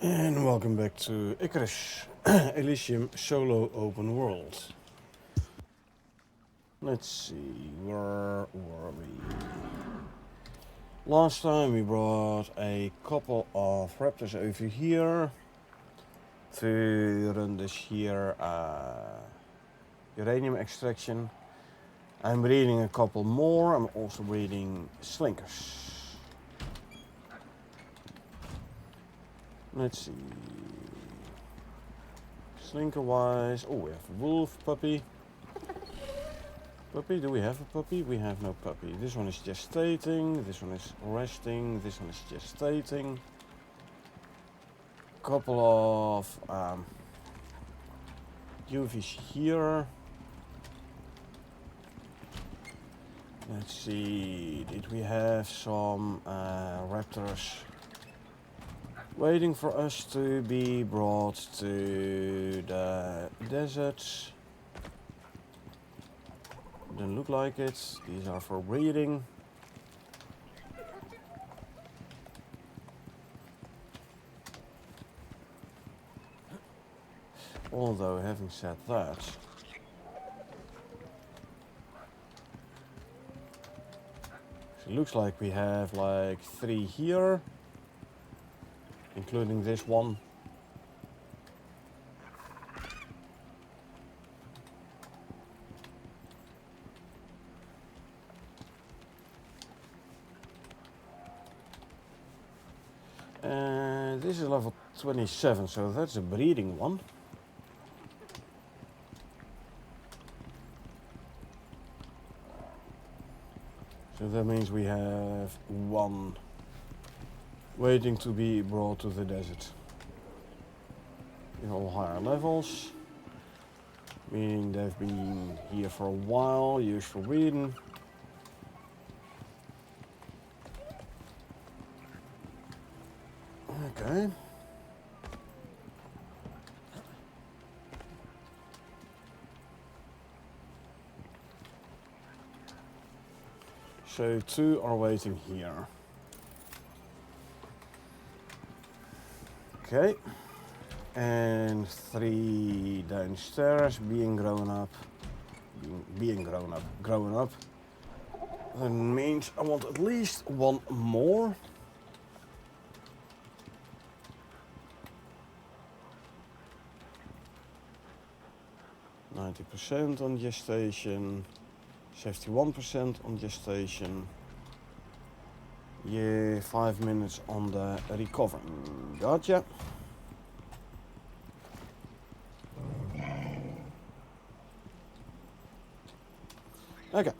And welcome back to Icarus, Elysium Solo Open World. Let's see, where were we? Last time we brought a couple of raptors over here to run this here uranium extraction. I'm breeding a couple more. I'm also breeding slinkers. Let's see. Slinker wise. Oh, we have a wolf puppy. Puppy, do we have a puppy? We have no puppy. This one is gestating. This one is resting. This one is gestating. Couple of UVs here. Let's see. Did we have some raptors waiting for us to be brought to the deserts? Doesn't look like it. These are for breeding. Although, having said that, it looks like we have like 3 here, including this one. And this is level 27, so that's a breeding one. So that means we have 1 waiting to be brought to the desert. In all higher levels, meaning they've been here for a while, used for breeding. Okay. So 2 are waiting here. Okay. And 3 downstairs being grown up. Growing up. That means I want at least 1 more. %, on gestation, 71% on gestation. Yeah, 5 minutes on the recovery. Gotcha. Okay.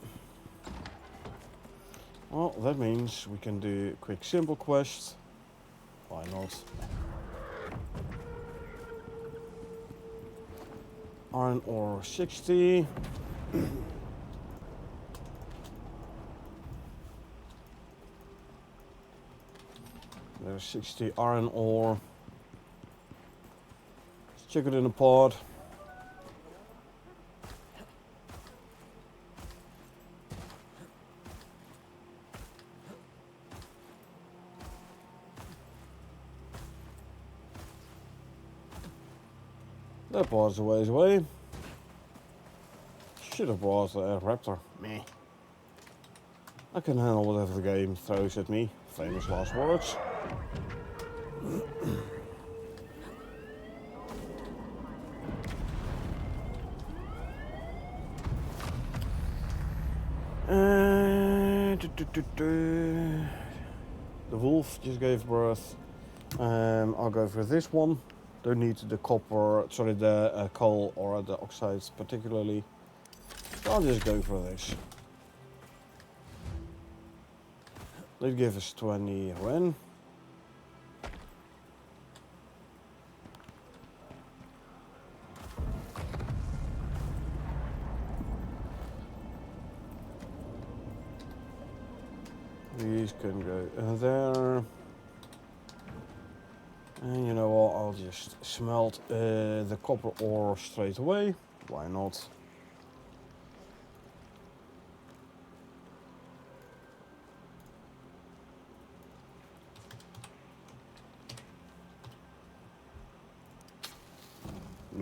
Well, that means we can do a quick simple quest. Why not? Iron ore 60. There's 60 iron ore. Let's check it in a pod. That pod's a ways away. Should have brought a raptor. Meh. I can handle whatever the game throws at me. Famous last words. The wolf just gave birth. I'll go for this one. Don't need the copper, sorry, the coal or the oxides particularly. I'll just go for this. Let's give us 20 Ren. These can go there. And you know what, I'll just smelt the copper ore straight away. Why not?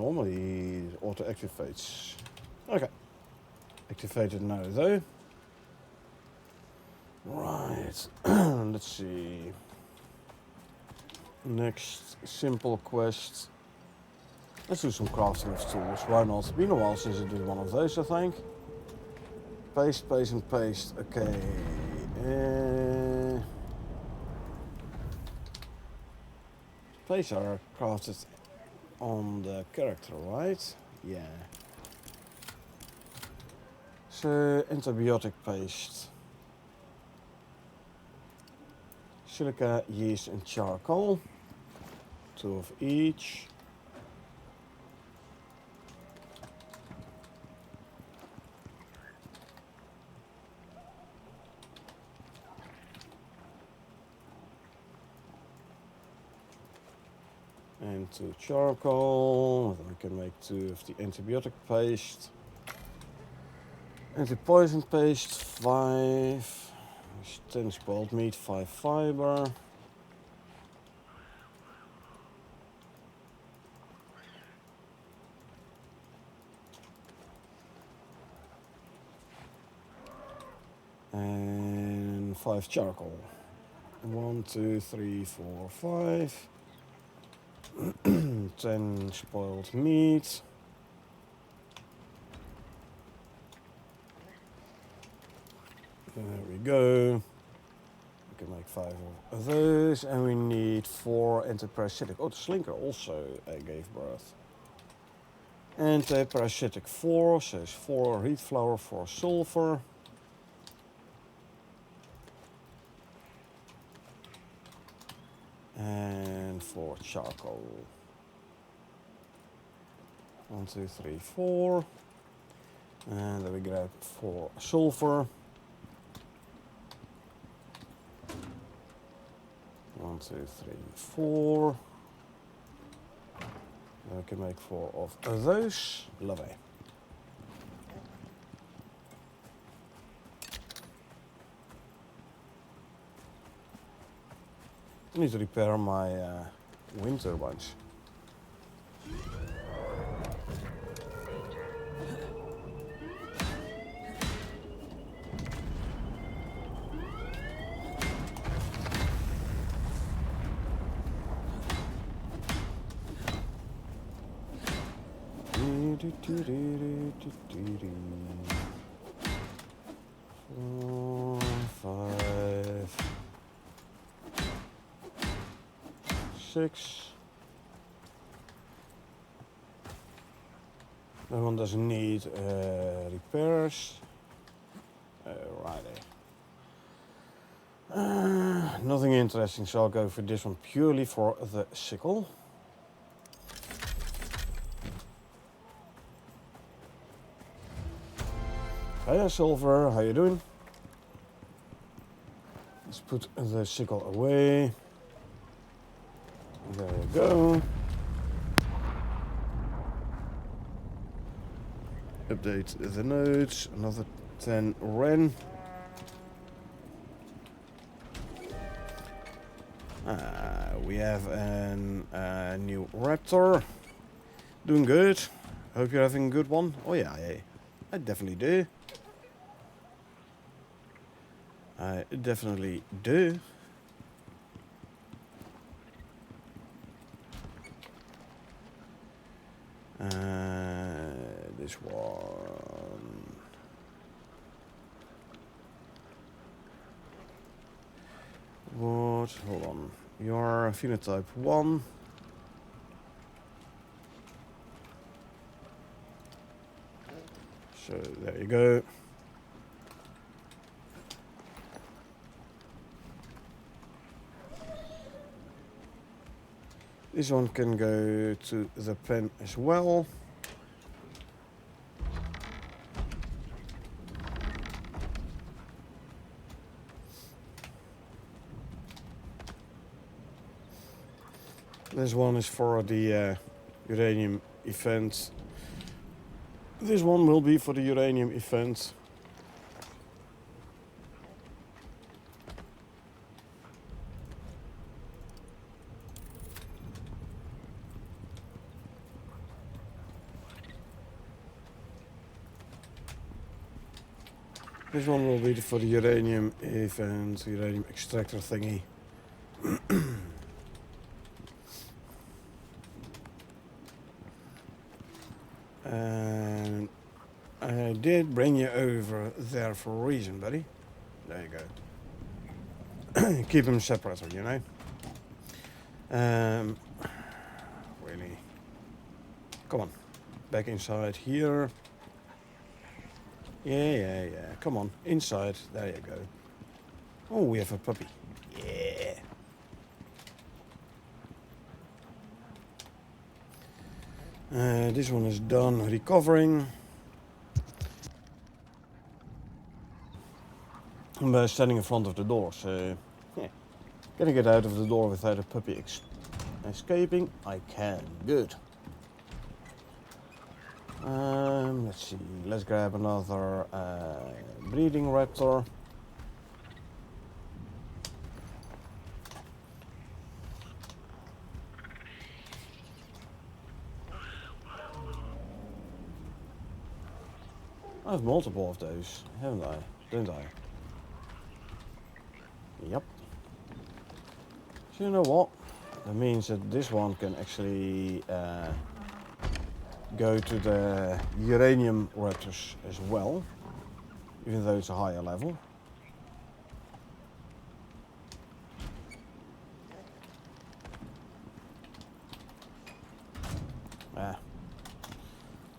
normally it auto activates. Okay. Activated now though. Right. Let's see. Next simple quest. Let's do some crafting of tools. Why not? It's been a while since I did one of those, I think. Paste, paste, and paste. Okay. Paste are crafted on the character, right? Yeah. So, antibiotic paste. Silica, yeast, and charcoal. 2 of each. And 2 charcoal. Then I can make 2 of the antibiotic paste. Anti-poison paste, 5. 10 spoiled meat, 5 fiber. And 5 charcoal. 1, 2, 3, 4, 5. 10 spoiled meat. There we go. We can make 5 of those, and we need 4 antiparasitic. Oh, the slinker also gave birth. Antiparasitic 4, so it's 4 reed flour, 4 sulfur. And 4 charcoal. 1, 2, 3, 4. And then we grab 4 sulfur. 1, 2, 3, 4. Then we can make 4 of those. Lovely. I need to repair my wind turbines. Four, 5, 6. That one doesn't need repairs. Alrighty. Nothing interesting, so I'll go for this one purely for the sickle. Hiya Silver, how you doing? Let's put the sickle away. There you go. Update the nodes, another 10 Ren. We have a new raptor. Doing good. Hope you're having a good one. Oh yeah, I definitely do. I definitely do. This one. What? Hold on. You're phenotype 1. So there you go. This one can go to the pen as well. This one is for the uranium event. This one will be for the uranium event. This one will be for the uranium event, uranium extractor thingy. And I did bring you over there for a reason, buddy. There you go. Keep them separate, you know. Really. Come on. Back inside here. Yeah. Come on. Inside. There you go. Oh, we have a puppy. Yeah. This one is done recovering. I'm standing in front of the door, so yeah. Can I get out of the door without a puppy escaping? I can. Good. Let's see. Let's grab another breeding raptor. I have multiple of those, haven't I? Don't I? Yep. So you know what? That means that this one can actually go to the uranium raptors as well, even though it's a higher level.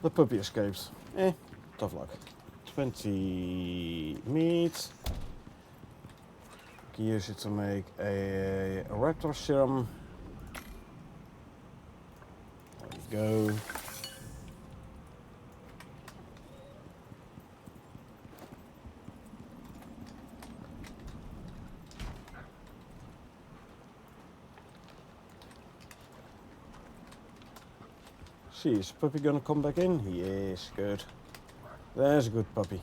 The puppy escaped. Tough luck. 20 meat. You can use it to make a raptor serum. There we go. See, is the puppy gonna come back in? Yes, good. There's a good puppy.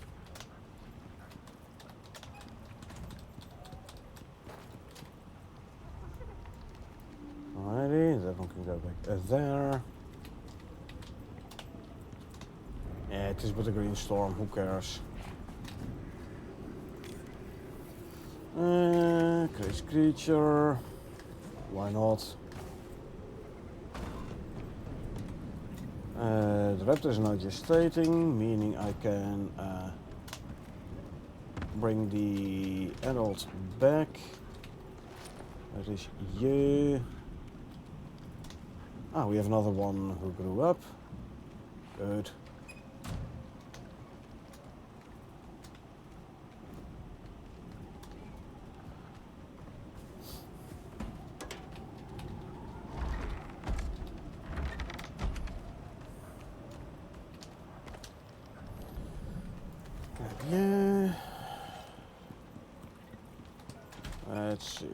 Alrighty, that one can go back there. Yeah, it is but a green storm, who cares? Crazy creature. Why not? The raptor is now gestating, meaning I can bring the adult back. That is you. Ah, we have another one who grew up. Good. Yeah. Let's see.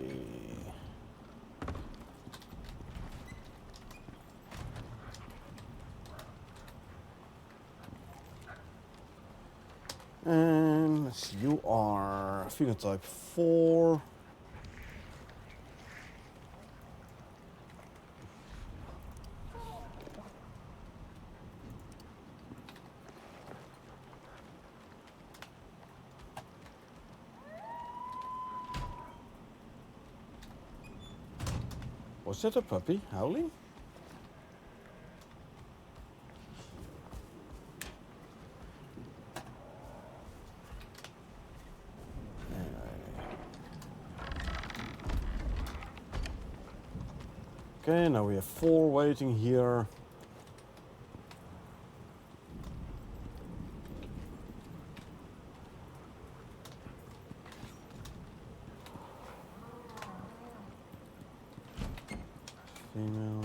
And let's see, you are phenotype 4. Was that a puppy howling? Okay, now we have 4 waiting here. Female.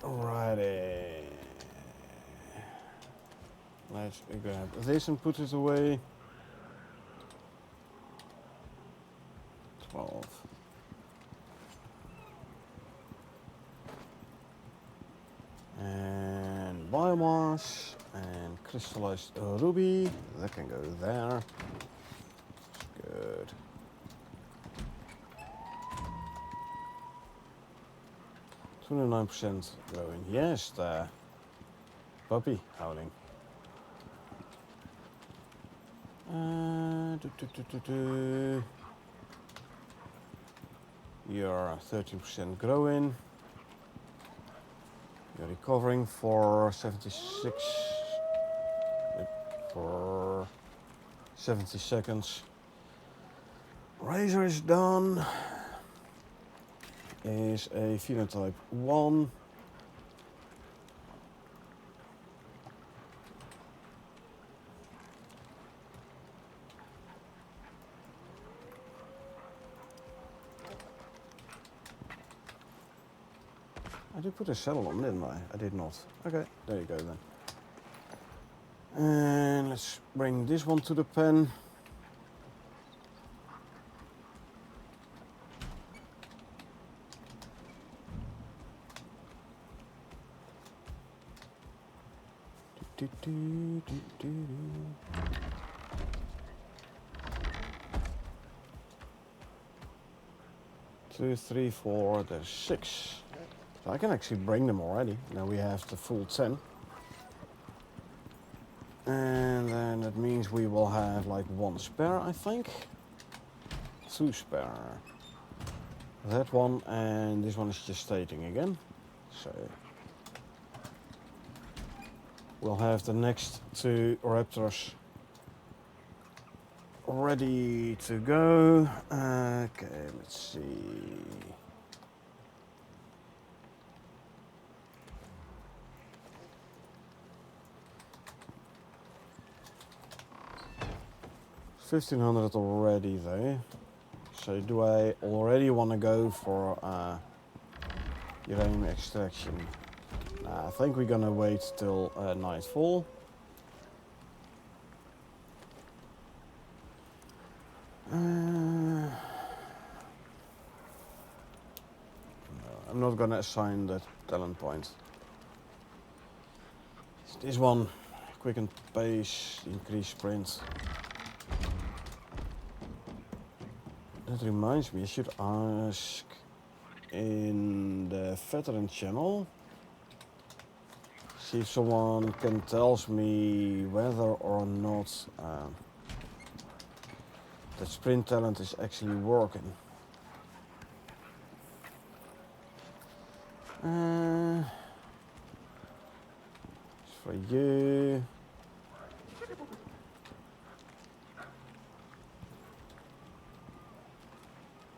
Alrighty. Let's grab this and put it away. 12. And biomass and crystallized ruby. That can go there. Good. %29 growing. Yes, there. puppy howling. You're 13% growing. You're recovering for 76 for 70 seconds. Razor is done. Is a phenotype 1. I did put a saddle on, didn't I? I did not. Okay, there you go then. And let's bring this one to the pen. Two, three, four, there's 6. So I can actually bring them already. Now we have the full 10. And then that means we will have like 1 spare, I think. 2 spare. That one, and this one is just stating again. So we'll have the next 2 raptors ready to go. Okay, let's see. $1,500 already though. So do I already want to go for uranium extraction? Nah, I think we're gonna wait till nightfall. No, I'm not gonna assign that talent point. It's this one, quicken pace, increase sprint. That reminds me, I should ask in the veteran channel, see if someone can tells me whether or not that sprint talent is actually working. It's for you.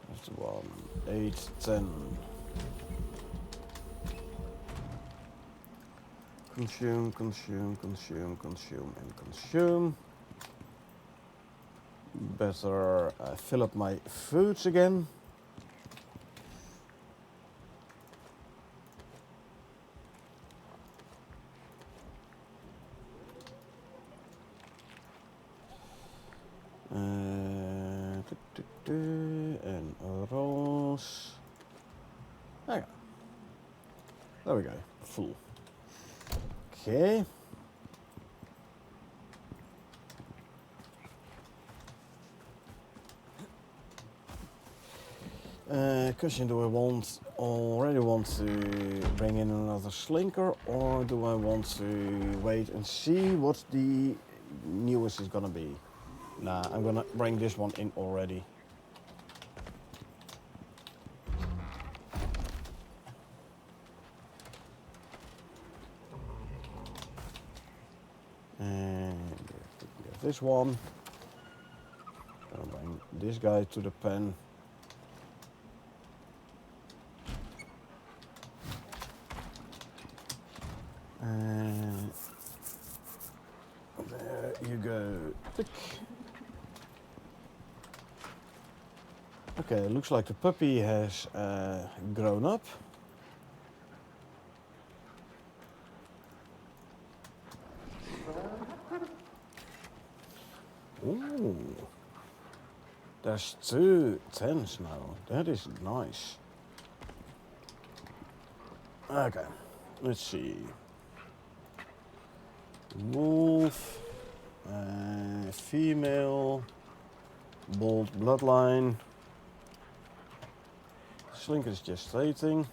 That's the one. 8, 10. Consume, consume, consume, consume, and consume. Better fill up my foods again. And rolls. Okay. There we go. Full. Okay. Question, do I already want to bring in another slinker, or do I want to wait and see what the newest is gonna be? Nah, I'm gonna bring this one in already. And we have this one. Gonna bring this guy to the pen. And there you go. Tick. Okay, looks like the puppy has grown up. Ooh, there's 2 10s now. That is nice. Okay, let's see. Wolf, female, bold bloodline. Slinker is gestating.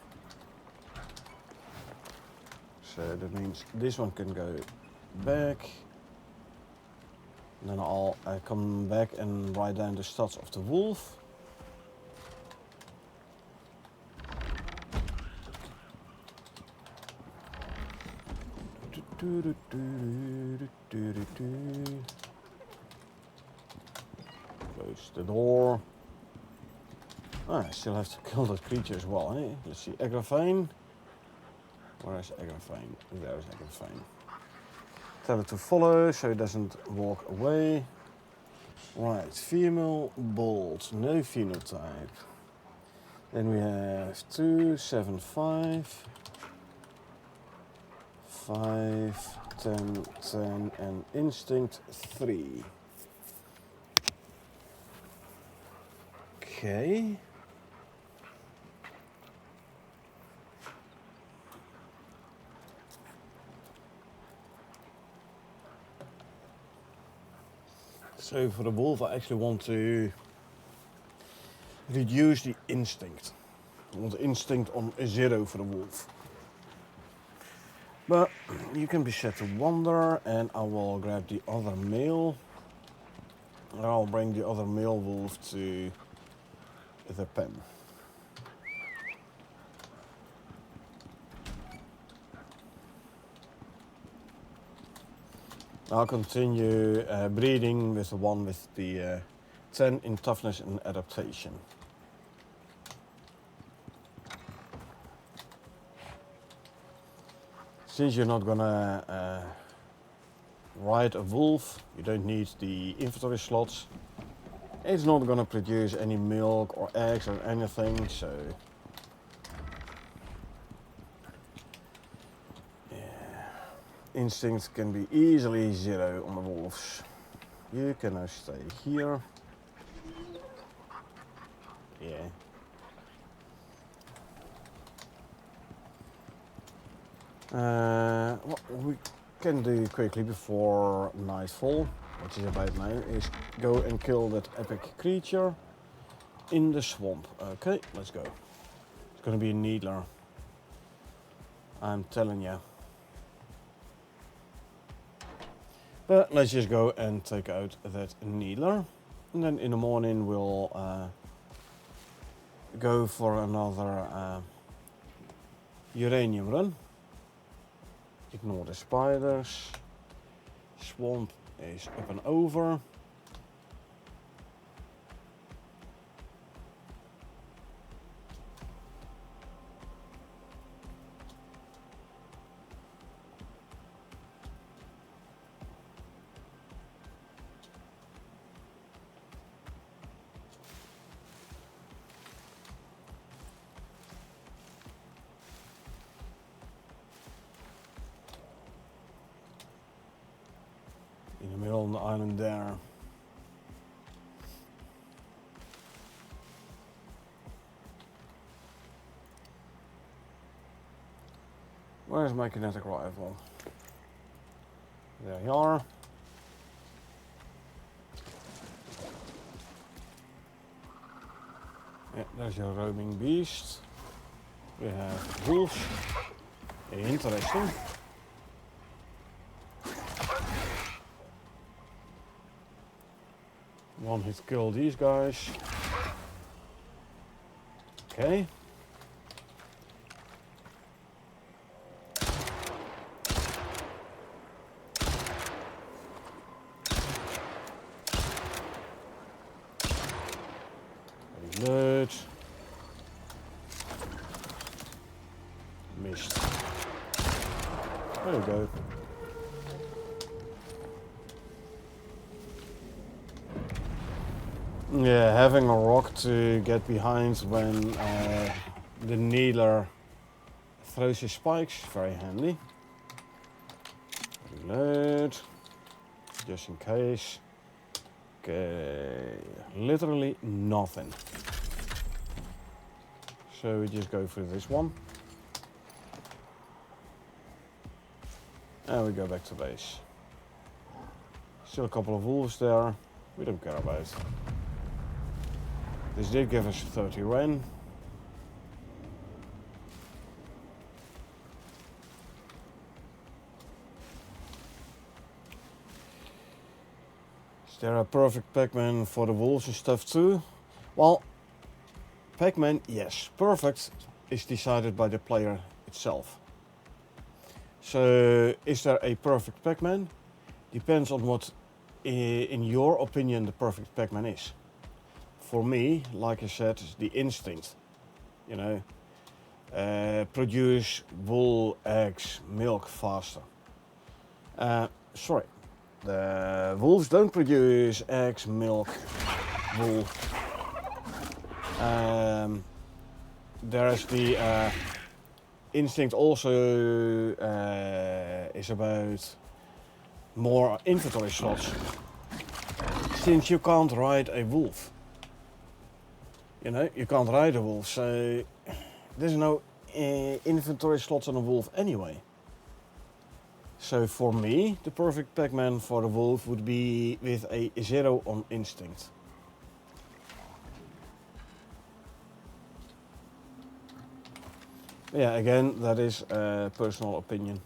So that means this one can go back. And then I'll come back and write down the stats of the wolf. Close the door. I still have to kill that creature as well, eh? Let's see, Agrafane. Where is Agrafane? There is Agrafane. Tell it to follow so it doesn't walk away. Right, female, bold, no phenotype. Then we have 2, 7, 5, 5, 10, 10, and instinct 3. Okay. So for the wolf, I actually want to reduce the instinct. I want the instinct on 0 for the wolf. But you can be set to wander, and I will grab the other male. And I'll bring the other male wolf to the pen. I'll continue breeding with the one with the 10 in toughness and adaptation. Since you're not gonna ride a wolf, you don't need the inventory slots. It's not gonna produce any milk or eggs or anything, so instinct can be easily 0 on the wolves. You can now stay here. Yeah. What we can do quickly before nightfall, which is about now, is go and kill that epic creature in the swamp. Okay, let's go. It's gonna be a needler. I'm telling you. But let's just go and take out that needler. And then in the morning we'll go for another uranium run. Ignore the spiders. Swamp is up and over. In the middle of the island there. Where's my kinetic rifle? There you are. Yeah, there's your roaming beast. We have wolves. Interesting. One hit kill these guys. Okay. Reload. Missed. There we go. Yeah, having a rock to get behind when the needler throws his spikes, very handy. Reload, just in case. Okay, literally nothing. So we just go for this one. And we go back to base. Still a couple of wolves there, we don't care about it. This did give us 30 Ren. there are perfect Pac-Man for the wolves and stuff too. Well, Pac-Man, yes, perfect is decided by the player itself. So, is there a perfect Pac-Man? Depends on what, in your opinion, the perfect Pac-Man is. For me, like I said, it's the instinct. You know, produce wool, eggs, milk faster. Sorry, the wolves don't produce eggs, milk, wool. There's the instinct also is about more inventory slots. Since you can't ride a wolf. You know, you can't ride a wolf, so there's no inventory slots on a wolf anyway. So for me, the perfect Pac-Man for the wolf would be with a 0 on instinct. Yeah, again, that is a personal opinion.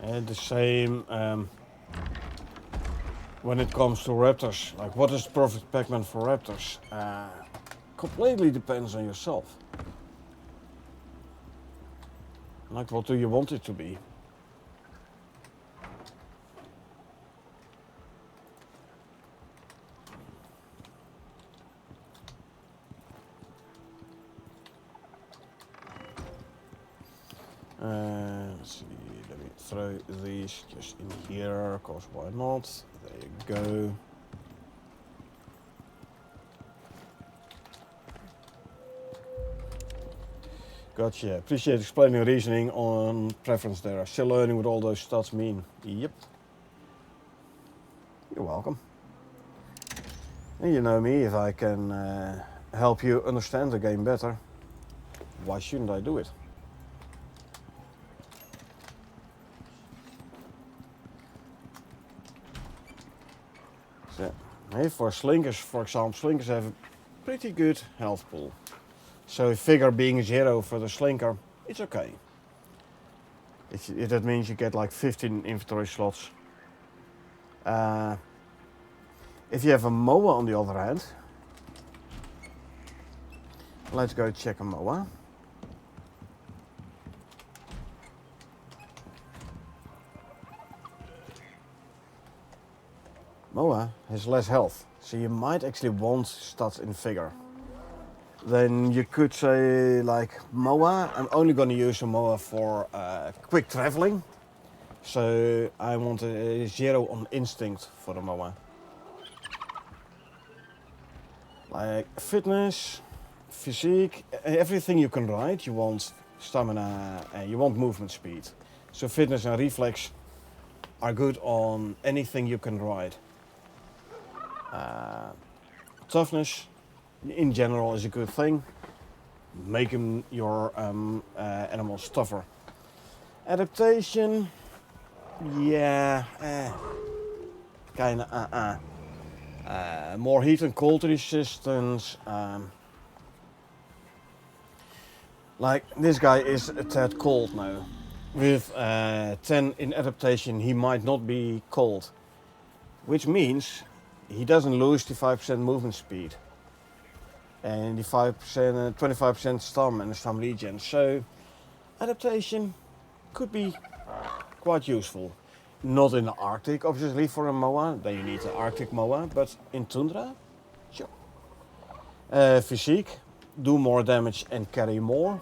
And the same when it comes to raptors. Like, what is the perfect Pac-Man for raptors? Completely depends on yourself. Like, what do you want it to be? Let's see, let me throw these just in here, cause why not? There you go. Gotcha. Appreciate explaining reasoning on preference there. Still learning what all those stats mean. Yep. You're welcome. And you know me, if I can help you understand the game better, why shouldn't I do it? So, hey, for slinkers, for example, slinkers have a pretty good health pool. So figure being 0 for the slinker, it's okay. That means you get like 15 inventory slots. If you have a moa on the other hand, let's go check a moa. Moa has less health, so you might actually want stats in figure. Then you could say, like, Moa, I'm only going to use a Moa for quick traveling. So I want a 0 on instinct for the Moa. Like fitness, physique, everything you can ride, you want stamina and you want movement speed. So fitness and reflex are good on anything you can ride. Toughness, in general, is a good thing. Making your animals tougher. Adaptation, yeah, kinda more heat and cold resistance. Like this guy is a tad cold now. With 10 in adaptation, he might not be cold, which means he doesn't lose the 5% movement speed and the 5%, 25% stam and the stam regen. So adaptation could be quite useful. Not in the Arctic, obviously, for a Moa. Then you need an Arctic Moa, but in Tundra, sure. Physique, do more damage and carry more.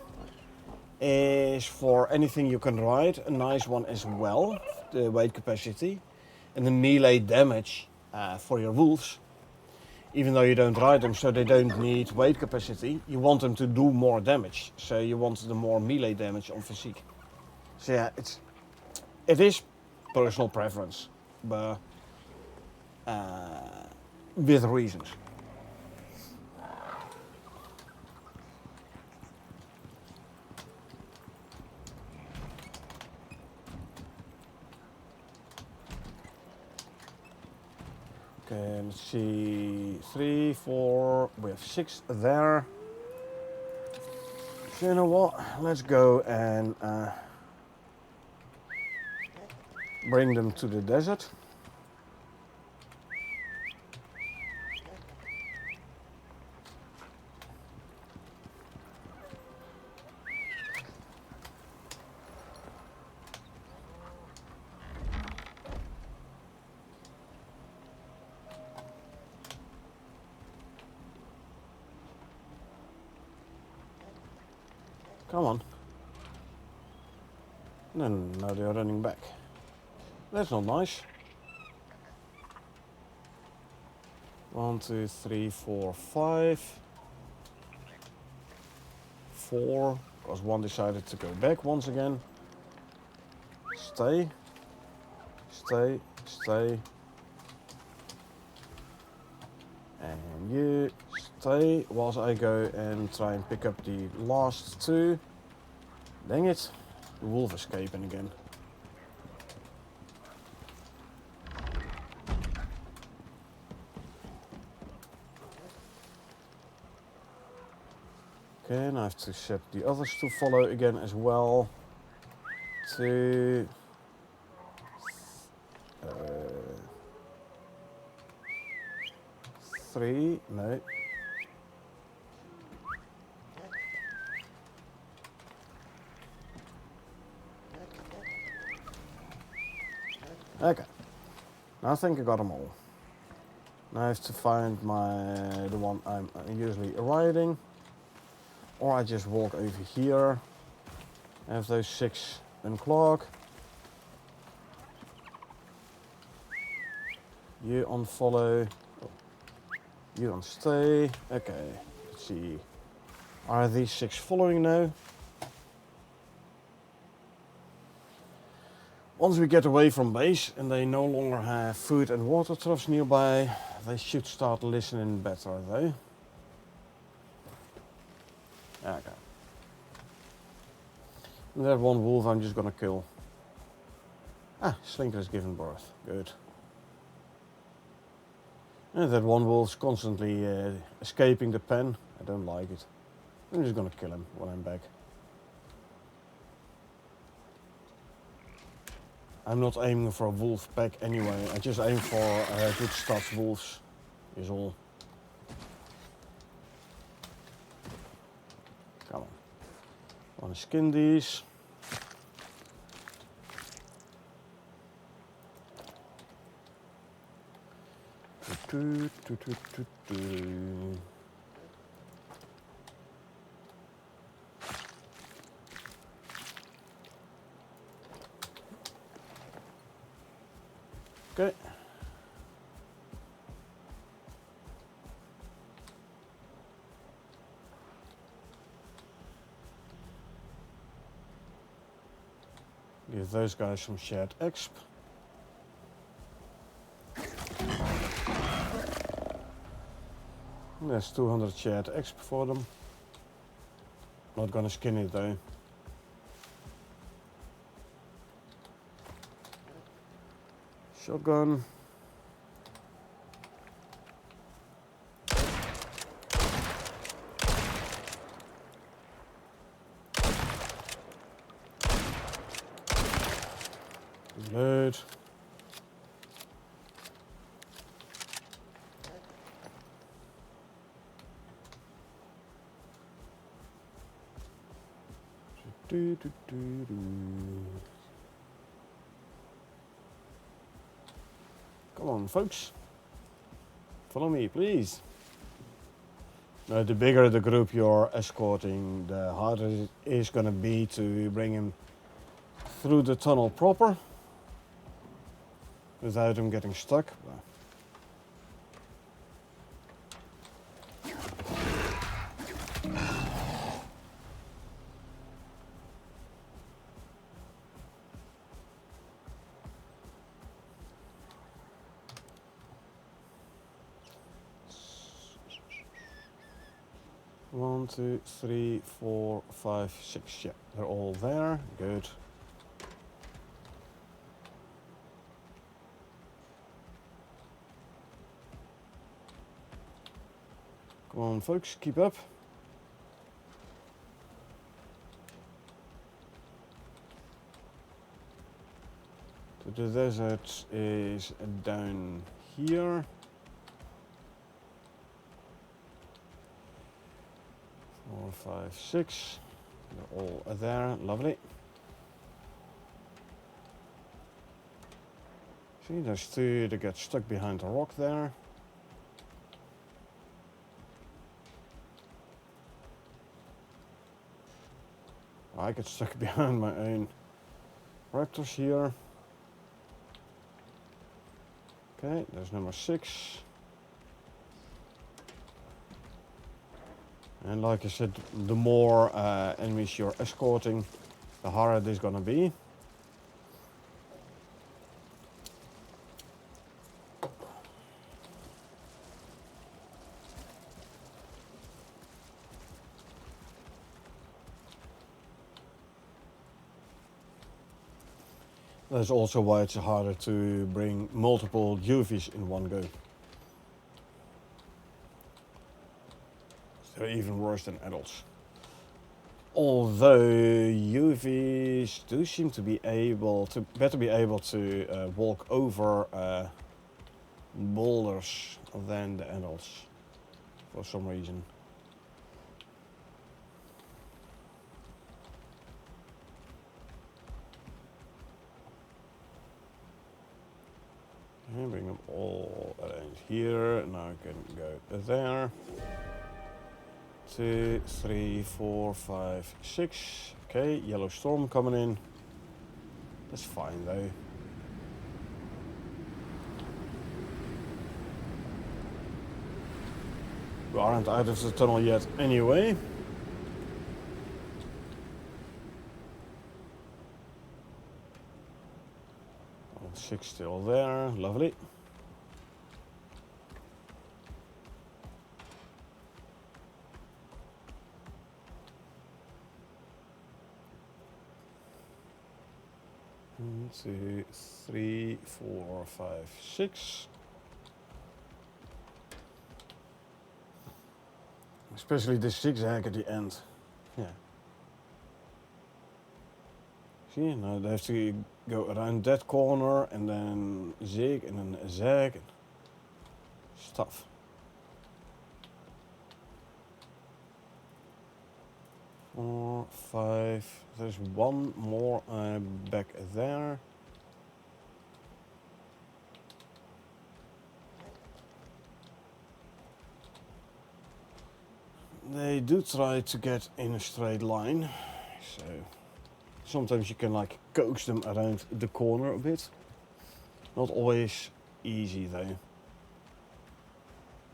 Is for anything you can ride, a nice one as well, the weight capacity. And the melee damage for your wolves. Even though you don't ride them, so they don't need weight capacity, you want them to do more damage. So you want the more melee damage on physique. So yeah, it is personal preference, but with reasons. let's see, 3, 4, we have 6 there. So you know what, let's go and bring them to the desert. Come on. No, now they are running back. That's not nice. 1, 2, 3, 4, 5. 4, because one decided to go back once again. Stay. Stay. Stay. And you stay whilst I go and try and pick up the last 2. Dang it. The wolf escaping again. Okay, and I have to set the others to follow again as well. 2. 3, no. Okay, now I think I got them all. Now I have to find the one I'm usually riding. Or I just walk over here. I have those 6 unclog. You unfollow. You unstay. Okay, let's see. Are these 6 following now? Once we get away from base and they no longer have food and water troughs nearby, they should start listening better though. Okay. And that one wolf I'm just gonna kill. Ah, Slinker has given birth. Good. And that one wolf's constantly escaping the pen. I don't like it. I'm just gonna kill him when I'm back. I'm not aiming for a wolf pack anyway. I just aim for good stats wolves. Is all. Come on. I want to skin these. Okay. Give those guys some shared exp. There's 200 shared exp for them. Not gonna skin it though. Shotgun. Reload. Come on, folks. Follow me, please. The bigger the group you're escorting, the harder it is going to be to bring him through the tunnel proper without him getting stuck. 1, 2, 3, 4, 5, 6. Yeah, they're all there. Good. Come on, folks, keep up. The desert is down here. 4, 5, 6. They're all there. Lovely. See, there's 2 that get stuck behind the rock there. I get stuck behind my own raptors here. Okay, there's number 6. And like I said, the more enemies you're escorting, the harder it is gonna be. That's also why it's harder to bring multiple UVs in one go. They're even worse than adults. Although UVs do seem to be able to walk over boulders than the adults for some reason. And bring them all around here. Now I can go there. 2, 3, 4, 5, 6. Okay, yellow storm coming in. That's fine though. We aren't out of the tunnel yet anyway. All 6 still there, lovely. One, 2, 3, 4, 5, 6. Especially the zigzag at the end. Yeah. See, now they have to go around that corner and then zig and then zag. Stuff. Four, 5. There's one more back there. They do try to get in a straight line, so sometimes you can like coax them around the corner a bit. Not always easy though.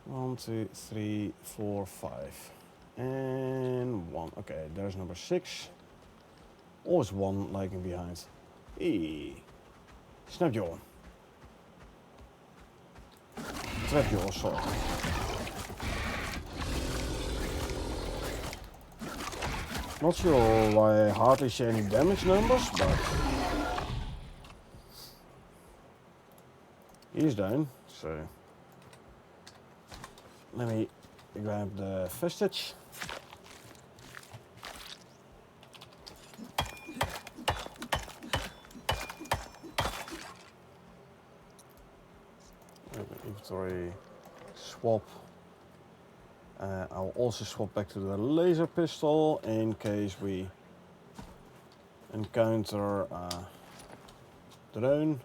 1, 2, 3, 4, 5. And 1. Okay, there's number 6. Always 1 lagging behind. Snap jaw. Trap jaw, sorry. Not sure why I hardly see any damage numbers, but he's down, so let me grab the vestige. Inventory swap. I'll also swap back to the laser pistol in case we encounter a drone.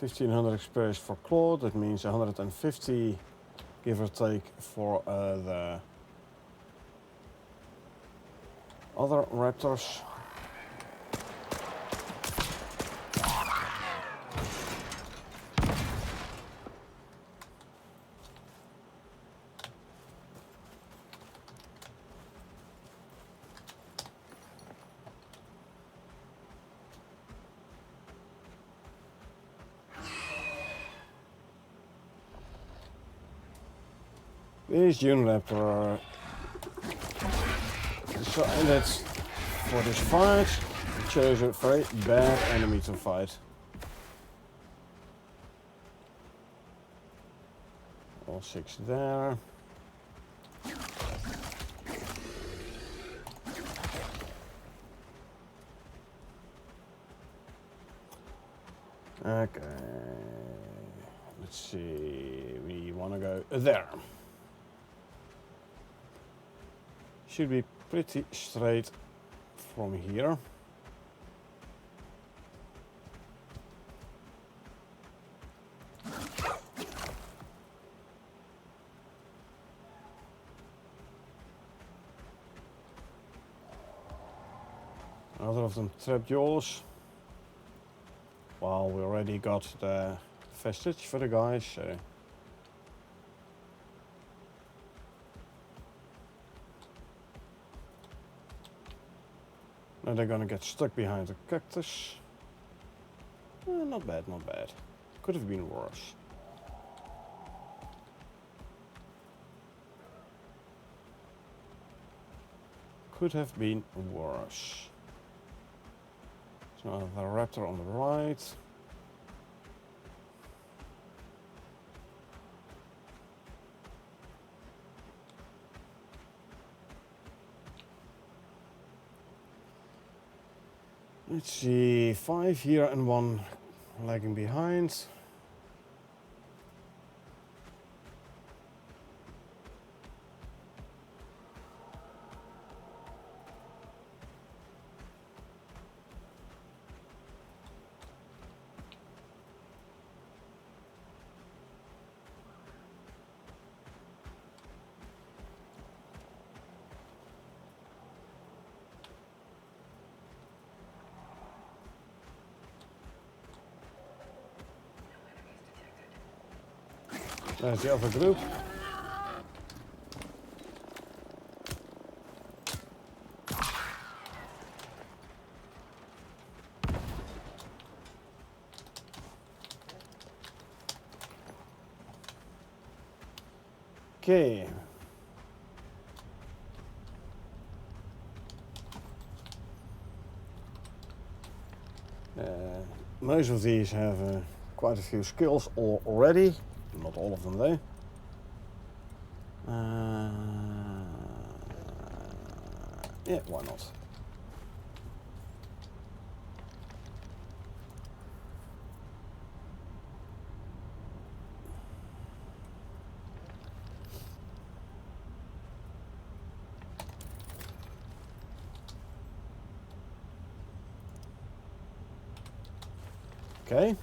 $1,500 experience for claw, that means 150 give or take for the other raptors. This Uniraptor, so that's for this fight. We chose a very bad enemy to fight. All 6 there. Okay. Let's see. We want to go there. Should be pretty straight from here. Other of them trapped yours. Well, we already got the vestige for the guys, so. Now they're gonna get stuck behind the cactus. Not bad, not bad. Could have been worse. Could have been worse. So the raptor on the right. Let's see, 5 here and 1 lagging behind. There's the other group. Okay. Most of these have quite a few skills already. Not all of them though. Yeah, why not? Okay.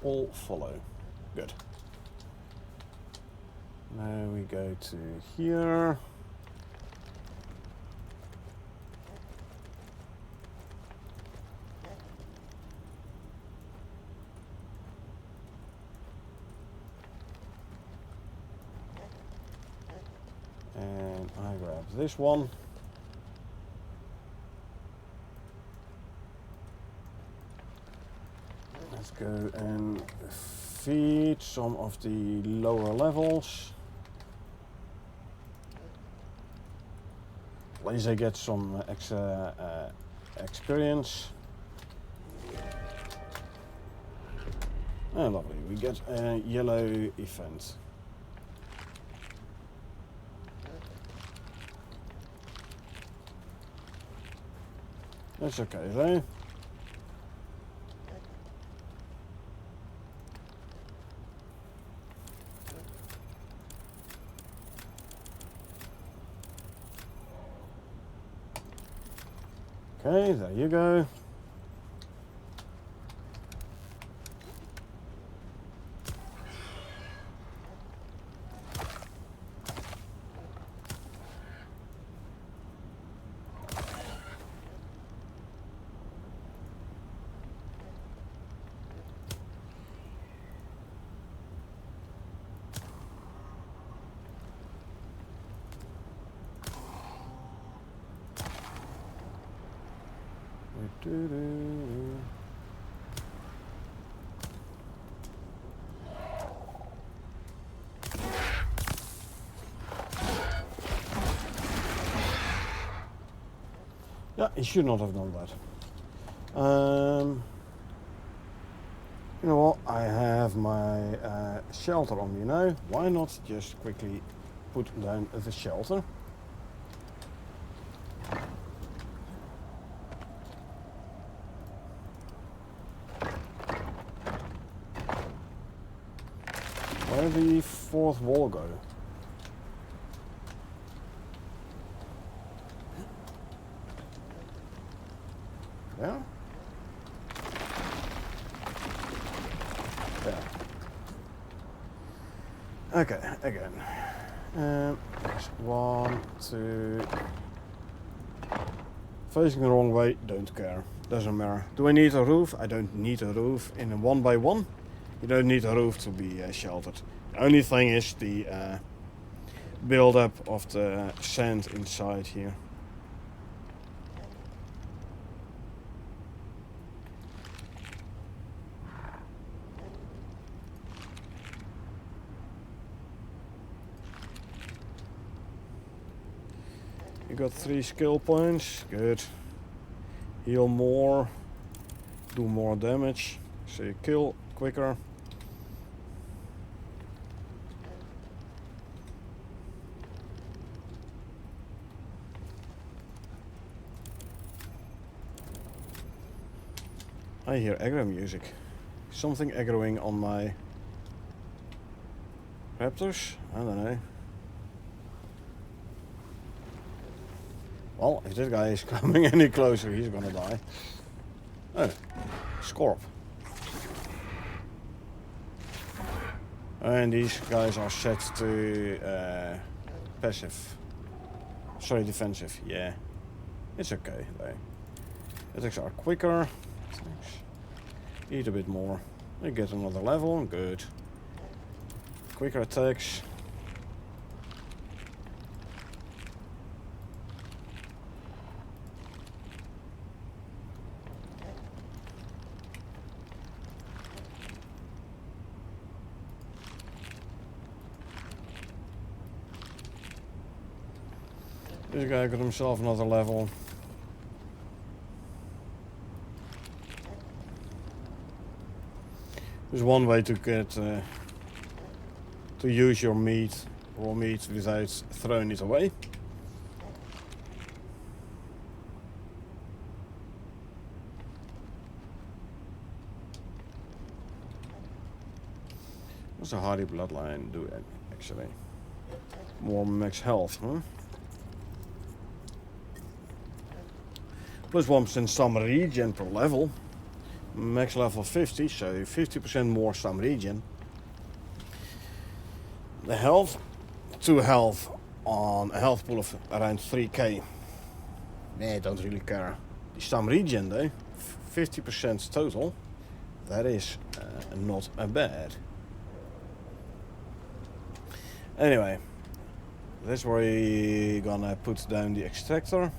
All follow. Good. Now we go to here. And I grab this one. Let's go and feed some of the lower levels. At least I get some extra experience. Oh, lovely. We get a yellow event. That's okay though. Okay, there you go. Yeah, he should not have done that. You know what? I have my shelter on me now. Why not just quickly put down the shelter? Where did the fourth wall go? Yeah? Yeah. Okay, again. There's 1, 2. Facing the wrong way, don't care. Doesn't matter. Do I need a roof? I don't need a roof. In a 1x1, you don't need a roof to be sheltered. The only thing is the build-up of the sand inside here. You got 3 skill points, good. Heal more, do more damage, so you kill quicker. I hear aggro music. Something aggroing on my raptors? I don't know. Well, if this guy is coming any closer, he's gonna die. Oh, Scorp. And these guys are set to passive. Sorry, defensive. Yeah, it's okay though. Attacks are quicker. Eat a bit more. You get another level. Good. Quicker attacks. This guy got himself another level. There's one way to get to use your meat, raw meat, without throwing it away. What's a hardy bloodline do actually? More max health, huh? Plus 1% stam regen per level. Max level 50, so 50% more stam regen. The health, 2 health on a health pool of around 3k. Nah, don't really care. The stam regen though, 50% total. That is not bad. Anyway, that's where we're gonna put down the extractor.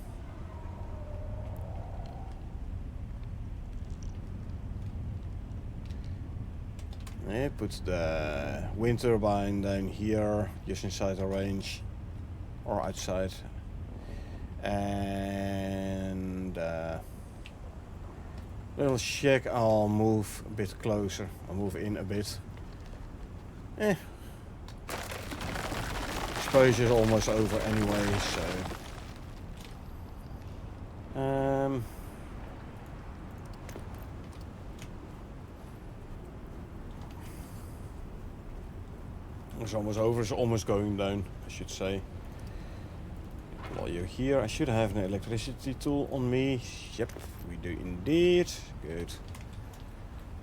Yeah, put the wind turbine down here, just inside the range, or outside. And little shack, I'll move a bit closer. I'll move in a bit. Exposure is almost over anyway, so. It's almost over, it's almost going down, I should say. While you're here, I should have an electricity tool on me. Yep, we do indeed. Good.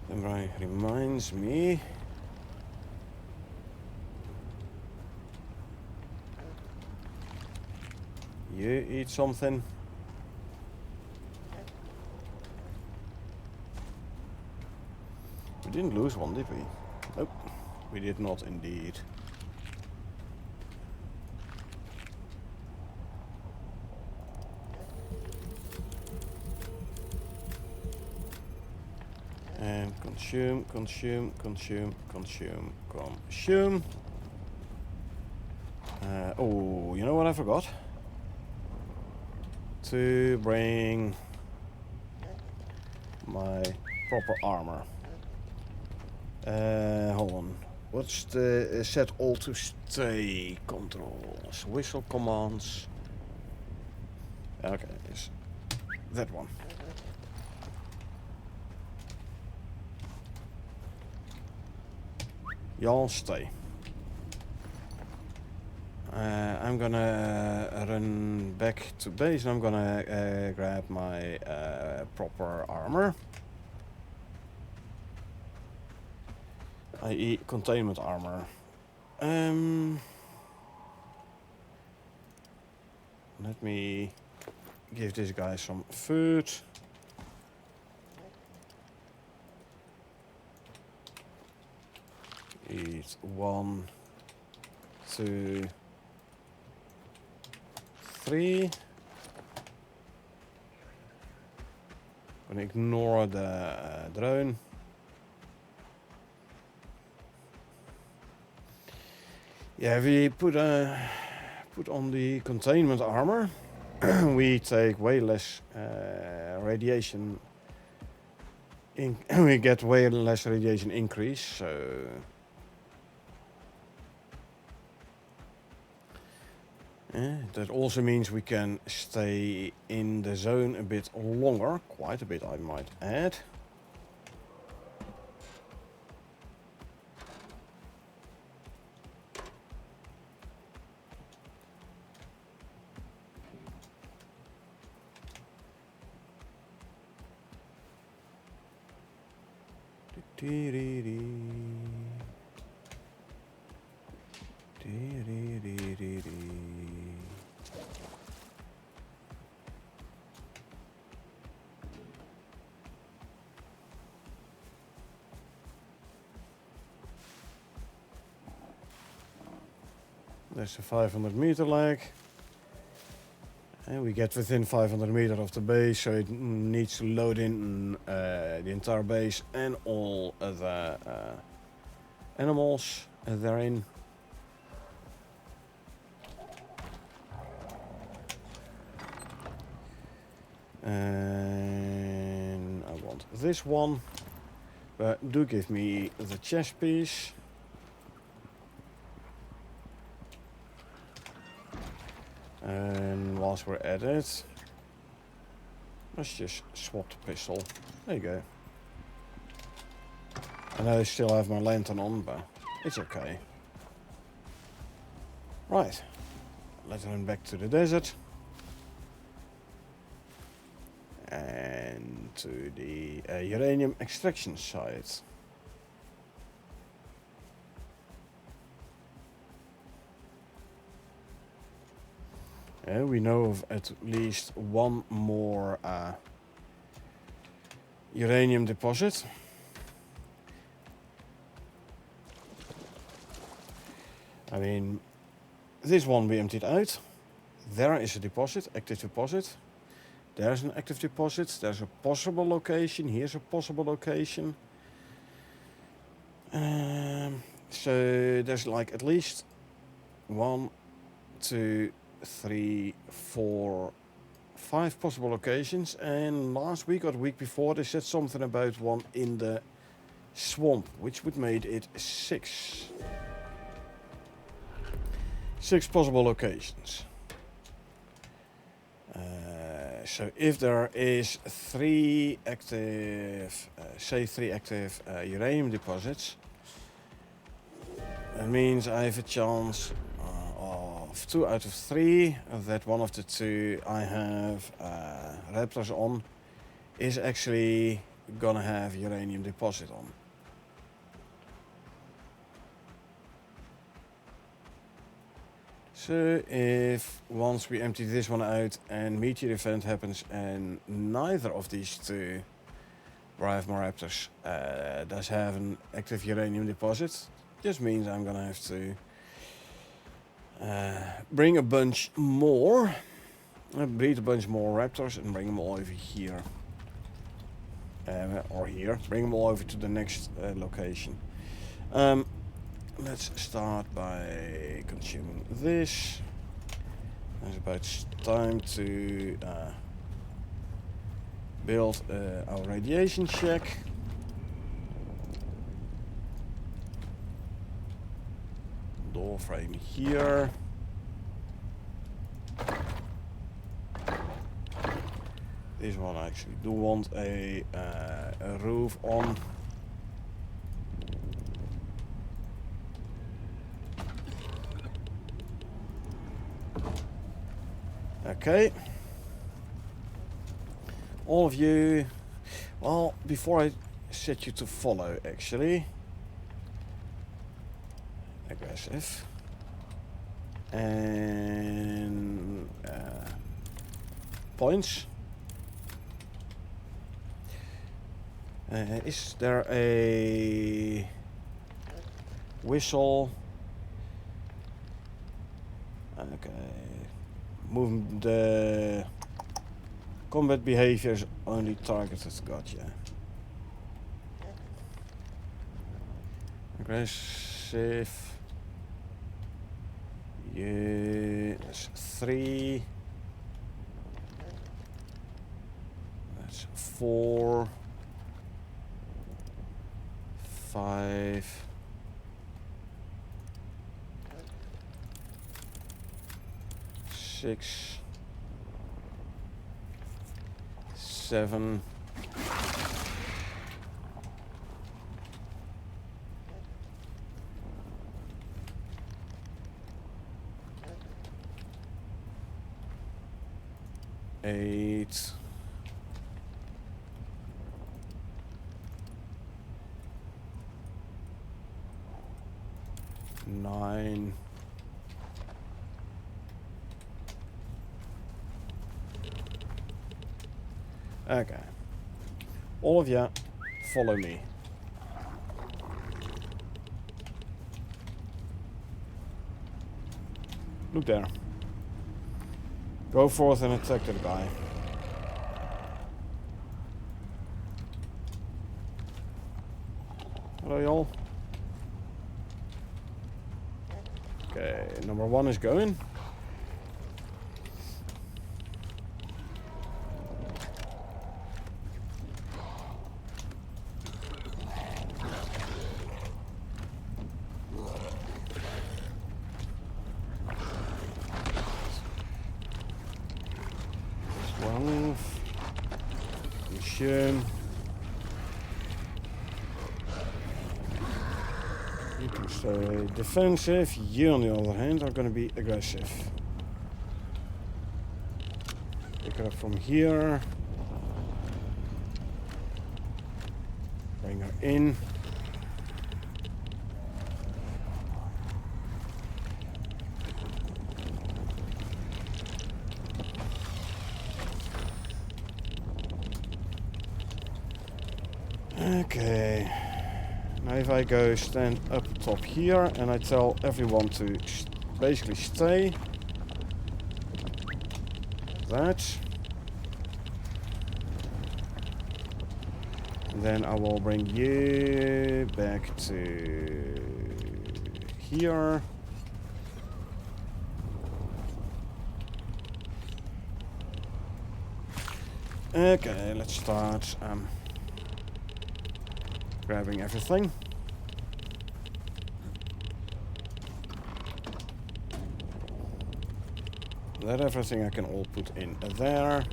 That reminds me. You eat something. We didn't lose one, did we? Nope, we did not indeed. And consume, consume, consume, consume, consume. Oh, you know what I forgot? to bring my proper armor. Hold on. What's the set all to stay controls? Whistle commands. Okay, it's that one. Y'all stay. I'm gonna run back to base and I'm gonna grab my proper armor. I.e. containment armor. Let me give this guy some food. Eat 1, 2, 3. Gonna ignore the drone. Yeah, we put on the containment armor. We take way less radiation. We get way less radiation increase. So that also means we can stay in the zone a bit longer, quite a bit I might add. There's a 500 meter lag. And we get within 500 meters of the base, so it needs to load in the entire base and all the animals therein. And I want this one, but do give me the chest piece. And whilst we're at it, let's just swap the pistol. There you go. I know I still have my lantern on, but it's okay. Right, let's run back to the desert. And to the uranium extraction site. We know of at least one more uranium deposit. I mean, this one we emptied out. There is a deposit, active deposit. There's an active deposit. There's a possible location. Here's a possible location. So there's like at least 1, 2, 3, 4, 5 possible locations, and last week or the week before they said something about one in the swamp, which would make it 6. 6 possible locations. So if there is 3 active, say 3 active uranium deposits, that means I have a chance of 2 out of 3 that one of the 2 I have raptors on is actually gonna have uranium deposit on. So if once we empty this one out and meteor event happens and neither of these 2 raptors does have an active uranium deposit, this means I'm gonna have to bring a bunch more, breed a bunch more raptors and bring them all over here. Or here, bring them all over to the next location. Let's start by consuming this. It's about time to build our radiation shack. Door frame here. This one I actually do want a roof on. Okay. All of you, well, before I set you to follow, actually, aggressive, and points. Is there a whistle? Okay. Move the combat behavior is only targeted. Gotcha. Aggressive. Yeah, that's 3. That's 4. 5. 6. 7. 8. 9. Okay. All of you, follow me. Look there. Go forth and attack that guy. Hello, y'all. Okay, number 1 is going. Mission. You can stay defensive. You, on the other hand, are going to be aggressive. Pick her up from here. Bring her in. Okay, now if I go stand up top here and I tell everyone to basically stay, that, then I will bring you back to here. Okay, let's start grabbing everything. That everything I can all put in there.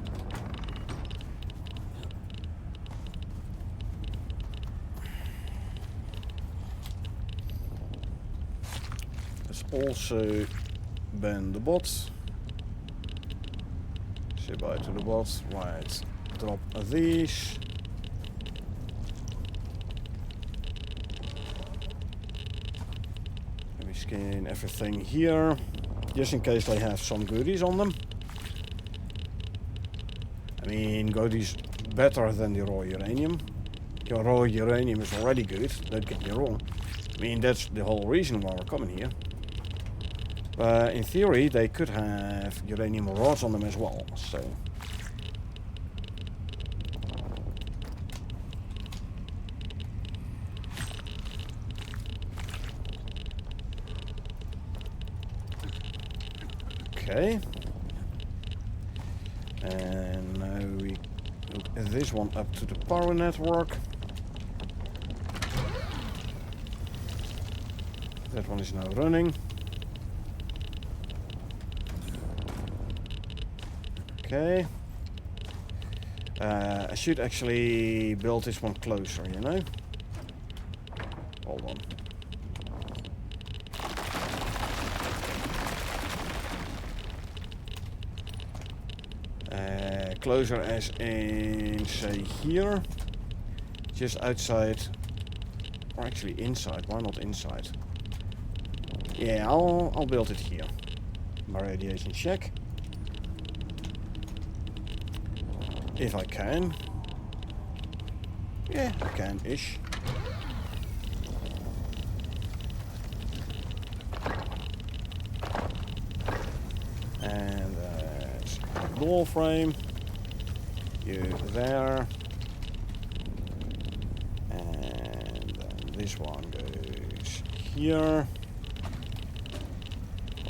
Let's also ban the bot. Say bye to the bot. Right, drop these. Scan everything here, just in case they have some goodies on them. I mean, goodies better than the raw uranium. Your raw uranium is already good, don't get me wrong. I mean, that's the whole reason why we're coming here. But in theory, they could have uranium rods on them as well, so... Okay. And now we hook this one up to the power network. That one is now running. Okay. I should actually build this one closer, you know? Hold on. Closer as in, say, here. Just outside. Or actually inside. Why not inside? Yeah, I'll build it here. My radiation check. If I can. Yeah, I can-ish. And that's the door frame. You there. And then this one goes here.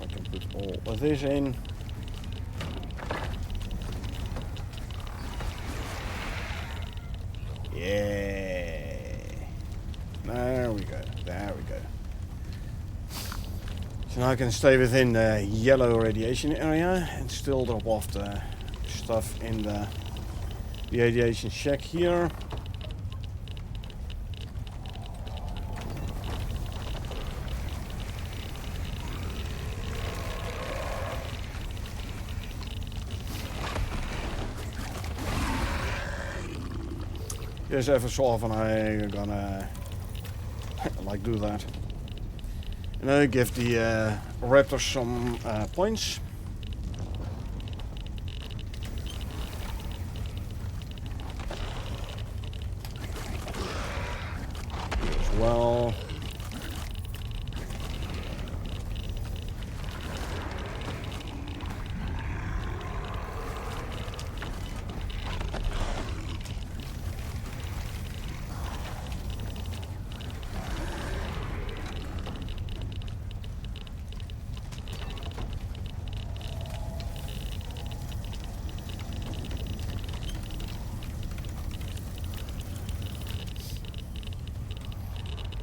I can put all of this in. Yeah. There we go. There we go. So now I can stay within the yellow radiation area and still drop off the stuff in the radiation shack here. Just every so often I'm gonna like do that. And I give the raptors some points. Here as well.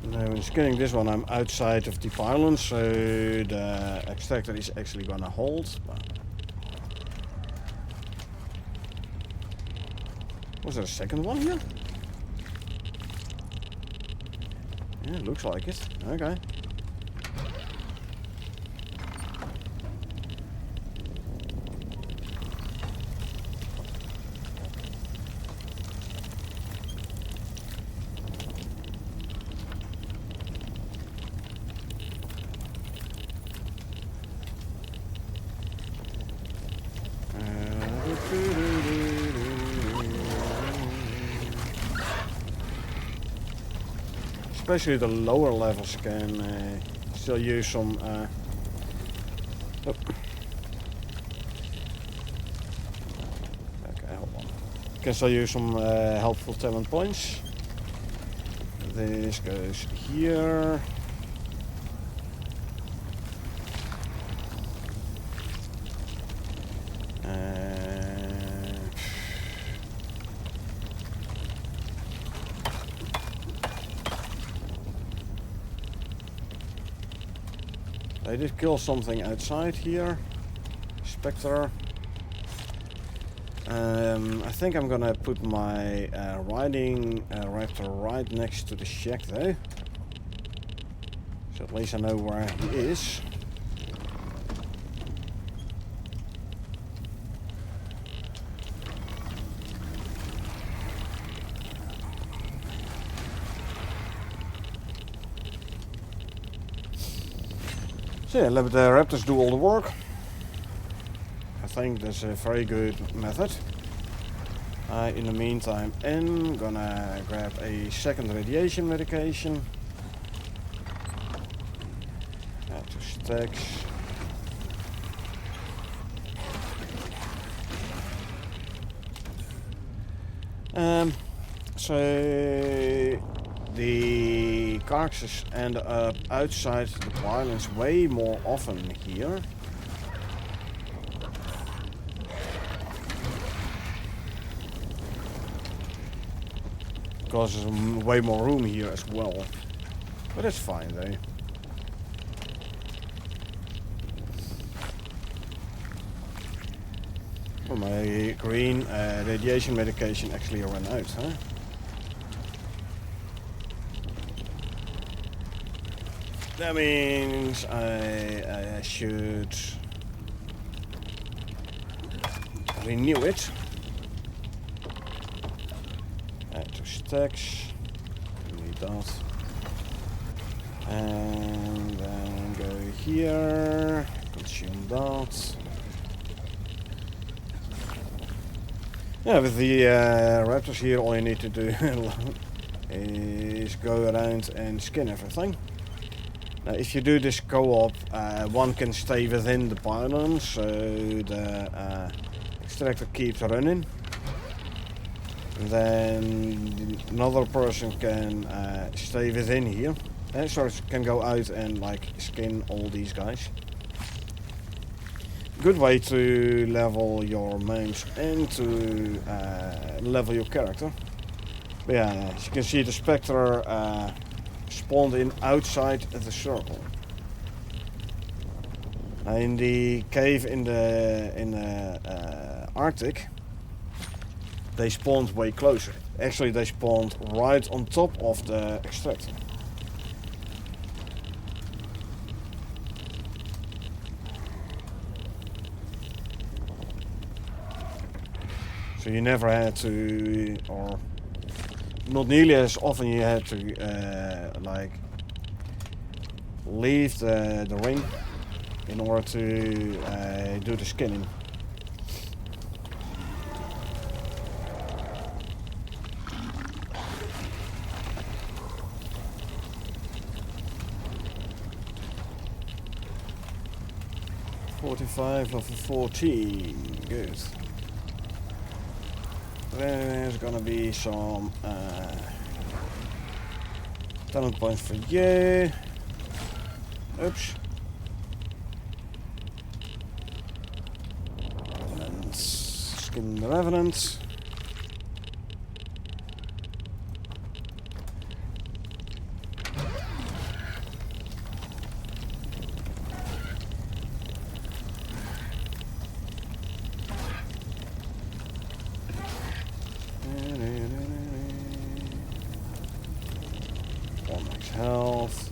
Now when scanning this one, I'm outside of the pylon, so the extractor is actually gonna hold. But was there a second one here? Yeah, looks like it. Okay. Especially the lower levels can still use some okay, hold on. Can still use some helpful talent points. This goes here. I did kill something outside here. Spectre. I think I'm gonna put my riding raptor right next to the shack though. So at least I know where he is. So yeah, let the raptors do all the work. I think that's a very good method. In the meantime, I'm gonna grab a second radiation medication. Add to stacks. So the carcasses end up outside the pylons way more often here. because there's way more room here as well. But it's fine though. Well, my green radiation medication actually ran out, huh? That means I should renew it. Add to stacks. Need that. And then go here. Consume that. Yeah, with the raptors here, all you need to do is go around and skin everything. Now, if you do this co-op, one can stay within the pylon, so the extractor keeps running. And then another person can stay within here. So can go out and like skin all these guys. Good way to level your mounts and to level your character. But yeah, as you can see, the Spectre spawned in outside the circle. In the cave in the Arctic, they spawned way closer. Actually, they spawned right on top of the extractor. So you never had to, or not nearly as often you had to like leave the ring in order to do the skinning. $45 of 14, good. There's gonna be some talent points for you. Oops. And skin the Revenant. Health.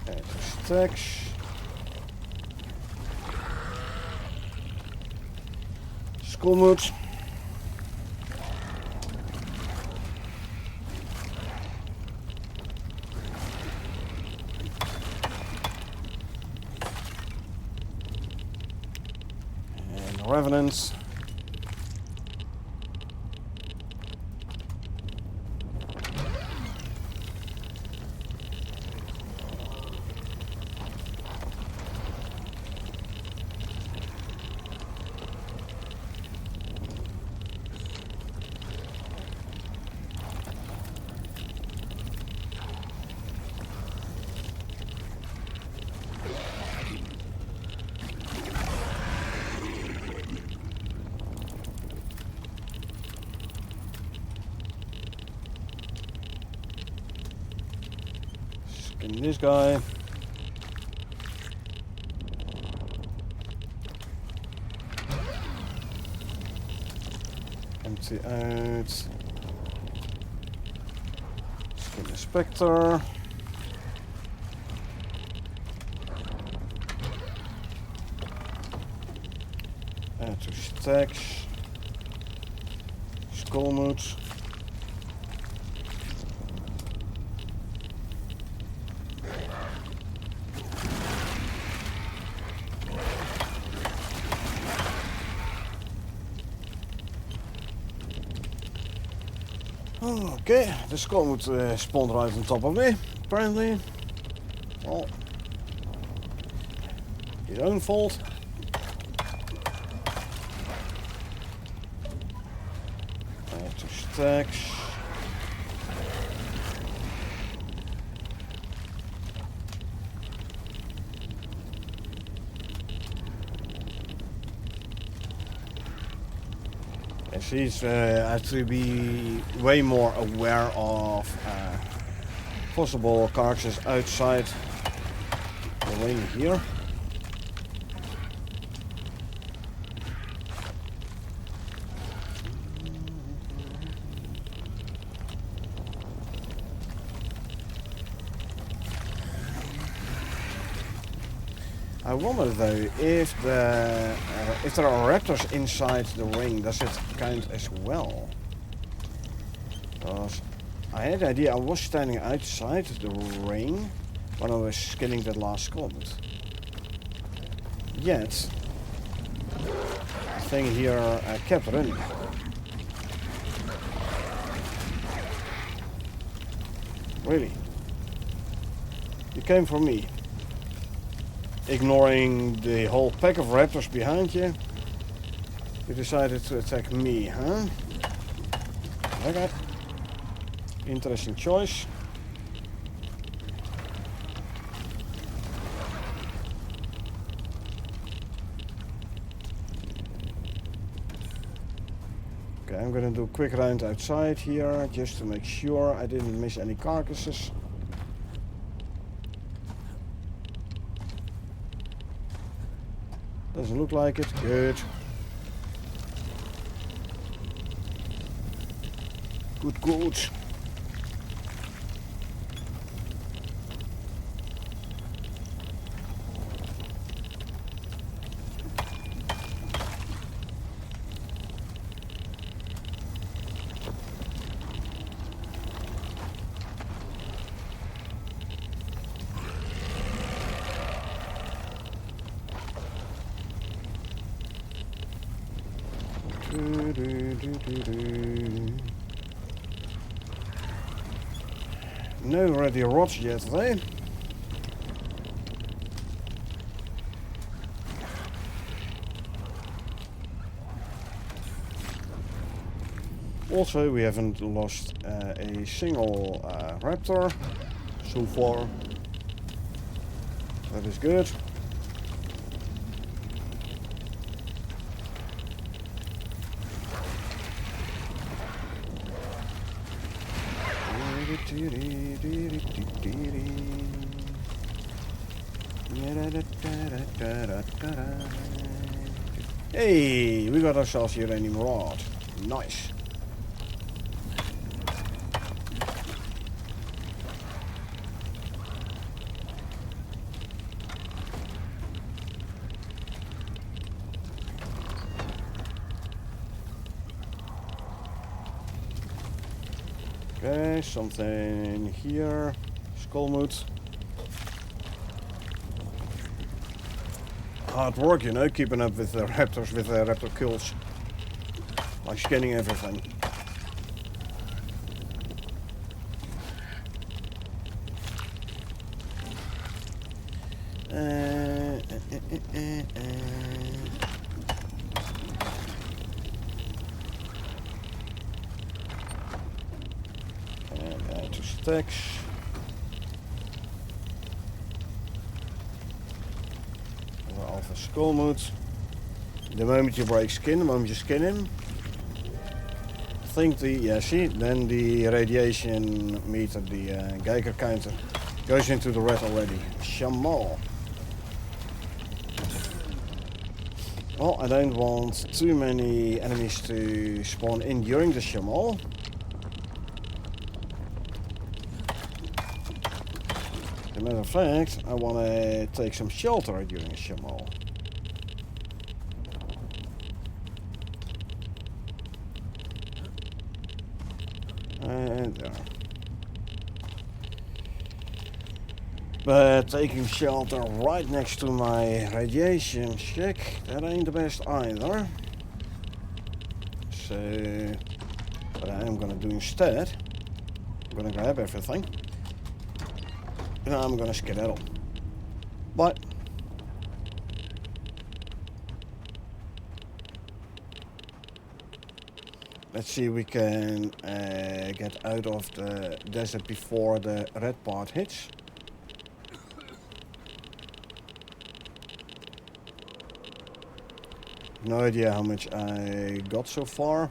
Add stacks. School moods. Revenants. Skin this guy. Empty out. Skin the Spectre. Add to stacks. Skull moods. Okay, the skull moet spawn right on top of me, apparently. Well, your own fault. Add to stacks. Yes, he's has to be way more aware of possible carcasses outside the ring here. I wonder though if there are raptors inside the ring, does it count as well? Because I had the idea I was standing outside the ring when I was killing that last sculpted. Yet the thing here kept running. Really? You came for me. Ignoring the whole pack of raptors behind you, you decided to attack me, huh? Okay. Interesting choice. Okay, I'm gonna do a quick round outside here, just to make sure I didn't miss any carcasses. Doesn't look like it. Good. Good, good. No ready rods yet, though. Also, we haven't lost a single raptor so far. That is good. Hey, we got ourselves uranium rod. Nice. Okay, something here. Skullmoot. Hard work, you know, keeping up with the raptors, with the raptor kills. Like scanning everything. And add 2 stacks. Alpha Skullmoot. The moment you break skin, the moment you skin him, I think then the radiation meter, the Geiger counter, goes into the red already. Shamal. Well, I don't want too many enemies to spawn in during the Shamal. As a matter of fact, I want to take some shelter during the Shamal. And there. But taking shelter right next to my radiation shack, that ain't the best either. So, what I am gonna do instead, I'm gonna grab everything, and I'm gonna skedaddle. But let's see if we can get out of the desert before the red part hits. No idea how much I got so far.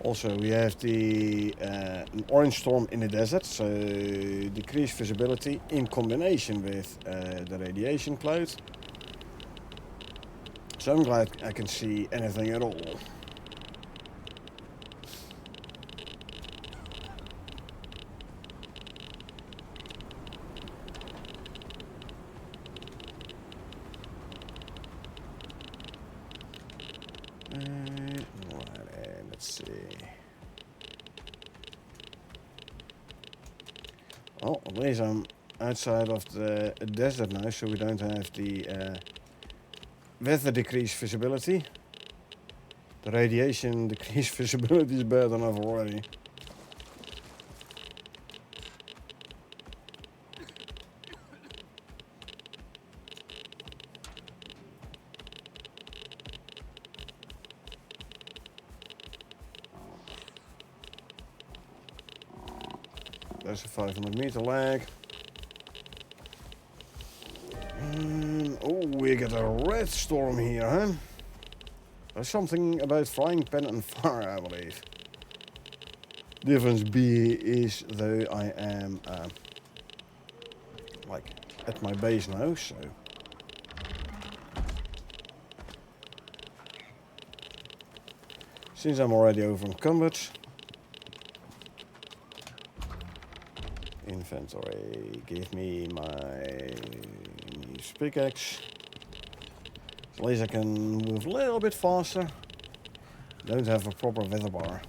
Also, we have the an orange storm in the desert, so decreased visibility in combination with the radiation cloud. So I'm glad I can see anything at all. Right, let's see. Well, at least I'm outside of the desert now, so we don't have the with the decreased visibility. The radiation decreased visibility is bad enough already. There's a 500-meter lag. Oh, we get a red storm here, huh? There's something about frying pan and fire, I believe. Difference B is though I am like at my base now, so since I'm already over encumbered, inventory, give me my pickaxe. At least I can move a little bit faster. Don't have a proper weather bar.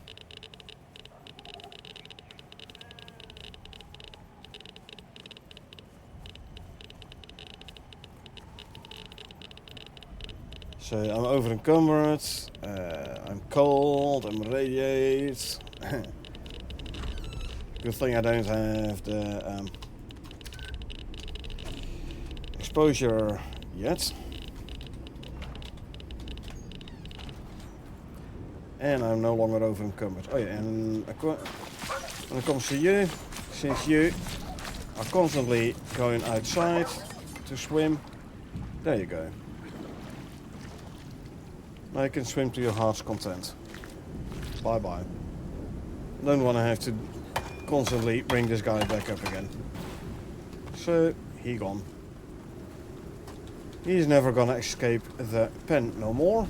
So I'm over encumbered, I'm cold, I'm radiated. Good thing I don't have the exposure yet. And I'm no longer over encumbered. Oh yeah, and when it comes to you, since you are constantly going outside to swim, there you go. Now you can swim to your heart's content. Bye bye. Don't want to have to constantly bring this guy back up again. So, he gone. He's never gonna escape the pen no more.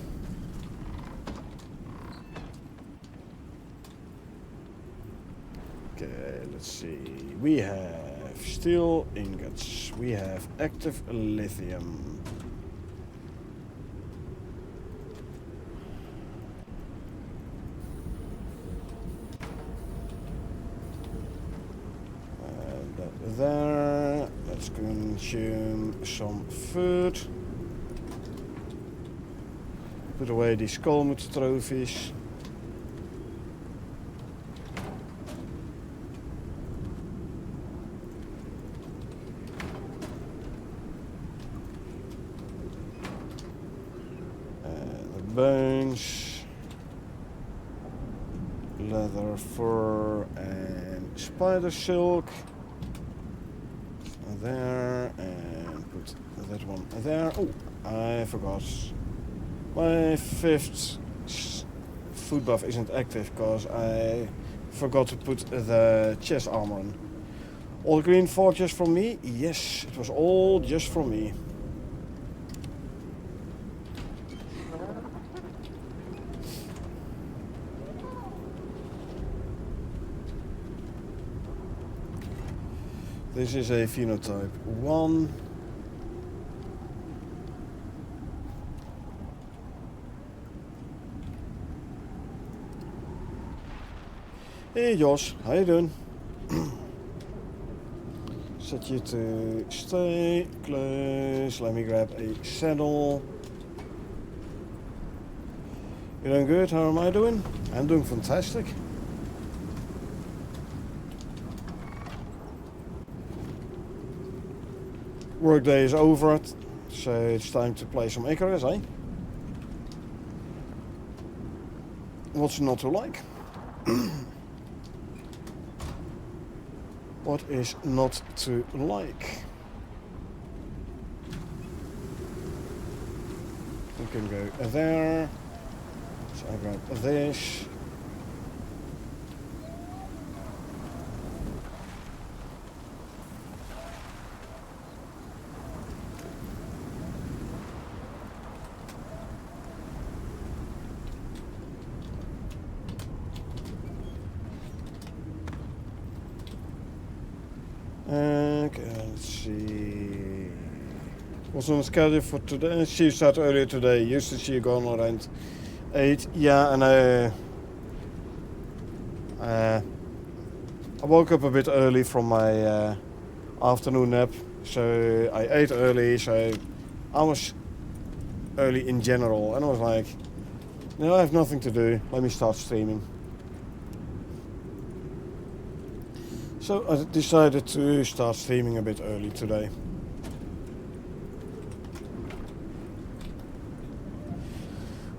Okay, let's see. We have steel ingots. We have active lithium. There, let's consume some food. Put away these Skolmut trophies. The bones, leather, fur, and spider silk. There, and put that one there. Oh, I forgot. My 5th food buff isn't active because I forgot to put the chest armor on. All green for just for me? Yes, it was all just for me. This is a phenotype 1. Hey Josh, how you doing? Set you to stay close. Let me grab a saddle. You doing good? How am I doing? I'm doing fantastic. Workday is over, so it's time to play some Icarus, eh? What's not to like? What is not to like? We can go there. So I grab this. Let's see. Was on the schedule for today. She started earlier today. Used to she gone around 8. Yeah, and I woke up a bit early from my afternoon nap. So I ate early. So I was early in general, and I was like, no, I have nothing to do. Let me start streaming. So I decided to start streaming a bit early today.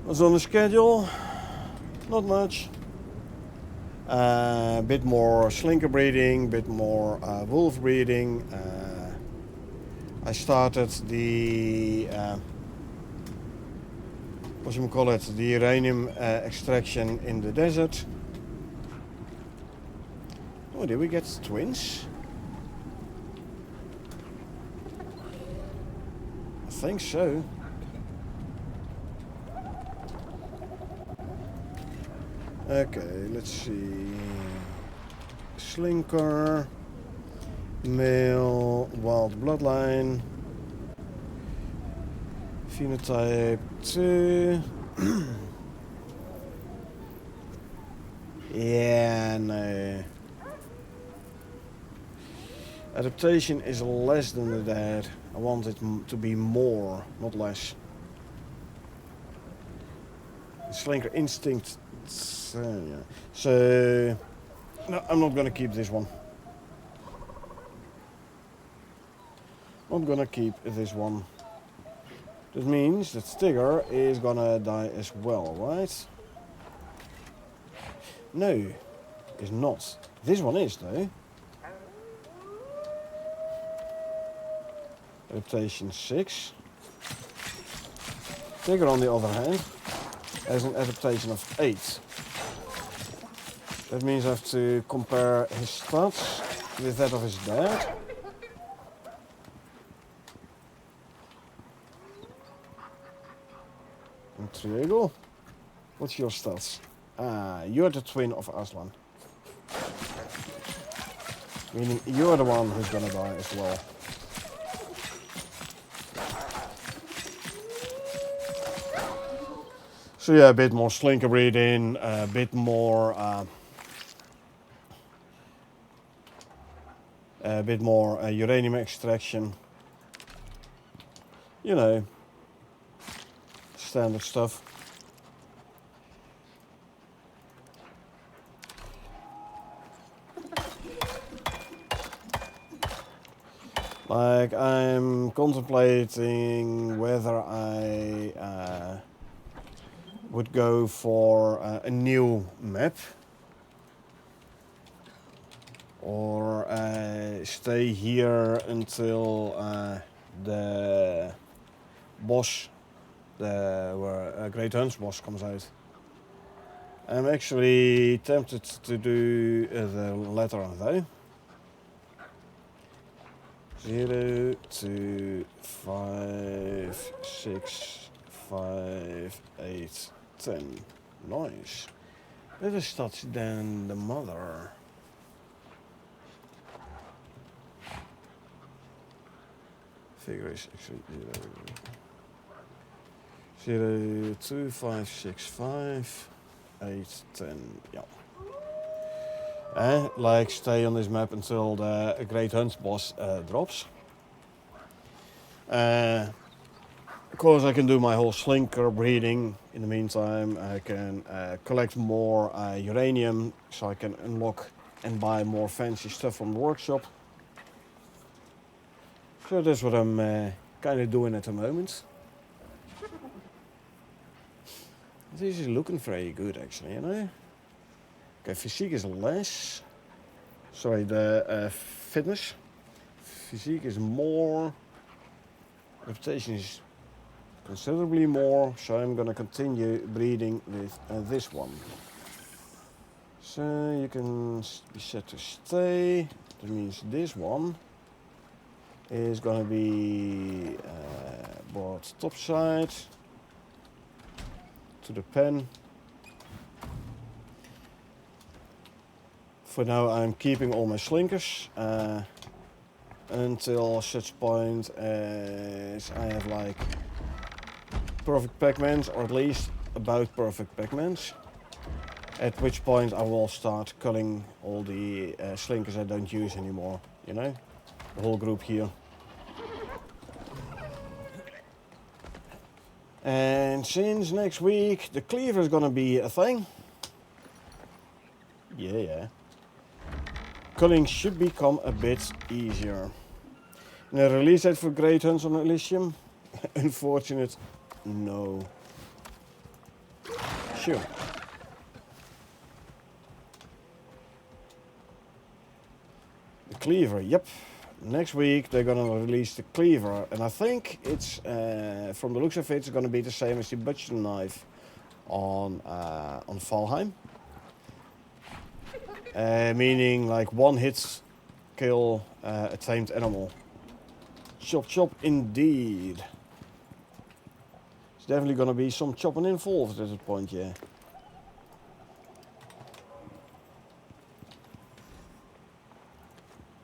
What's on the schedule? Not much. A bit more slinker breeding, bit more wolf breeding. I started the the uranium extraction in the desert. Oh, did we get twins? I think so. Okay, let's see. Slinker, male, wild bloodline, phenotype 2. Yeah, no. Adaptation is less than the dad. I want it to be more, not less. Slinker instinct. Yeah. So, no, I'm not gonna keep this one. Not gonna keep this one. That means that Stigger is gonna die as well, right? No, is not. This one is though. Adaptation 6. Stigger on the other hand has an adaptation of 8. That means I have to compare his stats with that of his dad. And Triego, what's your stats? Ah, you're the twin of Aslan. Meaning you're the one who's gonna die as well. So yeah, a bit more slinker breeding, a bit more uranium extraction. You know, standard stuff. Like, I'm contemplating whether I would go for a new map or stay here until the boss, where Great Hunt's boss comes out. I'm actually tempted to do the latter though. 0, 2, 5, 6, 5, 8, 10. Nice. Better stats than the mother. Figure is actually 0, 2, 5, 6, 5, 8, 10. Yeah. Like stay on this map until the Great Hunt boss drops. Of course, I can do my whole slinker breeding. In the meantime, I can collect more uranium so I can unlock and buy more fancy stuff from the workshop. So that's what I'm kind of doing at the moment. This is looking very good actually, you know. Okay, physique is less. Sorry, the fitness. Physique is more. Reputation is considerably more, so I'm gonna continue breeding with this one. So you can be set to stay. That means this one is gonna be brought topside to the pen. For now I'm keeping all my slinkers. until such point as I have like perfect Pac-Mans, or at least about perfect Pac-Mans. At which point I will start culling all the slinkers I don't use anymore, you know? The whole group here. And since next week the cleaver is gonna be a thing. Yeah. Culling should become a bit easier. And the release date for Great Hunts on Elysium? Unfortunate, no. Sure. The cleaver, yep. Next week they're gonna release the cleaver, and I think it's from the looks of it, it's gonna be the same as the butcher knife on Valheim. Meaning like one hit kill a tamed animal. Chop chop indeed. There's definitely gonna be some chopping involved at that point, yeah.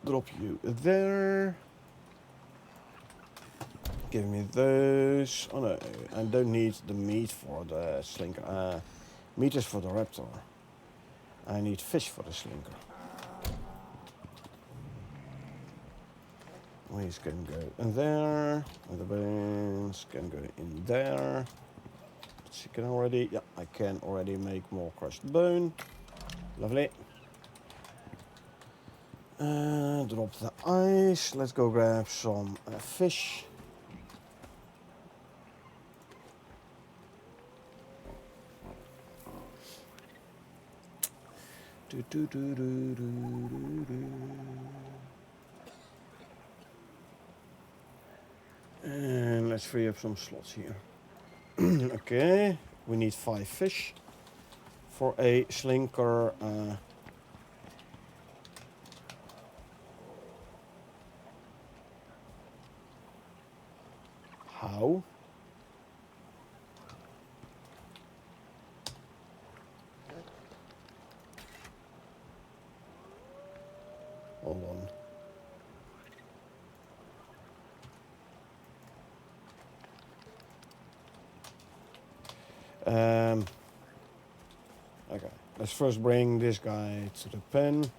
Drop you there. Give me those. Oh no, I don't need the meat for the slinker. Meat is for the raptor. I need fish for the slinker. These can go in there. And the bones can go in there. So you can already, yeah, I can already make more crushed bone. Lovely. Drop the ice. Let's go grab some fish. And let's free up some slots here. Okay, we need 5 fish for a slinker. How? Hold on. Okay, let's first bring this guy to the pen.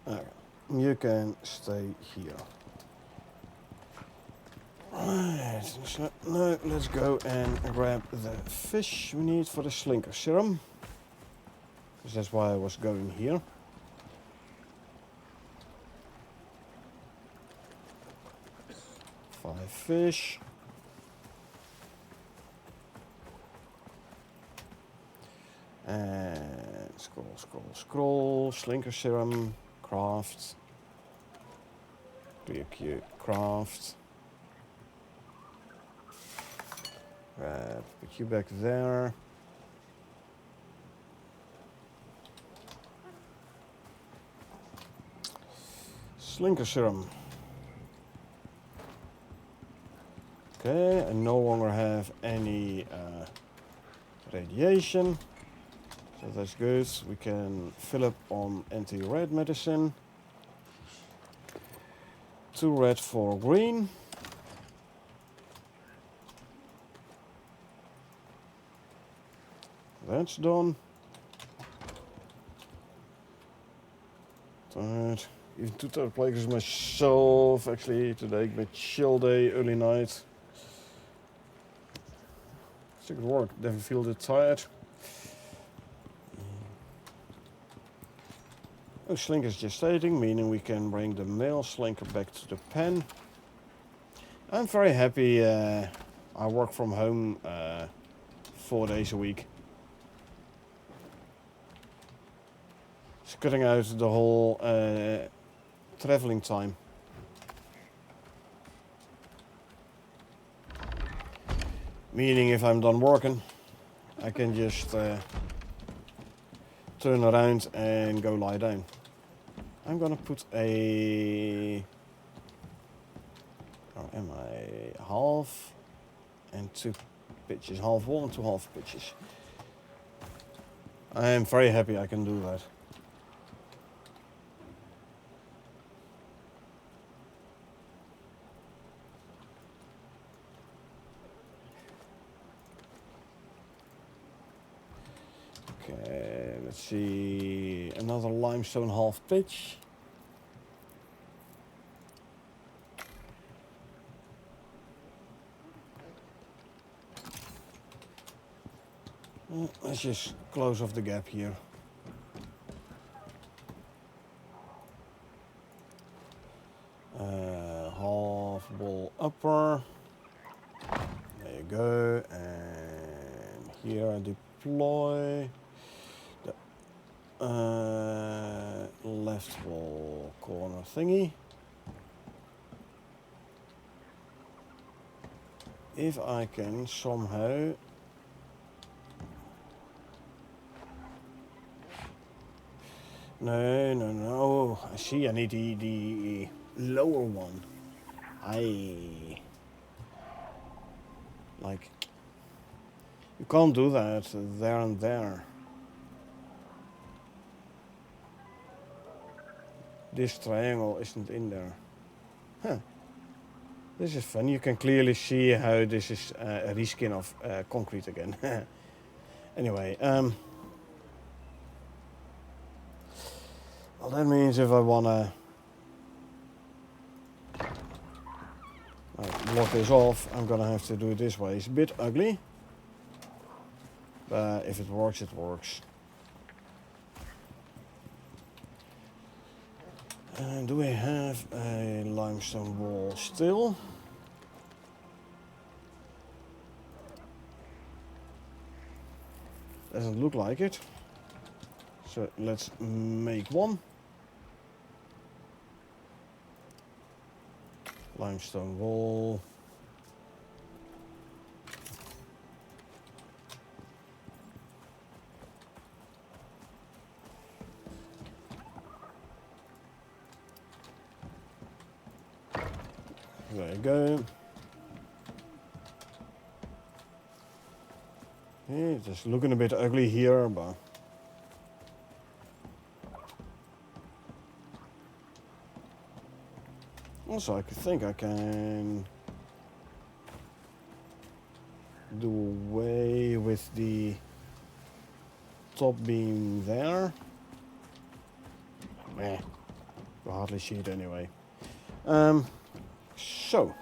Okay, you can stay here. Right, so now let's go and grab the fish we need for the slinker serum. Because that's why I was going here. Five fish. And scroll. Slinker serum. Craft. QQ. Craft. Put you back there. Slinker serum. Okay, I no longer have any radiation. So that's good. We can fill up on anti-red medicine. 2 red, 4 green. That's done. Tired. Even 2 tired players myself. Actually, today my chill day, early night. It's a good work. Never feel that tired. Oh, slinker is gestating, meaning we can bring the male slinker back to the pen. I'm very happy. I work from home 4 days a week. It's cutting out the whole traveling time. Meaning if I'm done working, I can just turn around and go lie down. I'm gonna put a... Or am I? Half and 2 pitches. Half wall and 2 half pitches. I am very happy I can do that. Okay, let's see. Another limestone half pitch. Let's just close off the gap here. Half wall upper. There you go. And here I deploy the left wall corner thingy. If I can somehow No. I see. I need the lower one. Like, you can't do that there and there. This triangle isn't in there. Huh. This is fun. You can clearly see how this is a reskin of concrete again. Anyway, well, that means if I wanna block this off, I'm gonna have to do it this way. It's a bit ugly, but if it works, it works. And do we have a limestone wall still? Doesn't look like it. So let's make one. Limestone wall. There you go. Yeah, just looking a bit ugly here, but also I think I can do away with the top beam there. Meh, you hardly see it anyway. So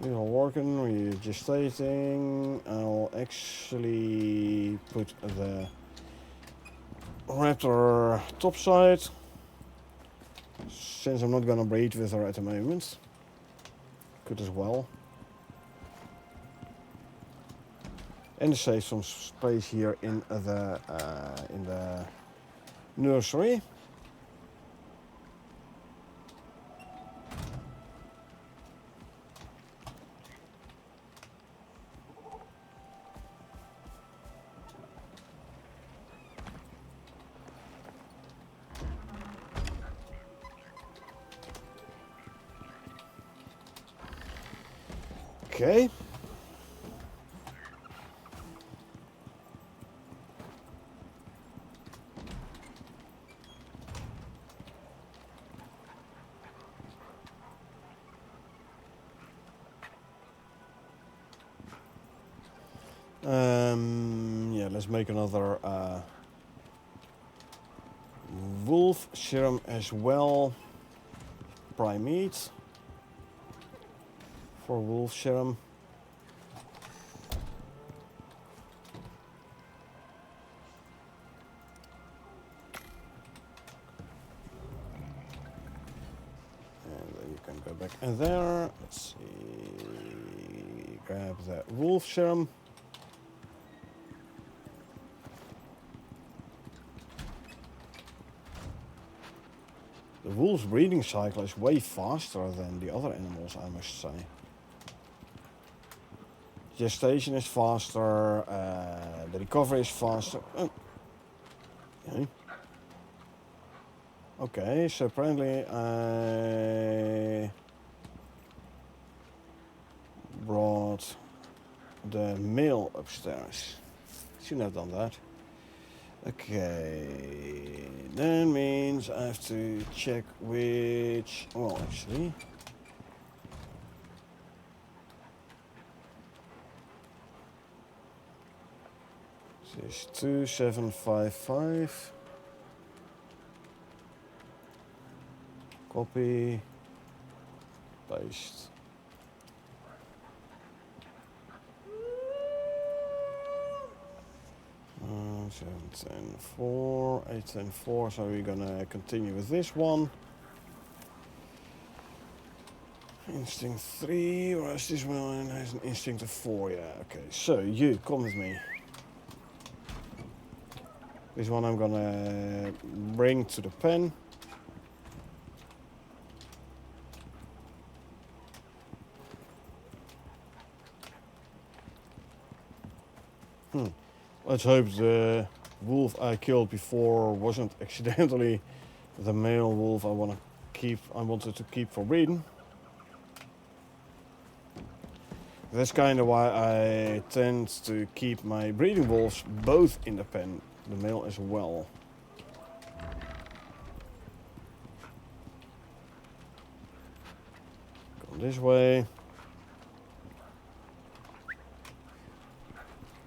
we're working, we're gestating. I'll actually put the raptor topside, since I'm not gonna breed with her at the moment. Could as well. And save some space here in the nursery. Okay. Yeah, let's make another wolf serum as well. Primate for wolf serum. And then you can go back in there. Let's see. Grab that wolf serum. The wolf's breeding cycle is way faster than the other animals, I must say. Gestation is faster, the recovery is faster. Oh. Okay. Okay, so apparently I brought the male upstairs. Shouldn't have done that. Okay, that means I have to check which... Well, actually... This is 2755. Copy. Paste. 710.4, 810.4, so we're gonna continue with this one. Instinct 3, whereas this one has an instinct of 4, yeah, okay. So, you, come with me. This one I'm gonna bring to the pen. Let's hope the wolf I killed before wasn't accidentally the male wolf I wanted to keep for breeding. That's kind of why I tend to keep my breeding wolves both in the pen, the male as well. Go this way.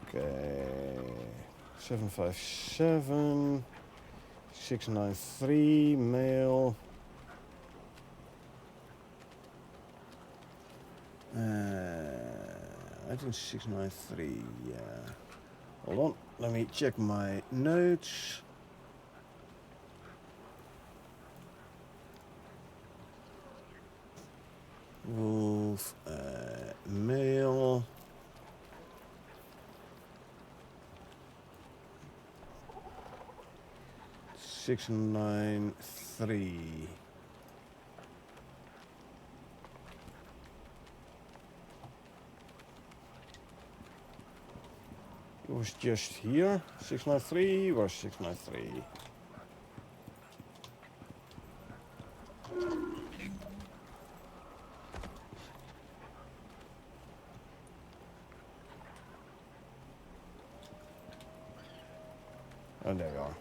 Okay, 757, 693, male. I think 693, yeah. Hold on, let me check my notes. Wolf, male. Six, 9, 3. It was just here. 693 was 693. And there we are.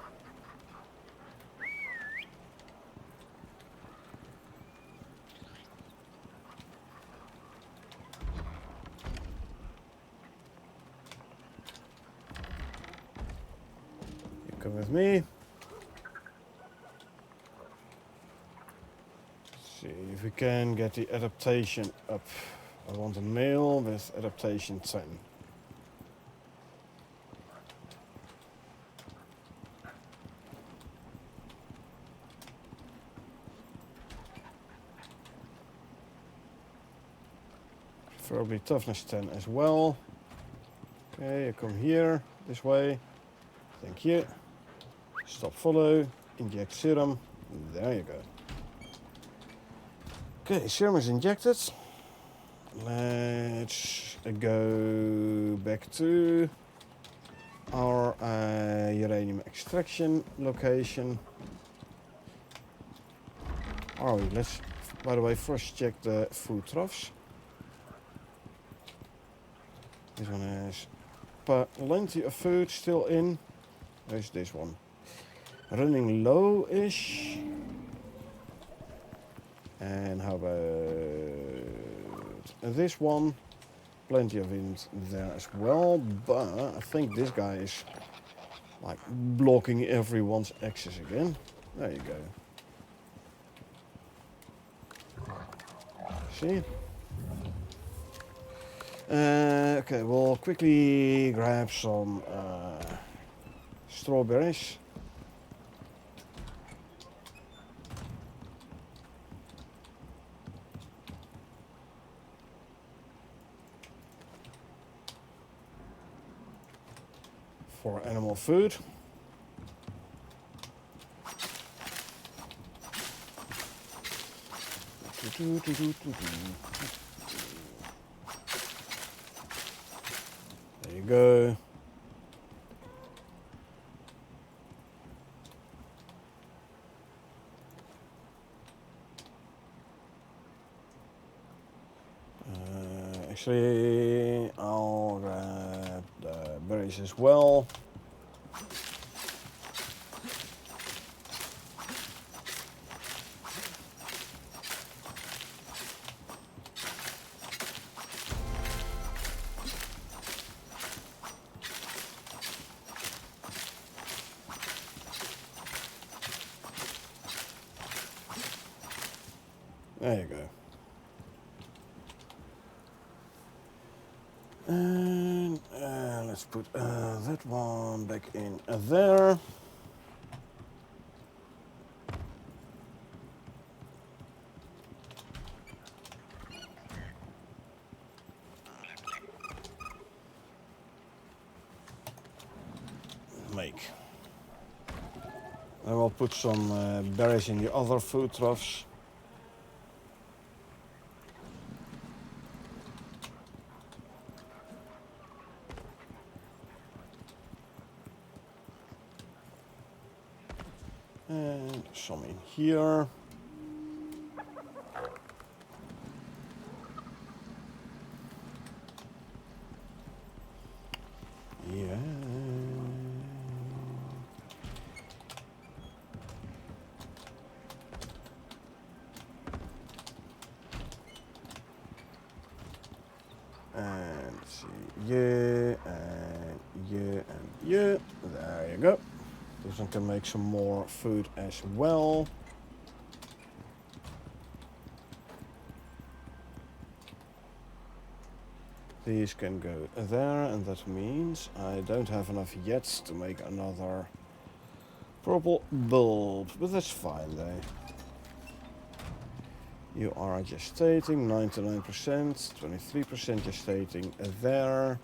Come with me. See if we can get the adaptation up. I want a male with adaptation 10. Preferably toughness 10 as well. Okay, I come here, this way. Thank you. Stop follow, inject serum, there you go. Okay, serum is injected. Let's go back to our uranium extraction location. Alright, let's, by the way, first check the food troughs. This one has plenty of food still in. There's this one. Running low-ish. And how about this one? Plenty of it there as well, but I think this guy is like blocking everyone's access again. There you go. See? Okay, we'll quickly grab some strawberries. For animal food. There you go. Actually, I'll grab the berries as well. There you go. And let's put that one back in there. Make. And we'll put some berries in the other food troughs. And some in here. Yeah. And let's see, yeah, and yeah, and yeah. There you go. This one can make some more food as well. These can go there, and that means I don't have enough yet to make another purple bulb, but that's fine though. You are gestating, 99%, 23% gestating there.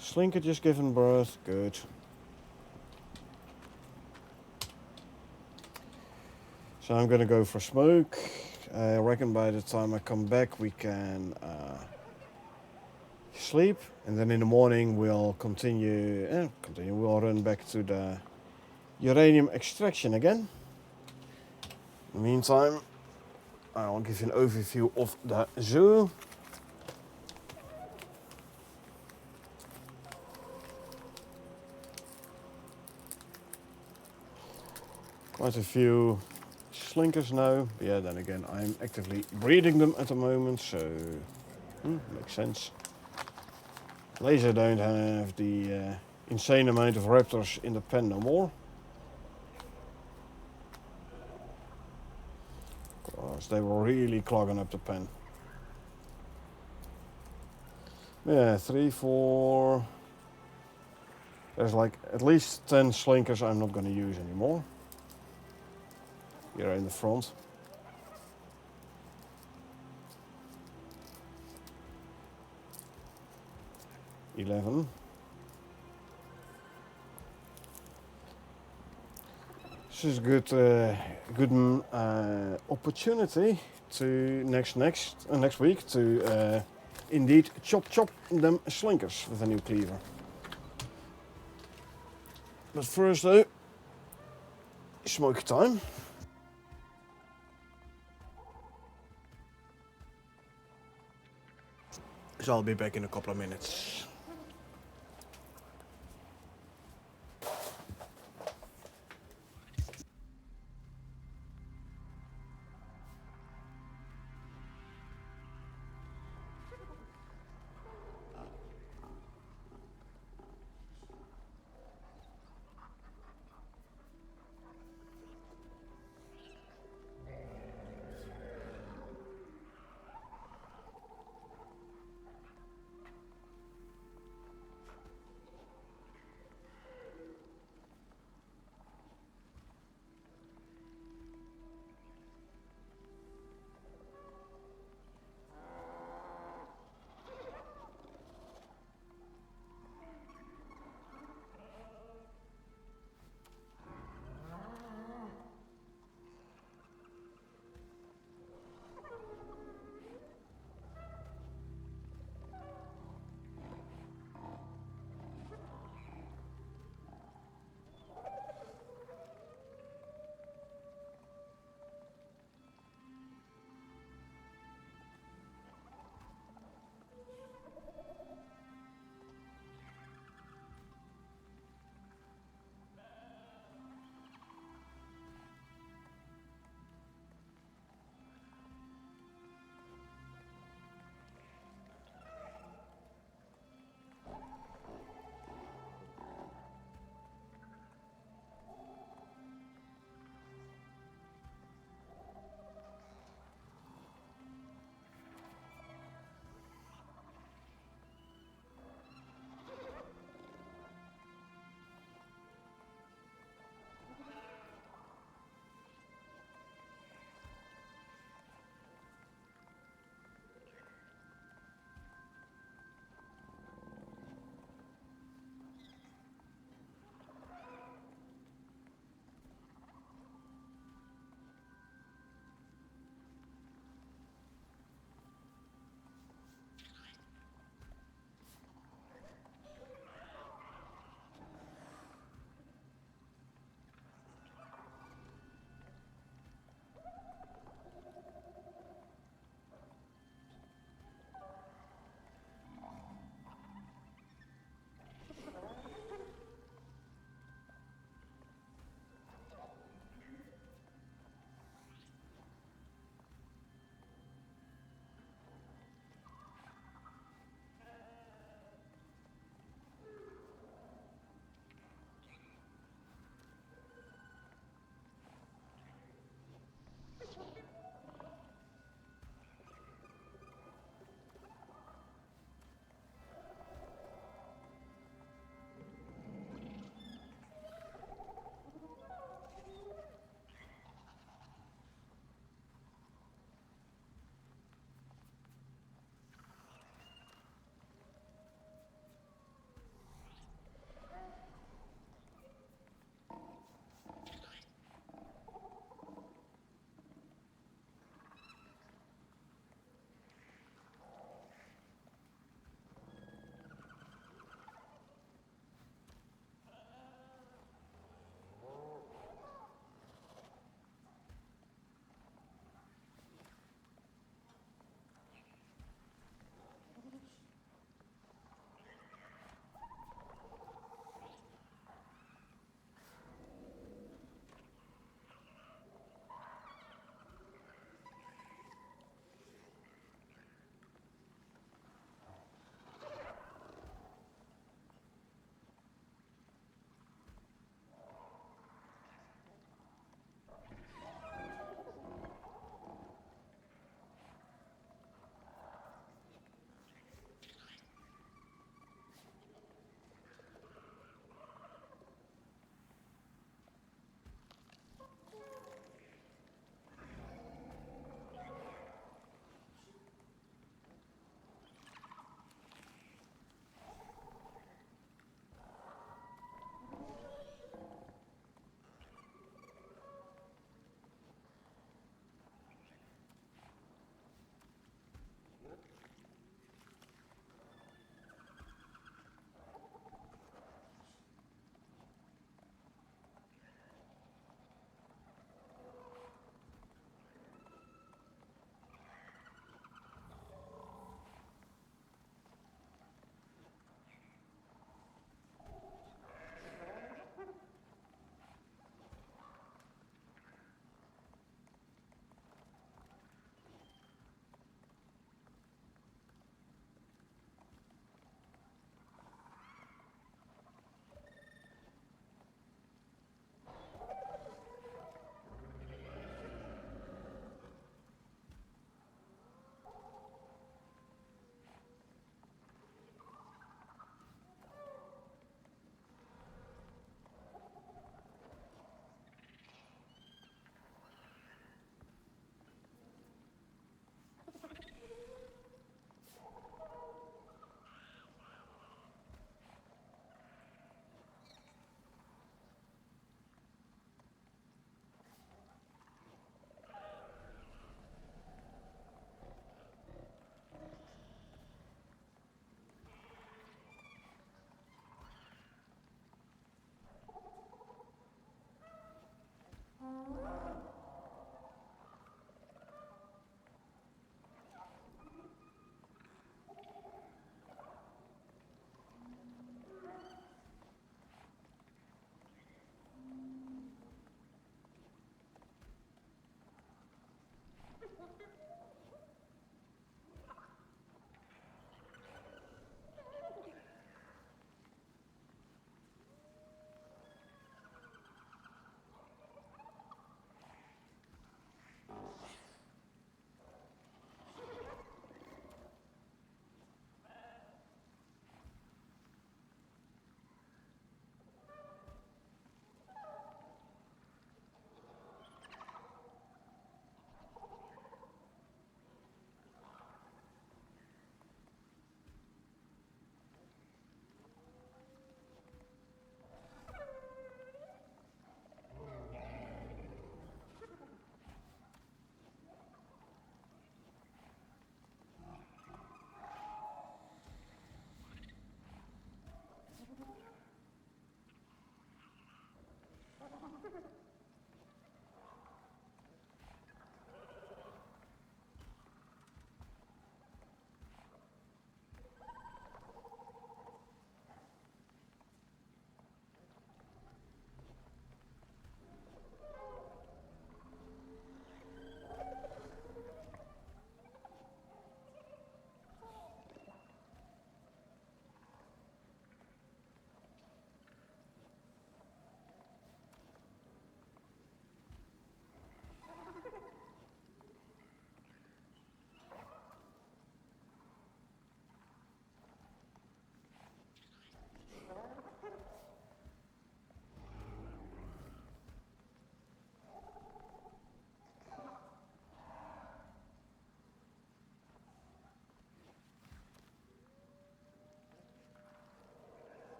Slinker just given birth, good. So I'm gonna go for smoke. I reckon by the time I come back we can sleep, and then in the morning we'll continue. We'll run back to the uranium extraction again. In the meantime, I'll give you an overview of the zoo. Quite a few slinkers now. Yeah, then again, I'm actively breeding them at the moment, so makes sense. Laser don't have the insane amount of raptors in the pen no more. Because they were really clogging up the pen. Yeah, 3, 4. There's like at least 10 slinkers I'm not going to use anymore. Here in the front. $11. This is a good opportunity to next week to indeed chop them slinkers with a new cleaver. But first though, smoke time. So I'll be back in a couple of minutes.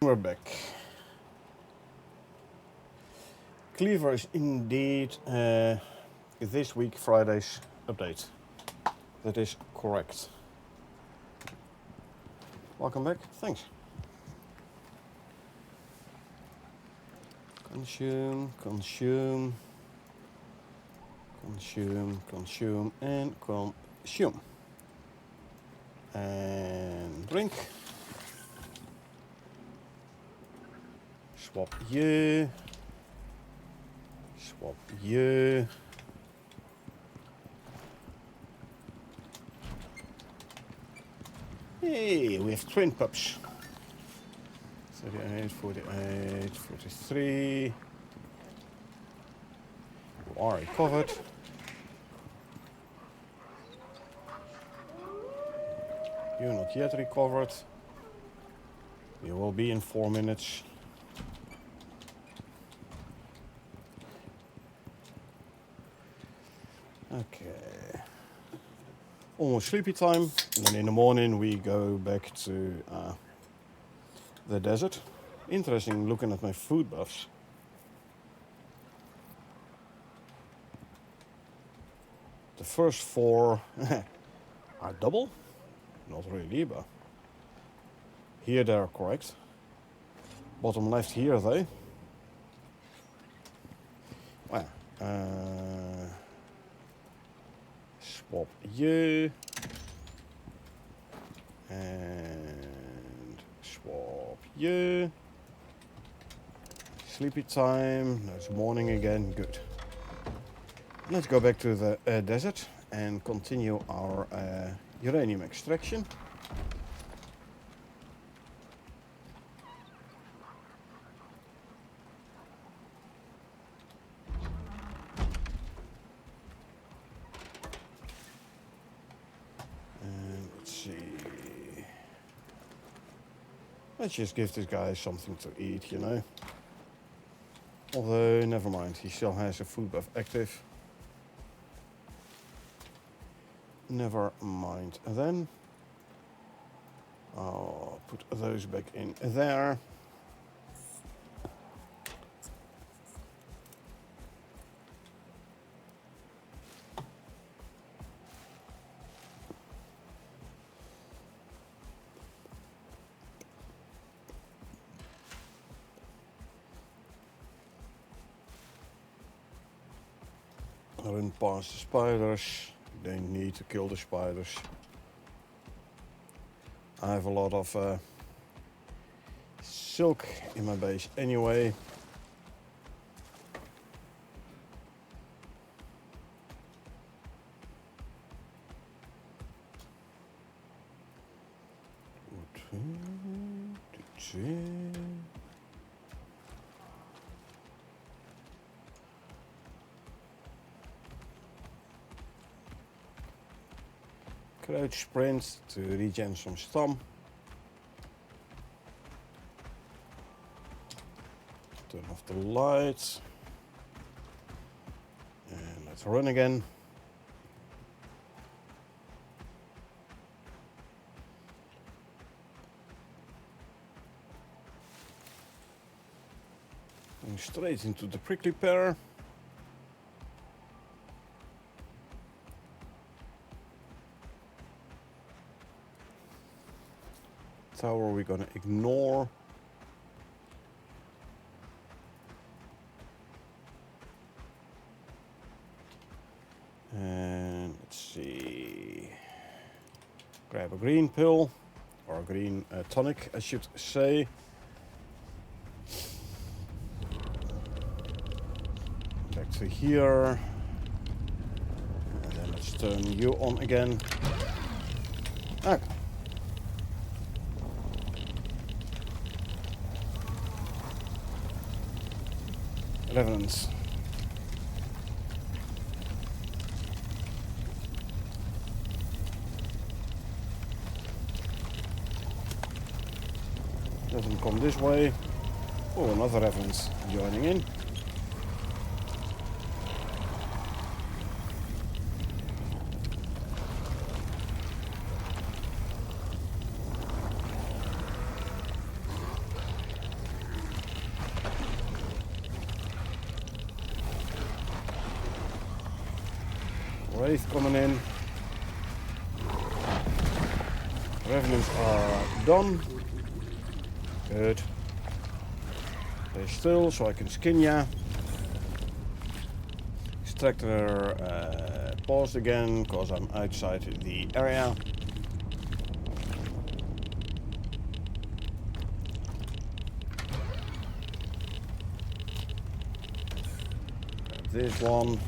We're back. Cleaver is indeed this week Friday's update. That is correct. Welcome back. Thanks. Consume, consume, consume, consume, and consume. And drink. Swap you. Swap you. Hey, we have twin pups. 38, 48, 43. You are recovered. You're not yet recovered. You will be in 4 minutes. Okay. Almost sleepy time. And then in the morning we go back to the desert. Interesting looking at my food buffs. The first 4 are double. Not really, but here they are correct. Bottom left here though. Well, swap you and swap you. Sleepy time. Now it's morning again. Good. Let's go back to the desert and continue our uranium extraction. And let's see. Let's just give this guy something to eat, you know. Although, never mind, he still has a food buff active. Never mind. And then I'll put those back in there. Run past the spiders. They need to kill the spiders. I have a lot of silk in my base anyway. Crouch sprint to regen some stam. Turn off the lights. And let's run again. Going straight into the prickly pear. Tower we're gonna ignore. And let's see. Grab a green pill, or a green tonic, I should say. Back to here. And then let's turn you on again. Ah. Revenants. Doesn't come this way. Oh, another revenant joining in. Wraith coming in. Revenants are done. Good. Stay still so I can skin ya. Extractor paused again because I'm outside the area. This one.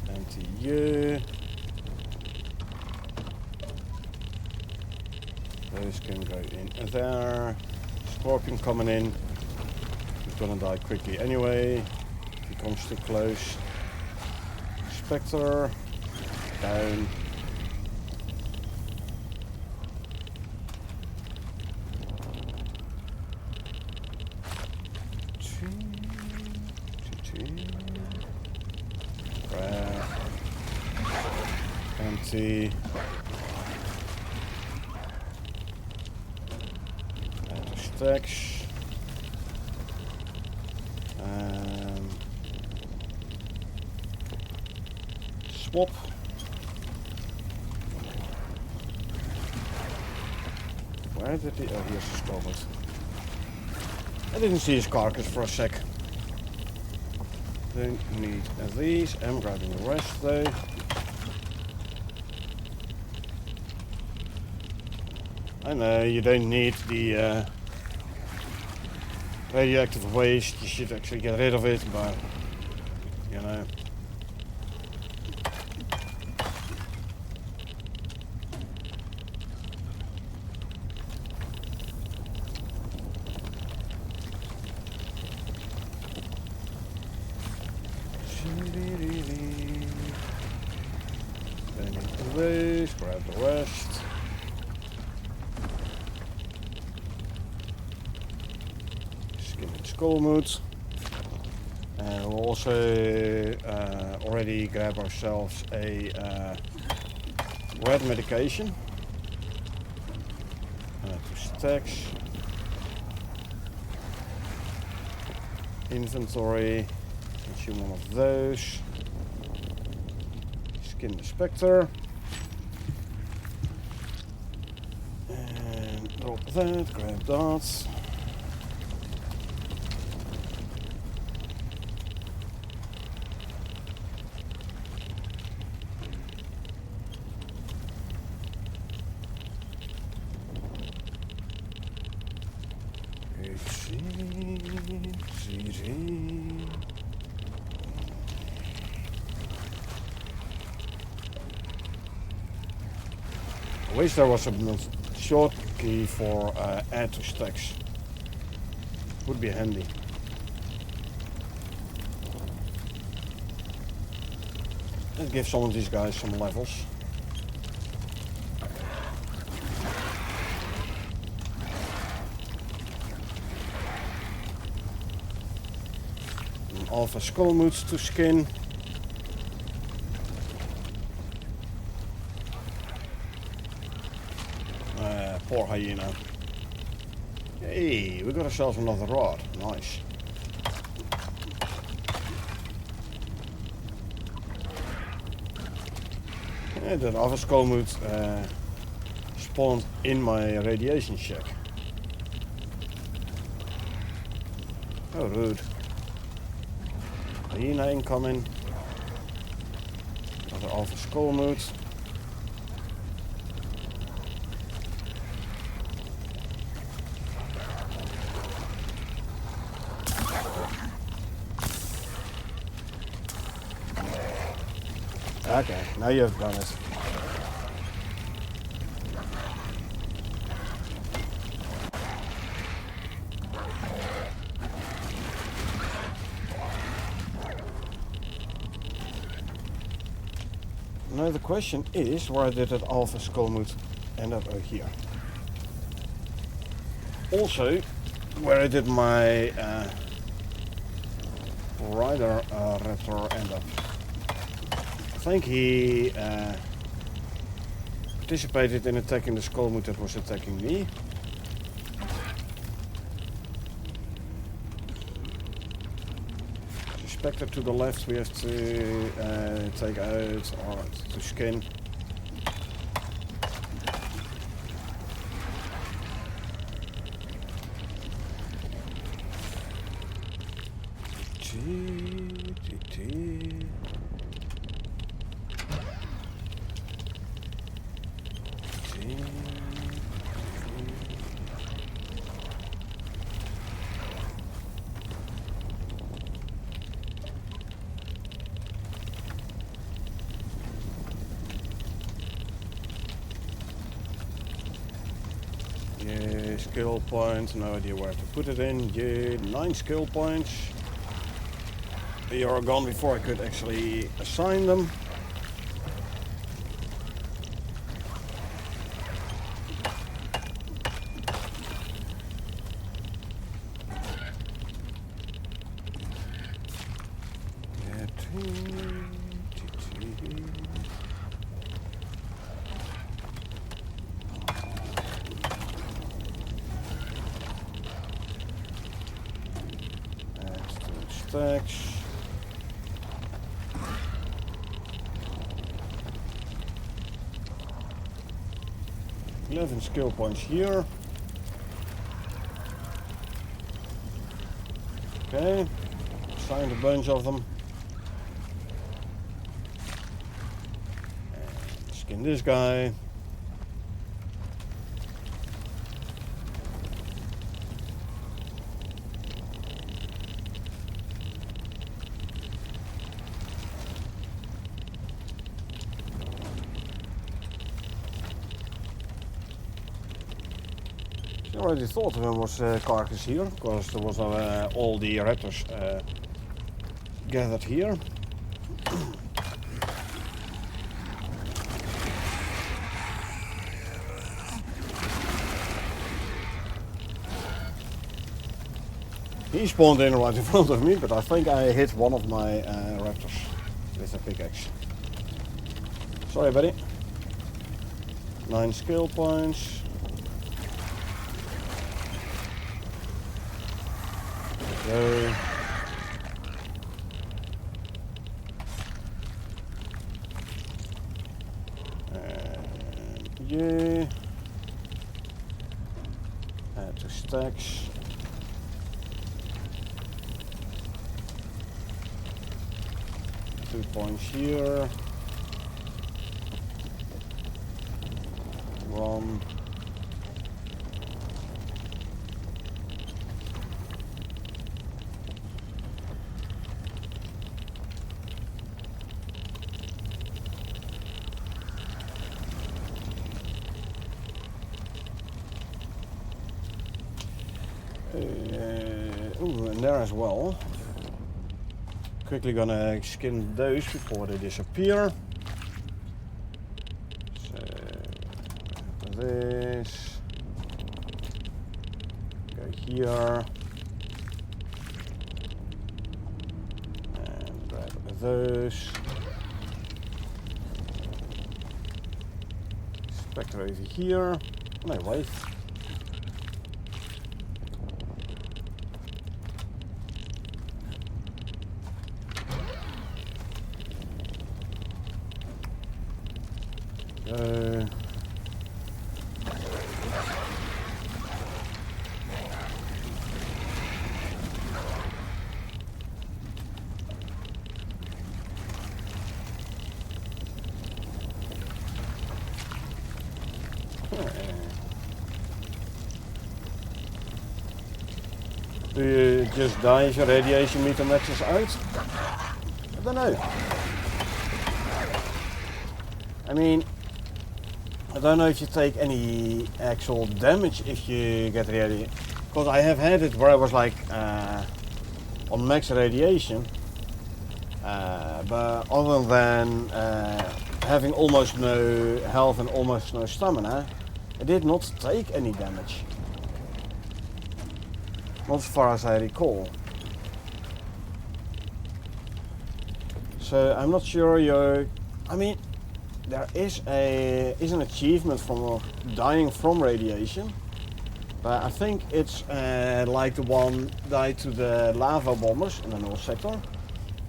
Empty you. Those can go in there. Scorpion coming in. He's gonna die quickly anyway. If he comes too close. Spectre. Down. Empty. Stacks. Swap. Where did he? Oh, here's his covered. I didn't see his carcass for a sec. Don't need these. I'm grabbing the rest though. I know you don't need the radioactive waste. You should actually get rid of it, but you know. Don't need those. Grab the rest. Skullmood. And we'll also already grab ourselves a red medication. 2 stacks. Inventory. Consume one of those. Skin the Spectre. And drop that, grab that. I wish there was a short key for add to stacks. Would be handy. Let's give some of these guys some levels. An alpha skullmood to skin. Poor hyena. Hey, we got ourselves another rod. Nice. And that other skullmood spawned in my radiation shack. Oh, rude. Hyena incoming. Another alpha skullmood. Okay, now you have done it. Now the question is, where did that alpha skullmood end up? Oh, here. Also, where did my rider raptor end up? I think he participated in attacking the skullmood that was attacking me. spectre to the left we have to take out or to skin. Yeah, skill points, no idea where to put it in. Yeah, 9 skill points. They are gone before I could actually assign them. Stacks. 11 skill points here. Okay, assigned a bunch of them. And skin this guy. I already thought there was a carcass here, because there was all the raptors gathered here. He spawned in right in front of me, but I think I hit one of my raptors with a pickaxe. Sorry, buddy. 9 skill points. Go. And yeah. Add to stacks. Two points here. One. Ooh, and there as well. Quickly gonna skin those before they disappear. So this. Go here. And grab those. Spectre over here. No, wait. Do you just die if your radiation meter maxes out? I don't know. I mean, I don't know if you take any actual damage if you get radiation. Because I have had it where I was like on max radiation. But other than having almost no health and almost no stamina, I did not take any damage. Not as far as I recall. So I'm not sure you're... I mean, there is an achievement from dying from radiation. But I think it's like the one died to the lava bombers in the North sector.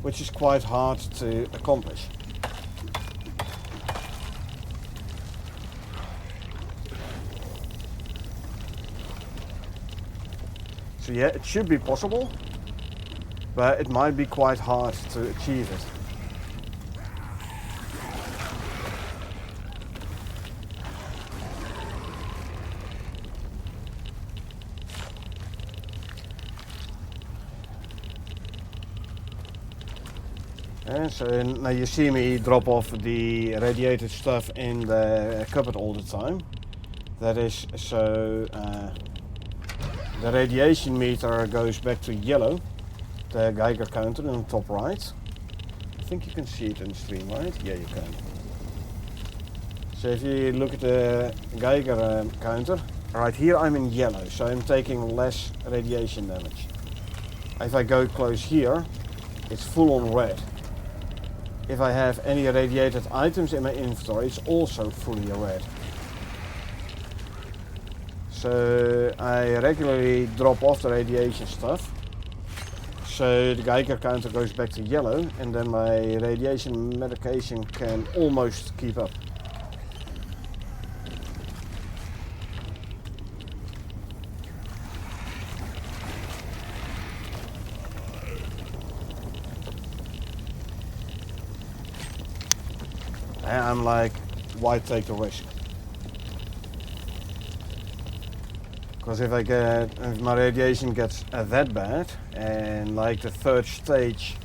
which is quite hard to accomplish. So yeah, it should be possible, but it might be quite hard to achieve it. And so now you see me drop off the radiated stuff in the cupboard all the time. That is so the radiation meter goes back to yellow, the Geiger counter in the top right. I think you can see it in the stream, right? Yeah, you can. So if you look at the Geiger counter, right here I'm in yellow, so I'm taking less radiation damage. If I go close here, it's full on red. If I have any radiated items in my inventory, it's also fully red. So I regularly drop off the radiation stuff, so the Geiger counter goes back to yellow, and then my radiation medication can almost keep up. And I'm like, why take the risk? Because if my radiation gets that bad, and like the third stage,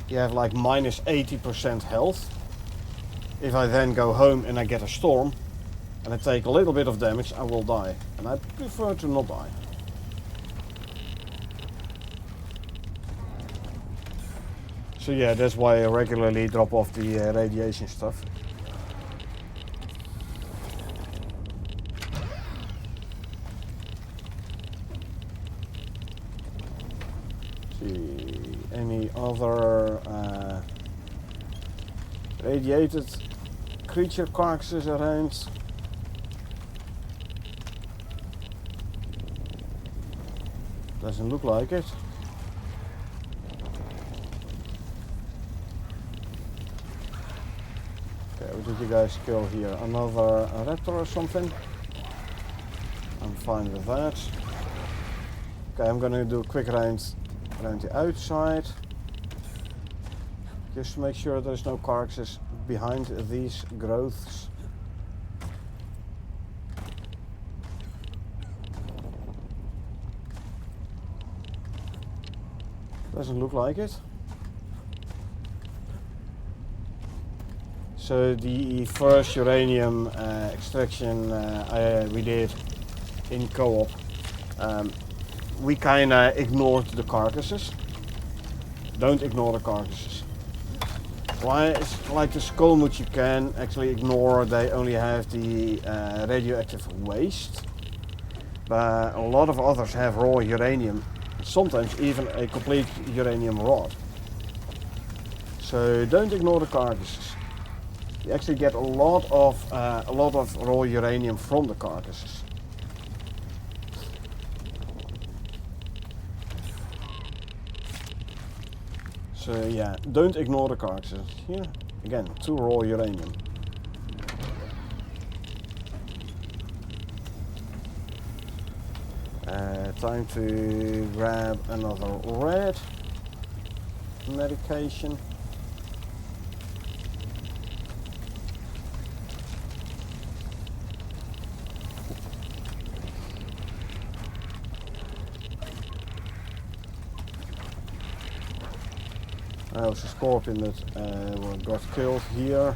you have like minus 80% health. If I then go home and I get a storm, and I take a little bit of damage, I will die. And I prefer to not die. So yeah, that's why I regularly drop off the radiation stuff. See, any other radiated creature carcasses around? Doesn't look like it. Okay, what did you guys kill here? Another raptor or something? I'm fine with that. Okay, I'm gonna do a quick round around the outside. Just to make sure there's no carcasses behind these growths. Doesn't look like it. So the first uranium extraction we did in co-op, we kinda ignored the carcasses. Don't ignore the carcasses. Why? It's like the skullmuts you can actually ignore. They only have the radioactive waste, but a lot of others have raw uranium. Sometimes even a complete uranium rod. So don't ignore the carcasses. You actually get a lot of raw uranium from the carcasses. So yeah, don't ignore the carcasses. Here again, 2 raw uranium. Time to grab another red medication. There's a scorpion that got killed here.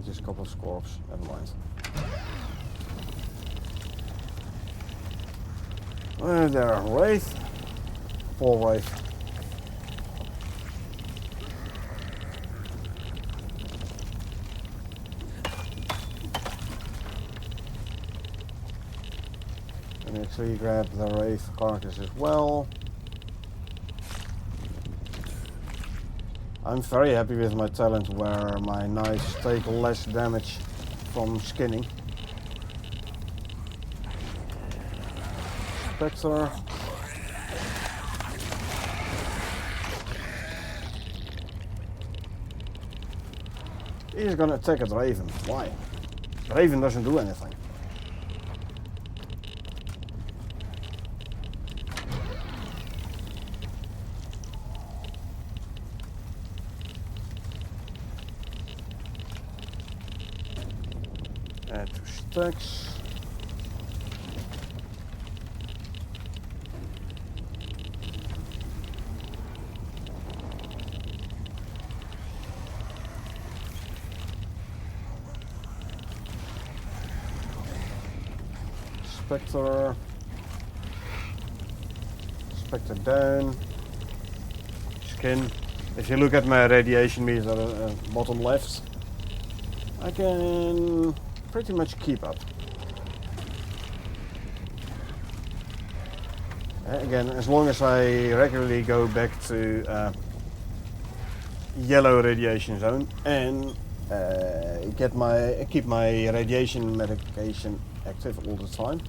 Just a couple of scorps, never mind. There, Wraith. Poor Wraith. And actually grab the Wraith carcass as well. I'm very happy with my talent where my knives take less damage from skinning. Spectre. He's gonna attack at Raven. Why? Raven doesn't do anything. Add 2 stacks. Spectre. Spectre down. Skin. If you look at my radiation meter bottom left, I can pretty much keep up. Again, as long as I regularly go back to yellow radiation zone and keep my radiation medication active all the time,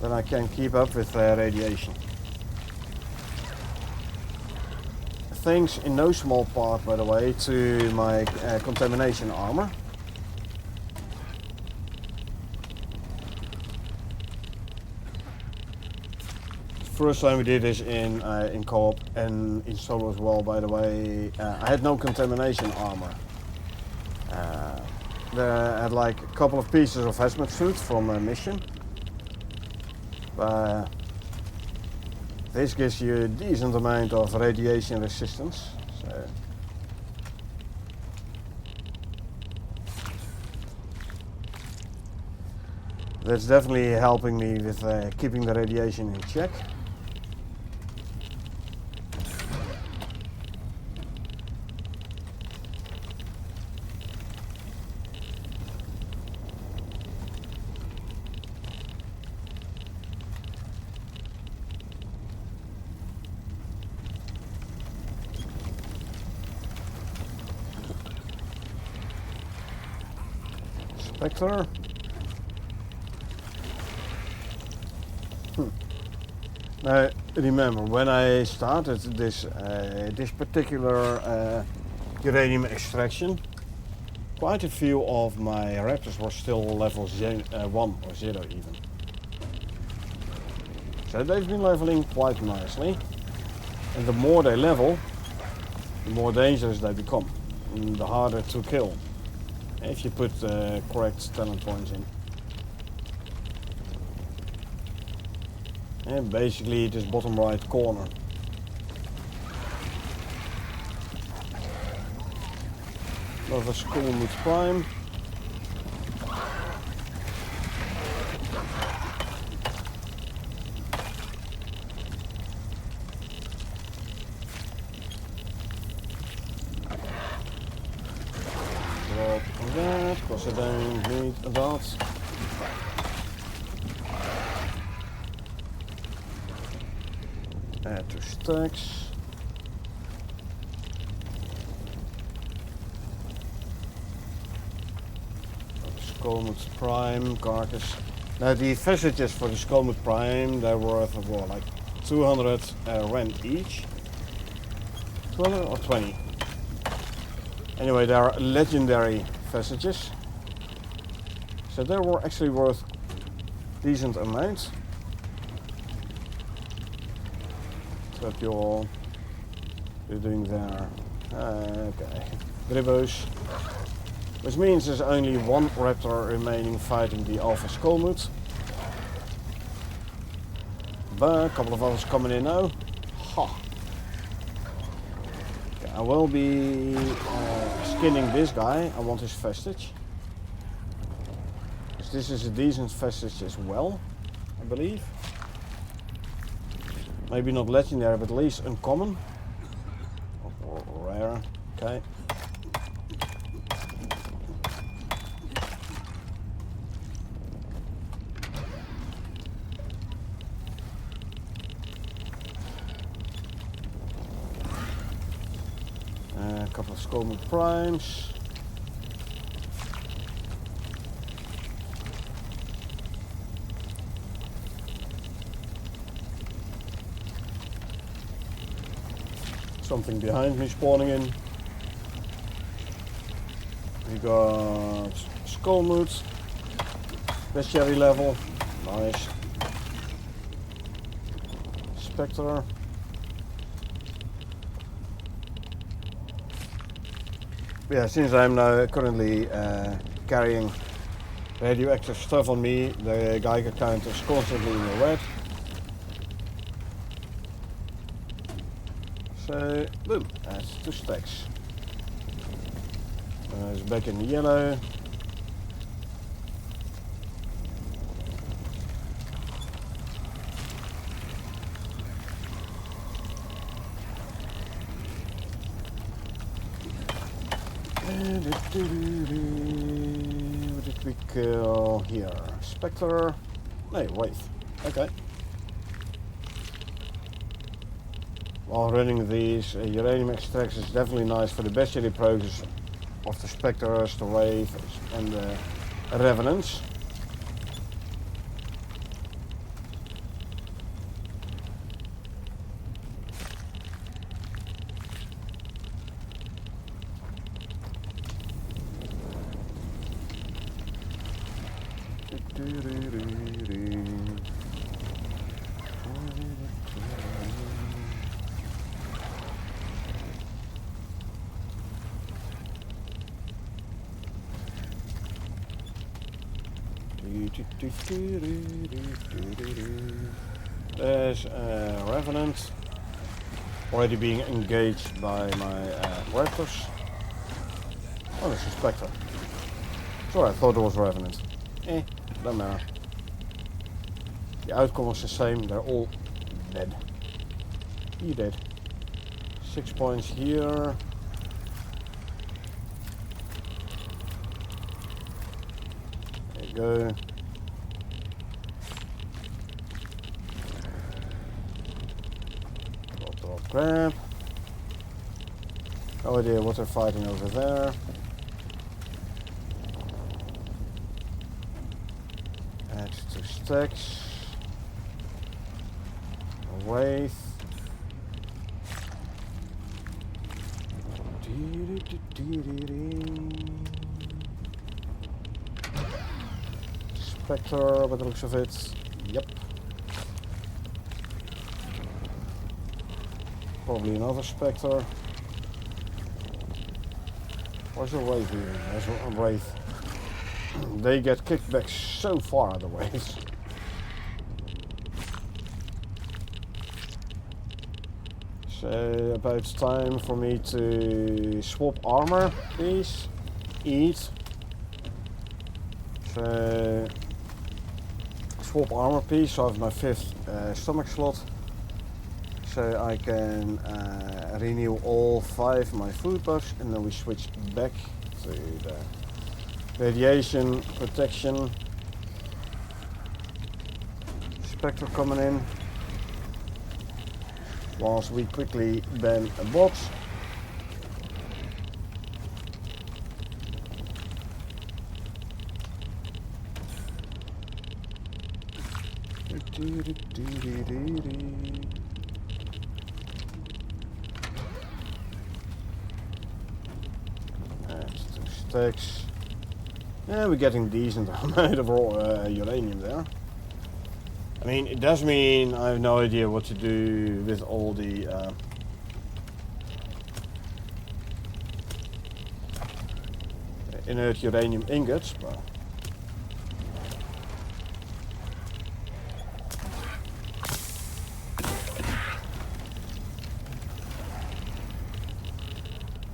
then I can keep up with radiation. Thanks in no small part, by the way, to my contamination armor. First time we did this in co-op and in solo as well, by the way. I had no contamination armor. I had like a couple of pieces of hazmat suit from a mission. But this gives you a decent amount of radiation resistance. So that's definitely helping me with keeping the radiation in check. Spectre. Now remember, when I started this particular uranium extraction, quite a few of my raptors were still level 1 or 0 even. So they've been leveling quite nicely, and the more they level, the more dangerous they become, and the harder to kill, if you put correct talent points in. And basically this bottom right corner. Another Skullmoot Prime. Drop that, because I don't need that. Add 2 stacks. Skullmoot Prime carcass. Now the vestiges for the Skullmoot Prime, they're worth well, like 200 rand each. 200 or 20. Anyway, they are legendary vestiges, so they were actually worth decent amount. What you're doing there. Okay. Gribbos. Which means there's only one raptor remaining fighting the Alpha Skullmoot. But a couple of others coming in now. Ha! Okay, I will be skinning this guy. I want his vestige. Because this is a decent vestige as well, I believe. Maybe not legendary, but at least uncommon. Or rare. Okay. A couple of Skullmoot Primes. Something behind me spawning in. We got Skullmoot. Bestiary level. Nice. Spectre. Yeah, since I'm now currently carrying radioactive stuff on me, the Geiger count is constantly in the red. So, boom, that's 2 stacks. It's back in the yellow. What did we kill here? Spectre? No, Wraith. Okay. While running these uranium extracts is definitely nice for the bestiary progress of the Spectres, the Wraith and the Revenants. There's a Revenant already being engaged by my Raptors. Oh, there's a Spectre. Sorry, I thought it was Revenant. Don't matter. The outcome was the same, they're all dead. He dead. 6 points here. There you go. Drop, grab. No idea what they're fighting over there. Add 2 stacks. A Wraith. Spectre, by the looks of it. Yep. Probably another Spectre. Where's a Wraith here? There's a Wraith. They get kicked back so far, the Wraiths. So about time for me to swap armor, please. Eat. So swap armor piece, so I have my 5th stomach slot. So I can renew all 5 my food buffs, and then we switch back to the radiation protection. Spectre coming in. Whilst we quickly ban a bot. That's 2 stacks. Yeah, we're getting decent amount of raw uranium there. I mean, it does mean I have no idea what to do with all the inert uranium ingots, but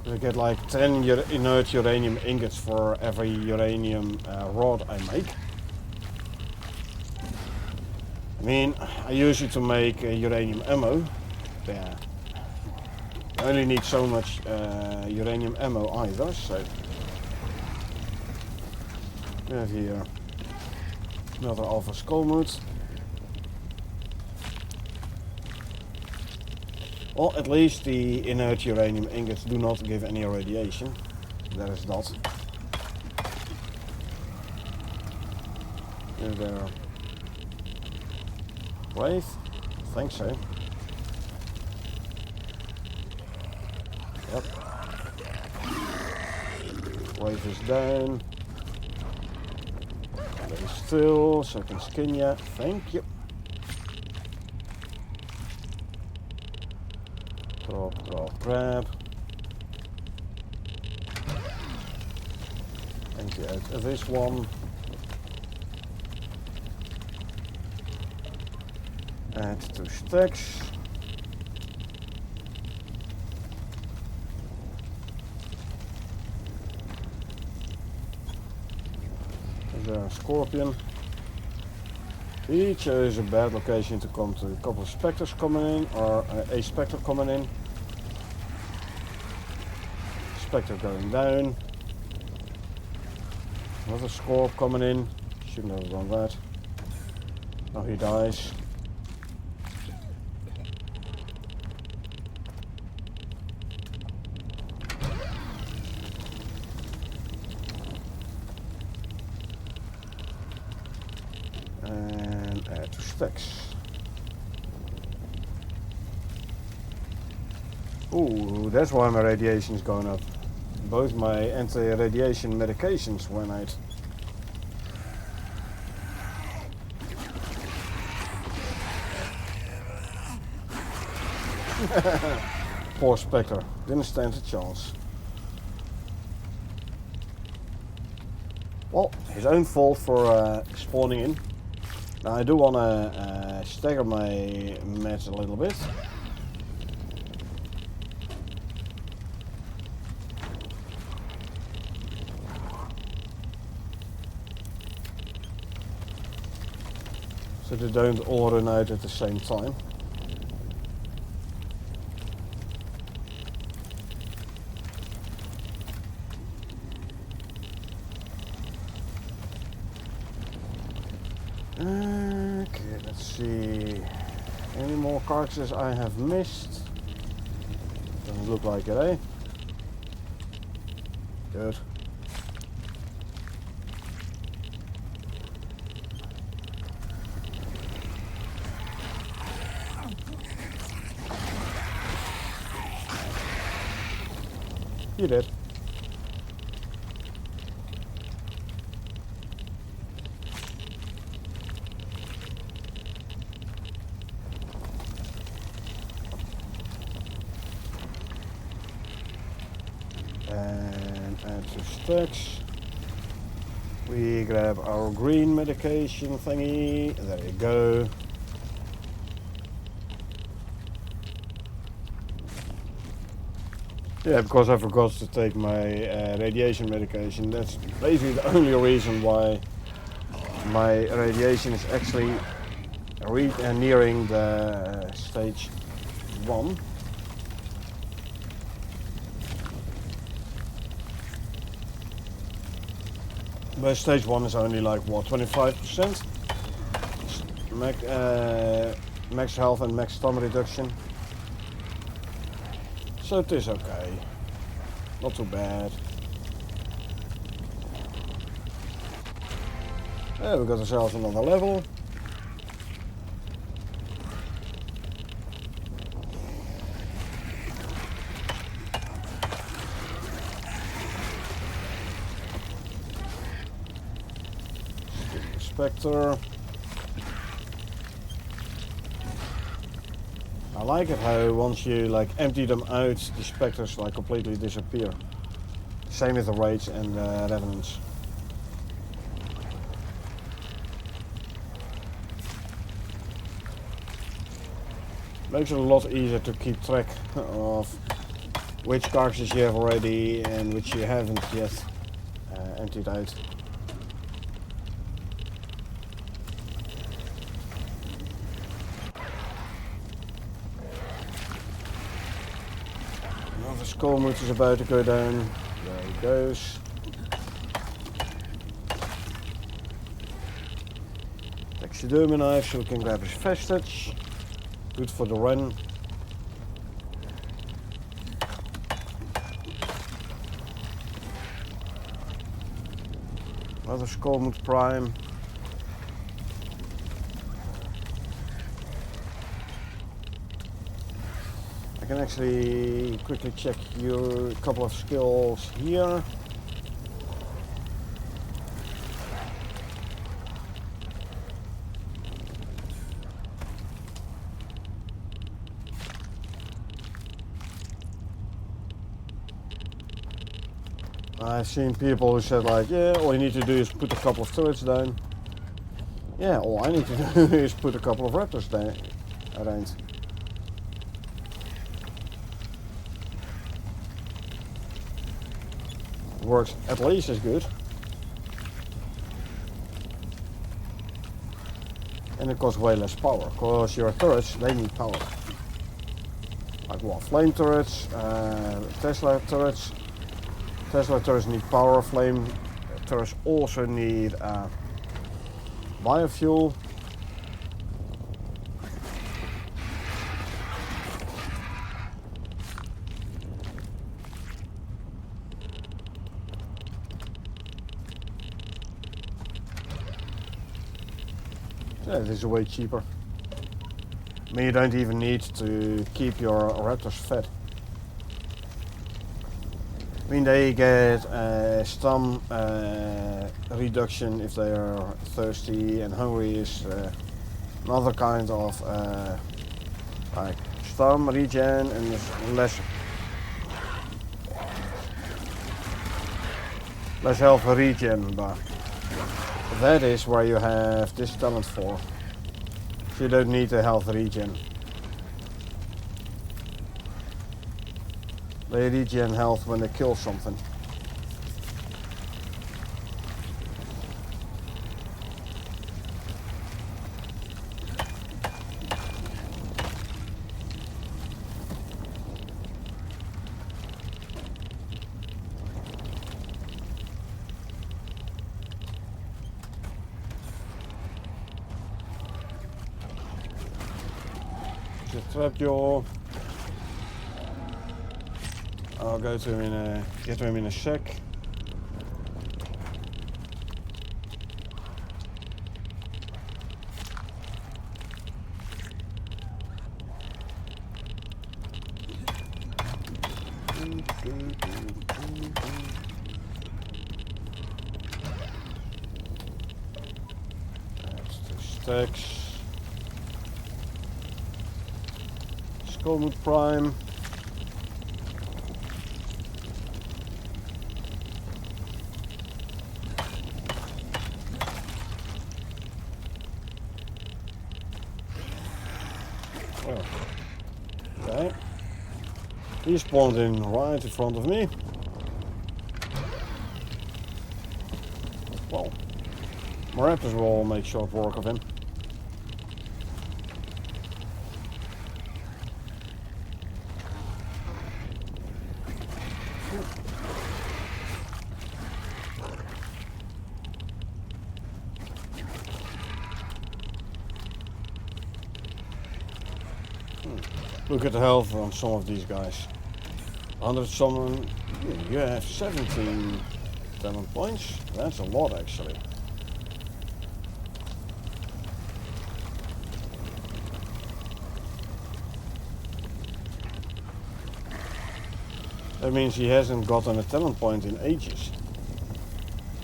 I get like 10 inert uranium ingots for every uranium rod I make. I mean, I use it to make uranium ammo. Yeah. I only need so much uranium ammo either, so we have here another Alpha Skullmoot. Well, at least the inert uranium ingots do not give any radiation. That is that. And there. Wraith? I think so. Yep. Wave is down. Stay still so I can skin ya. Thank you. Drop, drop, grab. Empty out this one. Add 2 stacks. Is there a scorpion? He chose a bad location to come to. A couple of specters coming in, or a specter coming in. Spectre going down. Another scorp coming in. Shouldn't have done that. Now he dies. And add 2 stacks. Ooh, that's why my radiation is going up. Both my anti-radiation medications went out. Poor Spectre, didn't stand a chance. Well, his own fault for spawning in. Now I do want to stagger my meds a little bit. So they don't all run out at the same time. Okay, let's see. Any more carcasses I have missed? Doesn't look like it, eh? Good. You did. And add 2 stacks. We grab our green medication thingy. There you go. Yeah, because I forgot to take my radiation medication. That's basically the only reason why my radiation is actually nearing the stage 1. But stage 1 is only like what, 25%? Max health and max stun reduction. So it is okay. Not too bad. Yeah, we got ourselves another level. Spectre. I like it how once you like empty them out, the specters like completely disappear. Same with the raids and revenants. Makes it a lot easier to keep track of which carcasses you have already and which you haven't yet emptied out. Another Skullmoot is about to go down. There he goes. Taxidermy knife so we can grab his vestige. Good for the run. Another Skullmoot Prime. I can actually quickly check your couple of skills here. I've seen people who said like, yeah, all you need to do is put a couple of turrets down. Yeah, all I need to do is put a couple of raptors down around. Works at least as good. And it costs way less power, because your turrets, they need power. Like what? Flame turrets, Tesla turrets. Tesla turrets need power, flame turrets also need biofuel. Yeah, this is way cheaper. I mean, you don't even need to keep your raptors fed. I mean, they get stam reduction if they are thirsty, and hungry is another kind of like stam regen, and there's less health regen, but that is where you have this talent for. So you don't need a health regen. They regen health when they kill something. Just trapjaw. I'll go to him get to him in a sec. That's the stacks. Skullmoot Prime. Okay. He spawned in right in front of me. Well, my raptors will make short work of him. Look at the health on some of these guys. 100 summon, you have 17 talent points. That's a lot actually. That means he hasn't gotten a talent point in ages.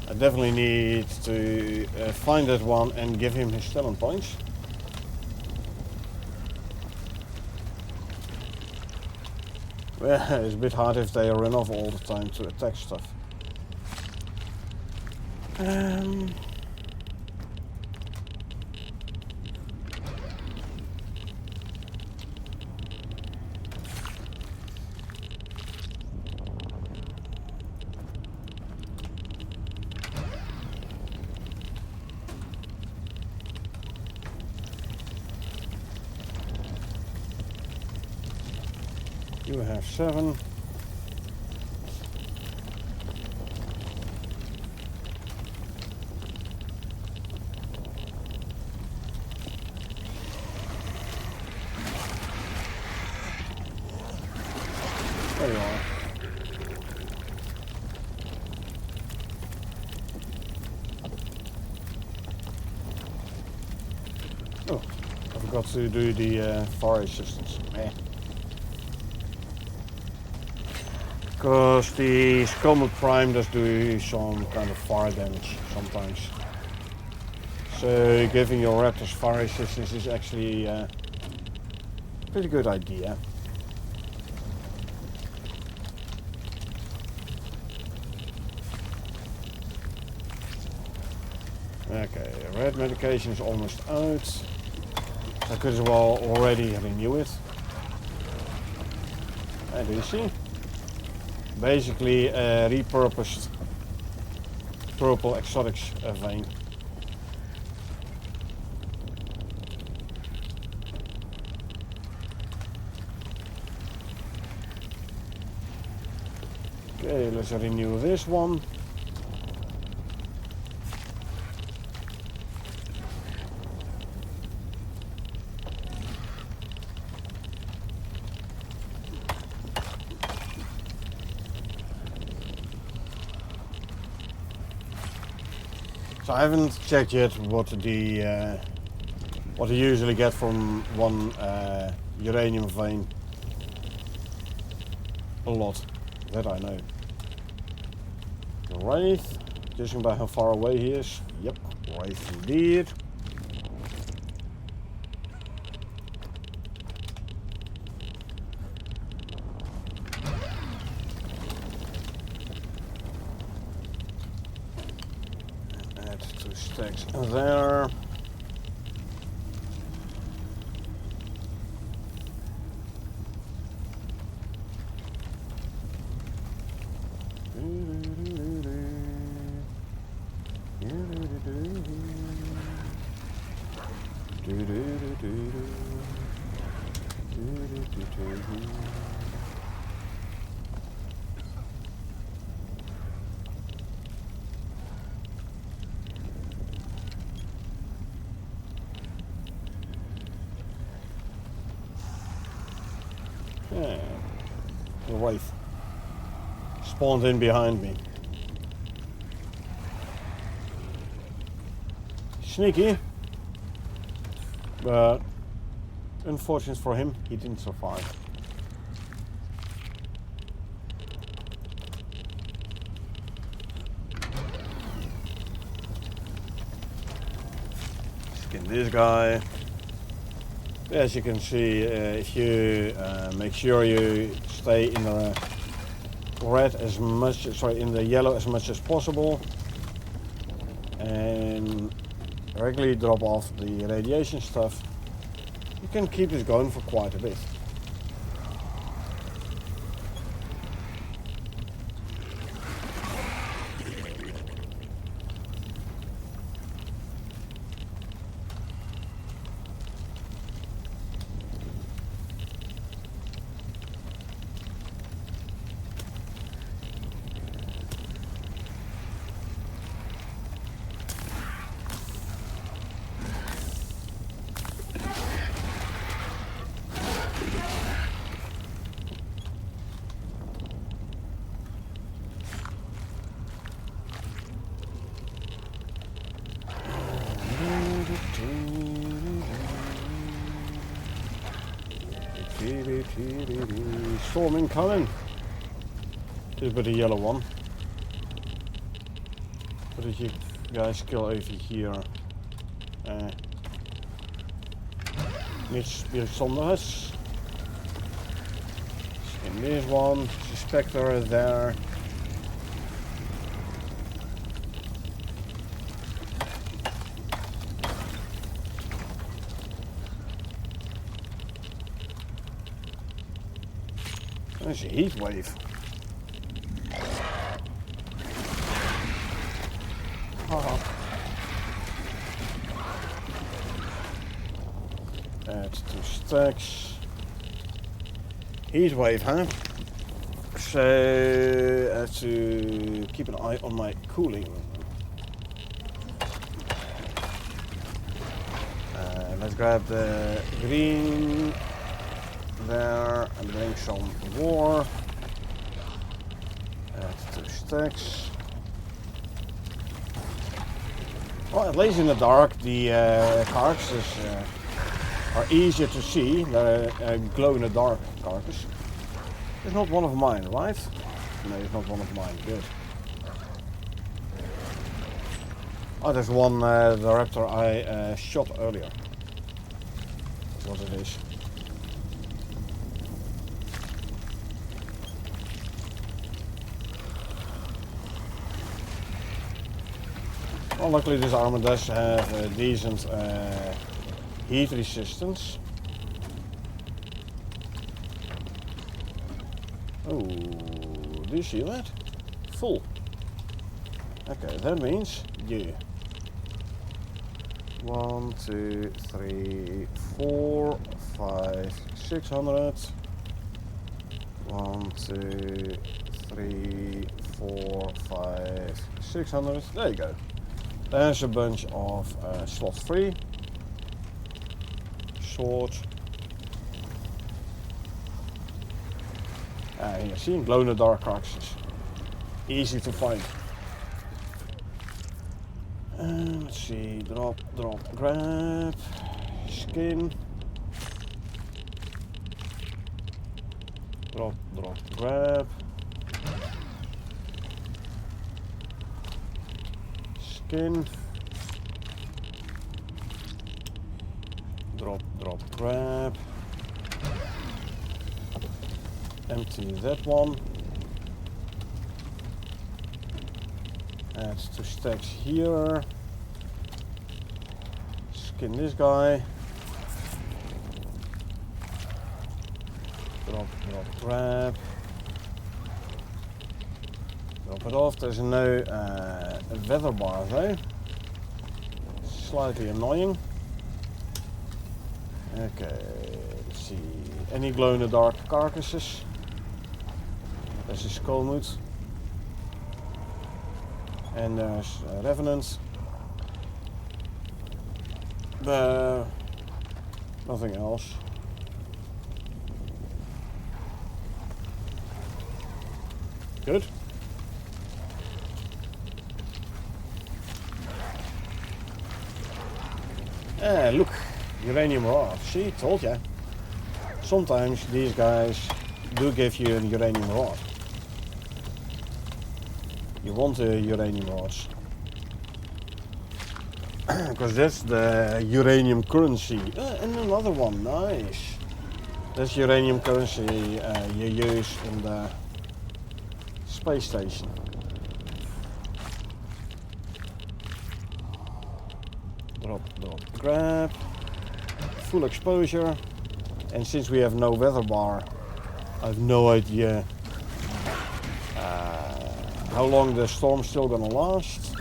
I definitely need to find that one and give him his talent points. Yeah, it's a bit hard if they run off all the time to attack stuff. You have 7. There you are. Oh, I forgot to do the fire assistance. Eh. Because the Skullmoot Prime does do some kind of fire damage sometimes. So giving your raptors fire resistance is actually a pretty good idea. Okay, red medication is almost out. I could as well already renew it. And do you see? Basically a repurposed purple exotics vein. Okay, let's renew this one. So I haven't checked yet what you usually get from one uranium vein. A lot, that I know. Wraith, judging by how far away he is. Yep, Wraith indeed. Add 2 stacks there. Yeah, the Wraith spawned in behind me. Sneaky, but unfortunate for him, he didn't survive. Skin this guy. As you can see, if you make sure you stay in the red as much, sorry, in the yellow as much as possible, and regularly drop off the radiation stuff, you can keep this going for quite a bit. Storm incoming. This bit a yellow one. What did you guys kill over here? Niets bijzonders. In this one, Spectre there. There's a heat wave. Add 2 stacks. Heat wave, huh? So I have to keep an eye on my cooling. Let's grab the green there and drink some war. Add 2 stacks. Well, at least in the dark, the carcasses are easier to see. They're a glow-in-the-dark carcass. It's not one of mine, right? No, it's not one of mine. Good. Oh, there's one, the raptor I shot earlier. That's what it is. Well, luckily this armor does have a decent heat resistance. Oh, do you see that? Full. Okay, that means, yeah. 1, 2, 3, 4, 5, 600. 1, 2, 3, 4, 5, 600. There you go. There's a bunch of slots free. Sword. Here, see, glow in the dark carcasses. Easy to find. Let's see, drop, grab, skin. Drop, grab. Skin. Drop, grab. Empty that one. Add 2 stacks here. Skin this guy. Drop, grab. Drop it off. There's no weather bar though. Slightly annoying. Okay, let's see. Any glow in the dark carcasses? There's a skull mood. And there's a revenant. But nothing else. Good. Look, uranium rod. See, told ya. Sometimes these guys do give you a uranium rod. You want the uranium rods. Because that's the uranium currency. And another one, nice. That's uranium currency you use in the space station. Drop, grab. Full exposure. And since we have no weather bar, I have no idea how long the storm's still gonna last.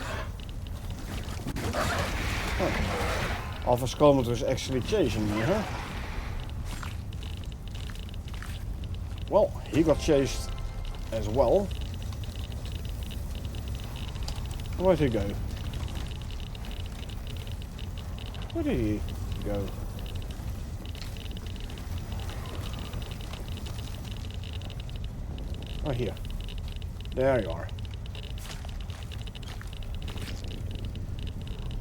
Alpha Skomet was actually chasing me, huh? Well, he got chased as well. Where'd he go? Where did he go? Oh, here. There you are.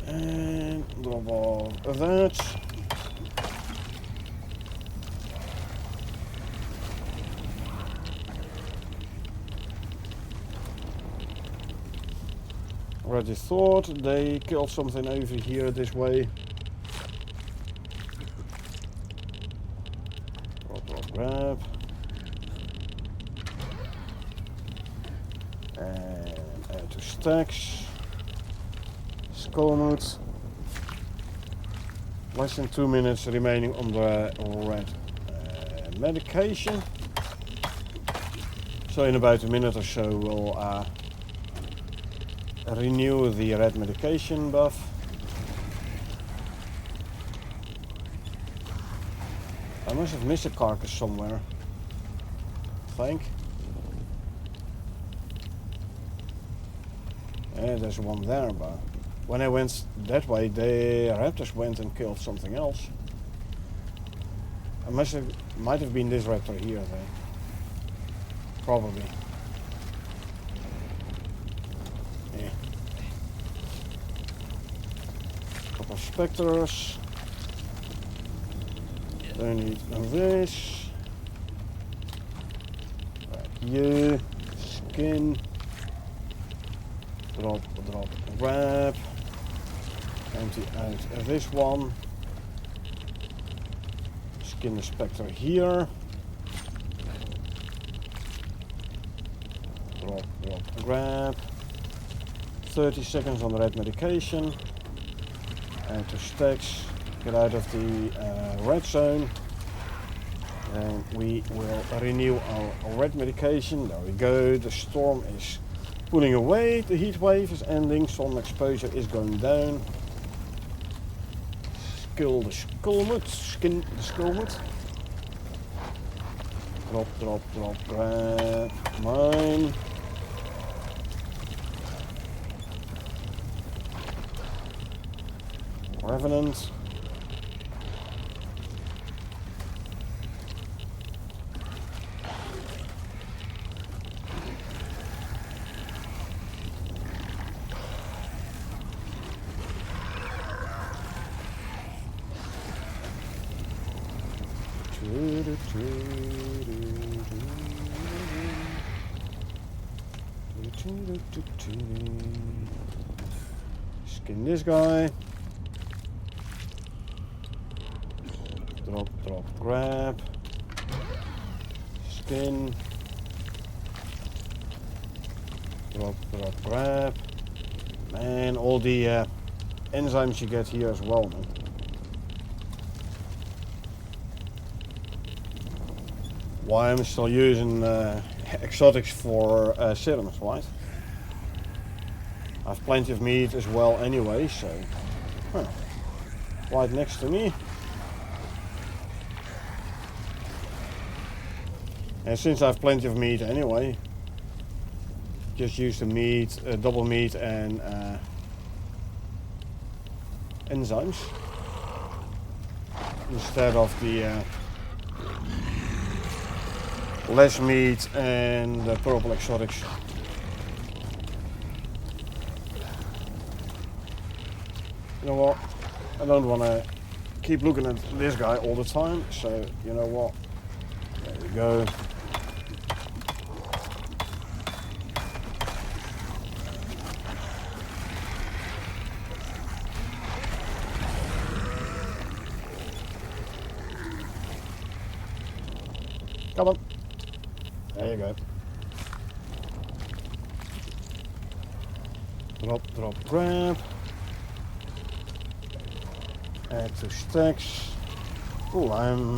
And drop off that. Already thought they killed something over here this way. Drop, grab. And add 2 stacks. Skull mood. Less than 2 minutes remaining on the red medication. So in about a minute or so we'll renew the red medication buff. I must have missed a carcass somewhere, I think. Yeah, there's one there, but when I went that way, the raptors went and killed something else. Might have been this raptor here then. Probably. Yeah. Couple of specters. Don't need this. Right, you. skin. Drop, grab. Empty out this one. Skin the spectre here. Drop, grab. 30 seconds on the red medication. And to stacks. Get out of the red zone. And we will renew our red medication. There we go. The storm is pulling away. The heat wave is ending. Sun exposure is going down. Kill the skullmoot. Skin the skullmoot. Drop, grab. Mine. Revenant. Skin this guy. Drop, grab. Skin. Drop, grab. Man, all the enzymes you get here as well, man. Why I'm still using exotics for serums, right? I have plenty of meat as well anyway, so right next to me. And since I have plenty of meat anyway, just use the meat, double meat and enzymes instead of the less meat and the purple exotics. You know what? I don't want to keep looking at this guy all the time, so you know what? There we go. Come on. There you go. Drop, grab. Add to stacks. Oh, I'm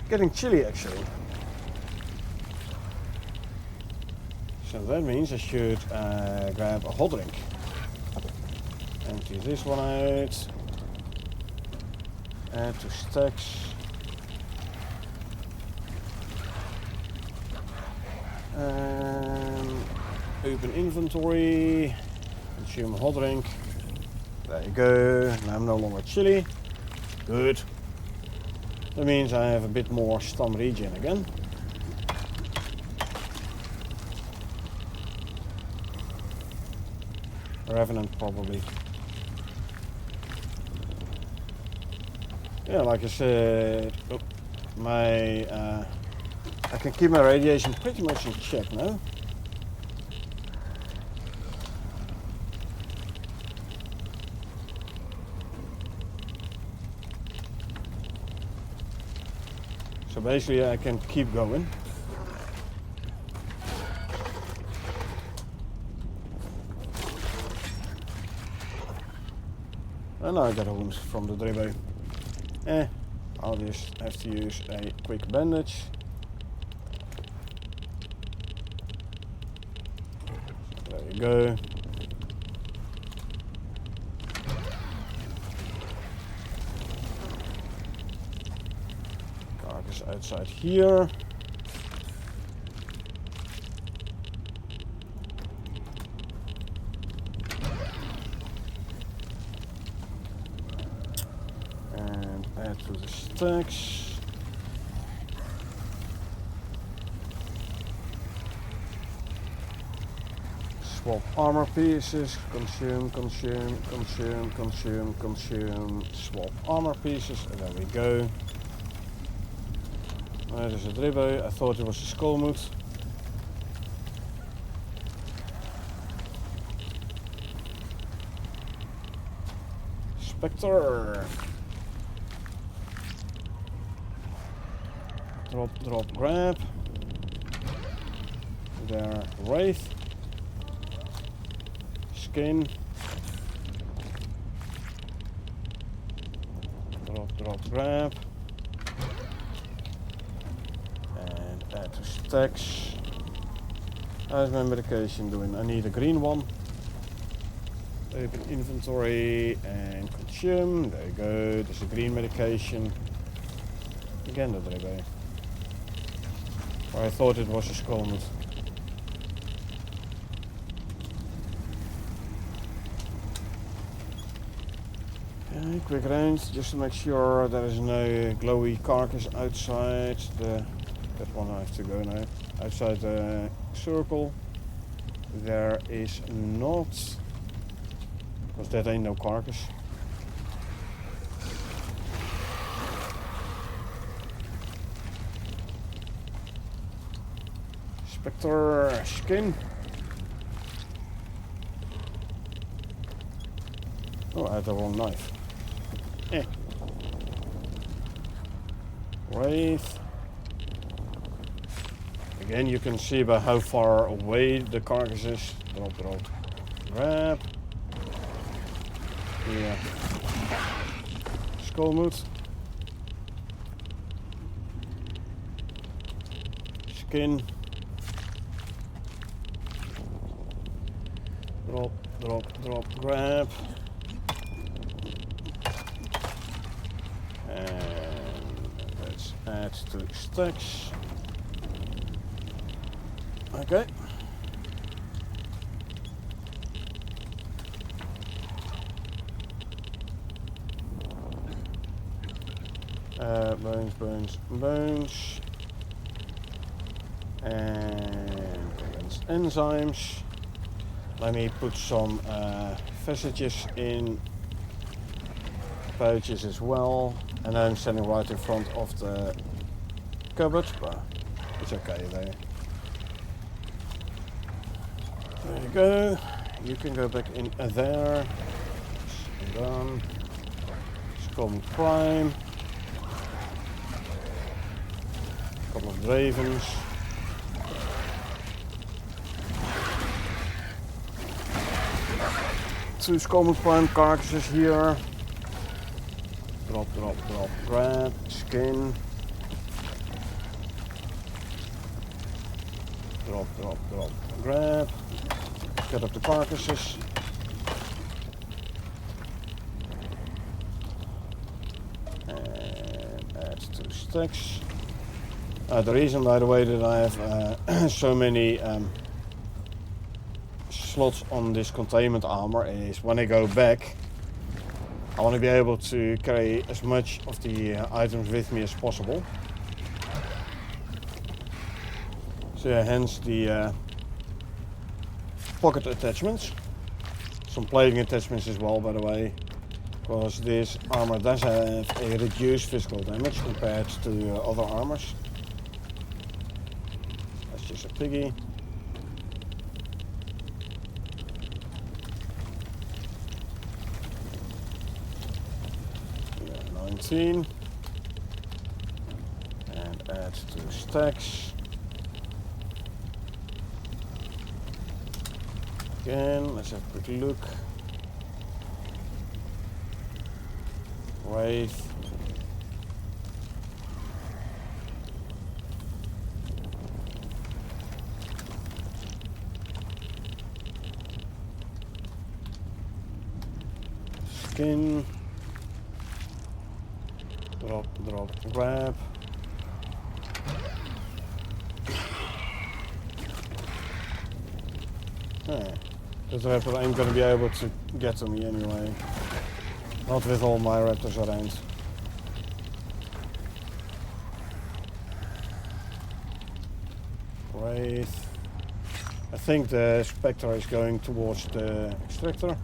getting chilly actually. So that means I should grab a hot drink. Empty this one out. Add to stacks. Open inventory, consume a hot drink. There you go. Now I'm no longer chilly. Good. That means I have a bit more stam regen again. Revenant probably. Yeah, like I said, I can keep my radiation pretty much in check now. So basically I can keep going. And now I got a wound from the dribbo. I'll just have to use a quick bandage. There you go. Carcass outside here. And add to the stacks. Swap armor pieces, consume, swap armor pieces, and there we go. There's a dribbo, I thought it was a skullmoot. Spectre. Drop, drop, grab. There, Wraith. Skin. Drop, drop, grab. And add to stacks. How's my medication doing? I need a green one. Open inventory and consume. There you go. There's a green medication. Again, dat erbij. Or I thought it was a skolmet. Okay, quick round, just to make sure there is no glowy carcass outside the. That one I have to go now. Outside the circle. There is not. Because that ain't no carcass. Spectre skin. Oh, I had the wrong knife. Wraith. Again, you can see by how far away the carcass is. Drop, drop, grab. Yeah. Skullmoot. Skin. Drop, drop, drop, grab. And let's add to stacks. Okay. Bones, bones, bones. And enzymes. Let me put some vessages in pouches as well. And I'm standing right in front of the cupboard, but it's okay there. There you go. You can go back in there. And done. Scum Prime. A couple of ravens. Two Scum Prime carcasses here. Drop, drop, drop, grab, skin. Drop, drop, drop, grab. Get up the carcasses. And add to stacks. The reason, by the way, that I have so many slots on this containment armor is when I go back, I want to be able to carry as much of the items with me as possible. So yeah, hence the pocket attachments. Some plating attachments as well, by the way. Because this armor does have a reduced physical damage compared to other armors. That's just a piggy. Yeah, 19. And add to stacks. Again, let's have a quick look. Wraith. Skin. Drop, drop, grab. This raptor ain't gonna be able to get to me anyway. Not with all my raptors around. Wraith. I think the Spectre is going towards the extractor.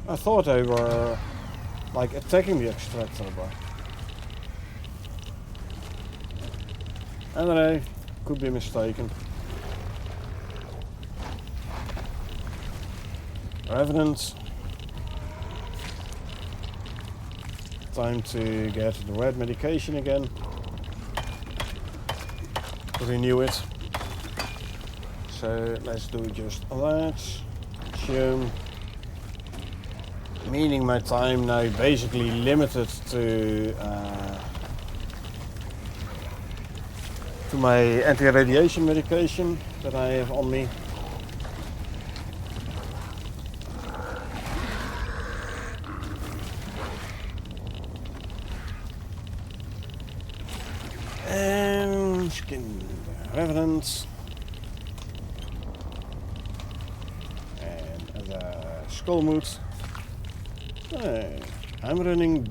I thought they were like attacking the extractor, but I don't know, could be mistaken. Revenant. time to get the red medication again. Renew it. So let's do just that. Consume. Meaning my time now basically limited to my anti-radiation medication that I have on me. And skin revenant. And the skull mood. I'm running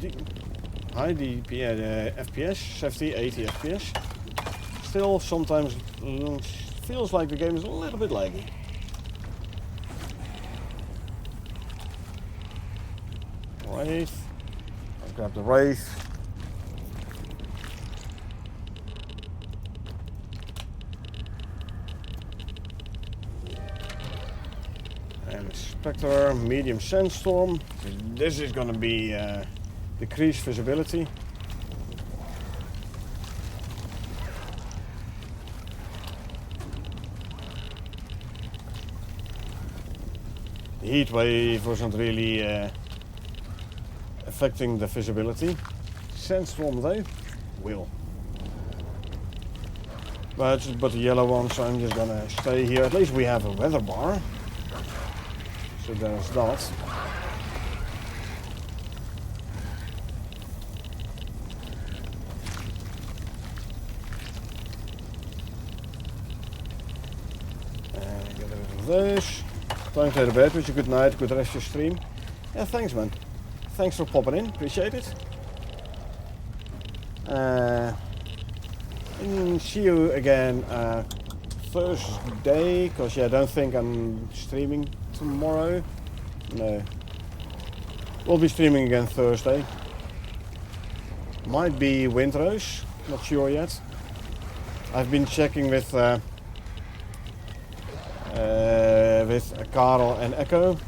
high FPS, 70, 80 FPS. Still, sometimes feels like the game is a little bit laggy. Wraith. I'll grab the Wraith. And Spectre, medium sandstorm. This is gonna be decreased visibility. The heat wave wasn't really affecting the visibility. Sandstorm though, will. But the yellow one, so I'm just gonna stay here. At least we have a weather bar. So there's that. And get rid of those. Time to go to bed. Wish you good night, good rest of your stream. Yeah, thanks man. Thanks for popping in, appreciate it. And see you again Thursday, because yeah, I don't think I'm streaming tomorrow. No. We'll be streaming again Thursday. Might be Windrose, not sure yet. I've been checking with Karel and Echo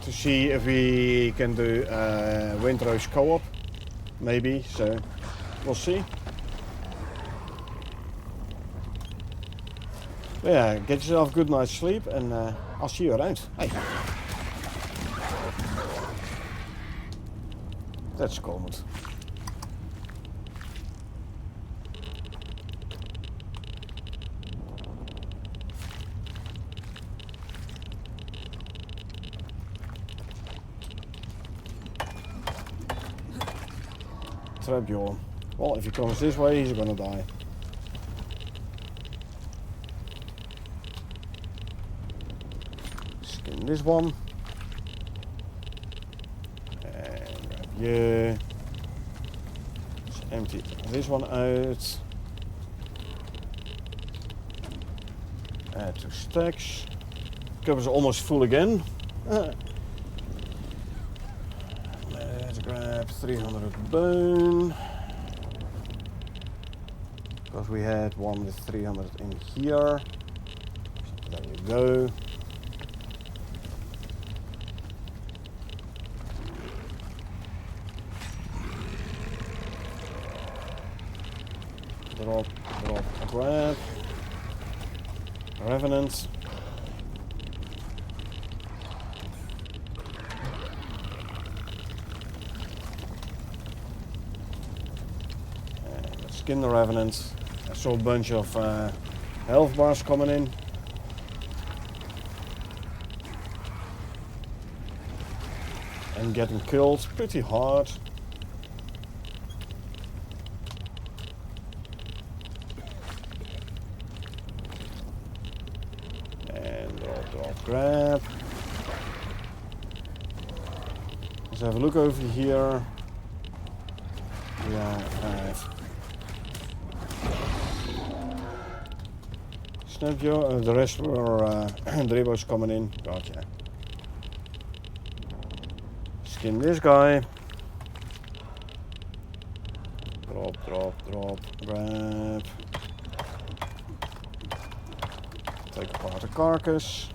to see if we can do Windrose co-op. Maybe, so we'll see. But yeah, get yourself a good night's sleep and I'll see you around. Hey. That's cold. Trap your. Well, if he comes this way, he's gonna die. Skin this one. And grab you. Let's empty this one out. Add 2 stacks. Cupboard's almost full again. Let's grab 300 bone. Because we had one with 300 in here. So there we go. Drop, grab. Revenant. And let's skin the Revenant. I saw a bunch of health bars coming in. And getting killed pretty hard. Grab. Let's have a look over here. Yeah, Snapjo, the rest were Drebo's coming in. Gotcha. Skin this guy. Drop, grab. Take apart the carcass.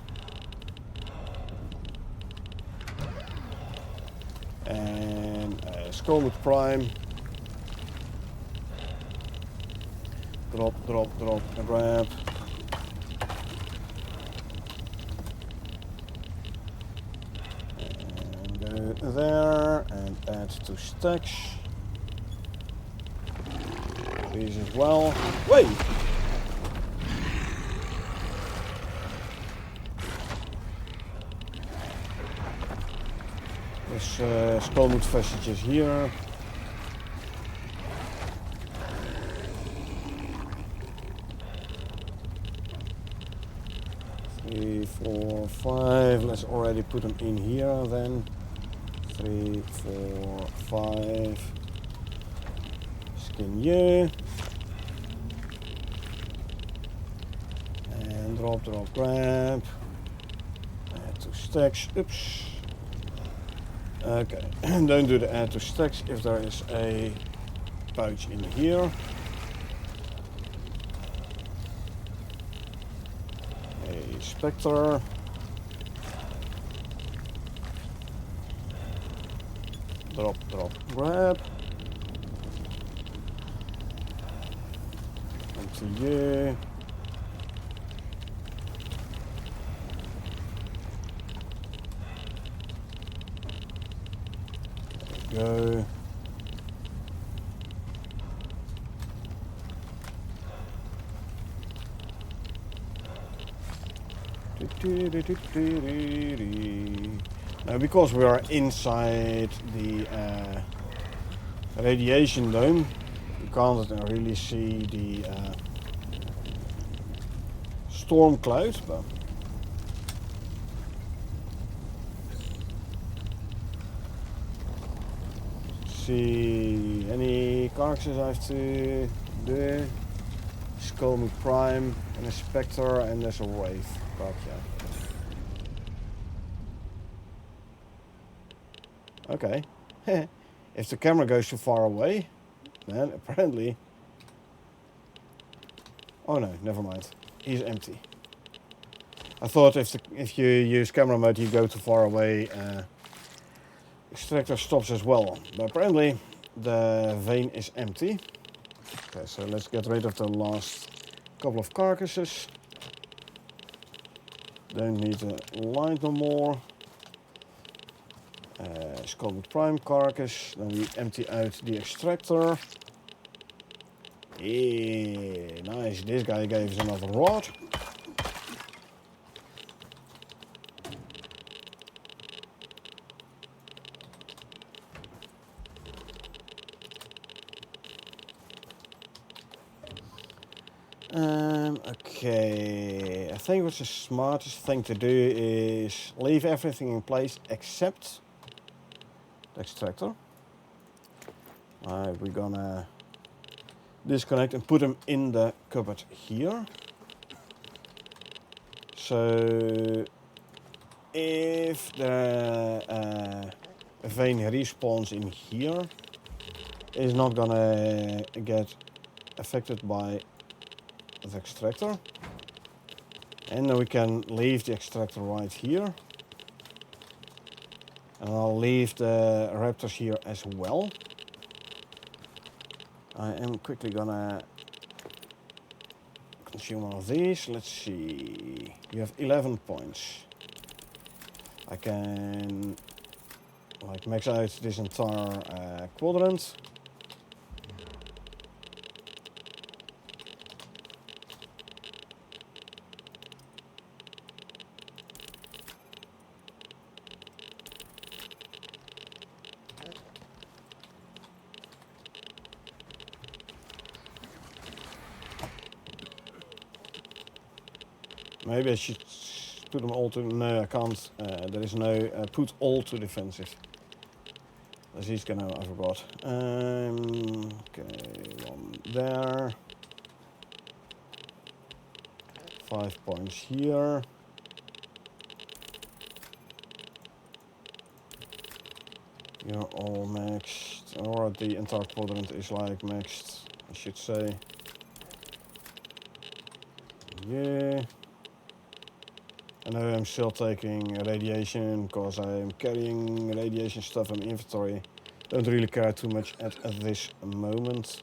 And Skull Prime. Drop, drop, drop, and grab. And go there and add 2 stacks. These as well. Wait! There's skullmoot vestiges here. Three, 4, 5. Let's already put them in here then. 3, 4, 5. Skin you. And drop, drop, grab. Add 2 stacks. Oops. Okay, don't do the add 2 stacks if there is a pouch in here. A Spectre. Drop, drop, grab. Onto you. Go. Now, because we are inside the radiation dome, you can't really see the storm cloud, but see any carcasses I have to do. Skullmoot Prime and a Spectre, and there's a Wraith. Gotcha. Okay. If the camera goes too far away, then apparently... Oh no, never mind. He's empty. I thought if you use camera mode, you go too far away, extractor stops as well. But apparently the vein is empty. Okay, so let's get rid of the last couple of carcasses. Don't need the light no more. Skullmoot Prime carcass. Then we empty out the extractor. Yeah, nice. This guy gave us another rod. Okay, I think what's the smartest thing to do is leave everything in place except the extractor. We're gonna disconnect and put them in the cupboard here. So if the vein respawns in here, it's not gonna get affected by the extractor. And then we can leave the extractor right here. And I'll leave the raptors here as well. I am quickly gonna consume one of these. Let's see. You have 11 points. I can like max out this entire quadrant. Maybe I should put them all to... No, I can't. There is no put all to defensive. As he's gonna... I forgot. Okay, one there. 5 points here. You're all maxed. Or the entire quadrant is like maxed, I should say. Yeah. I know I'm still taking radiation because I'm carrying radiation stuff in my inventory. Don't really care too much at this moment.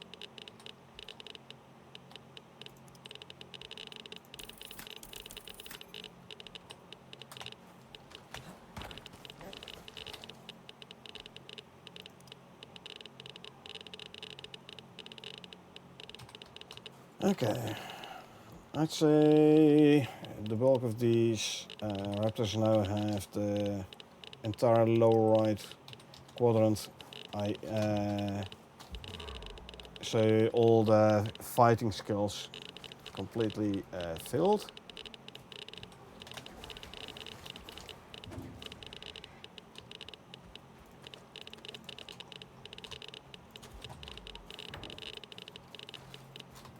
Okay, I'd say the bulk of these raptors now have the entire lower right quadrant. So all the fighting skills completely filled.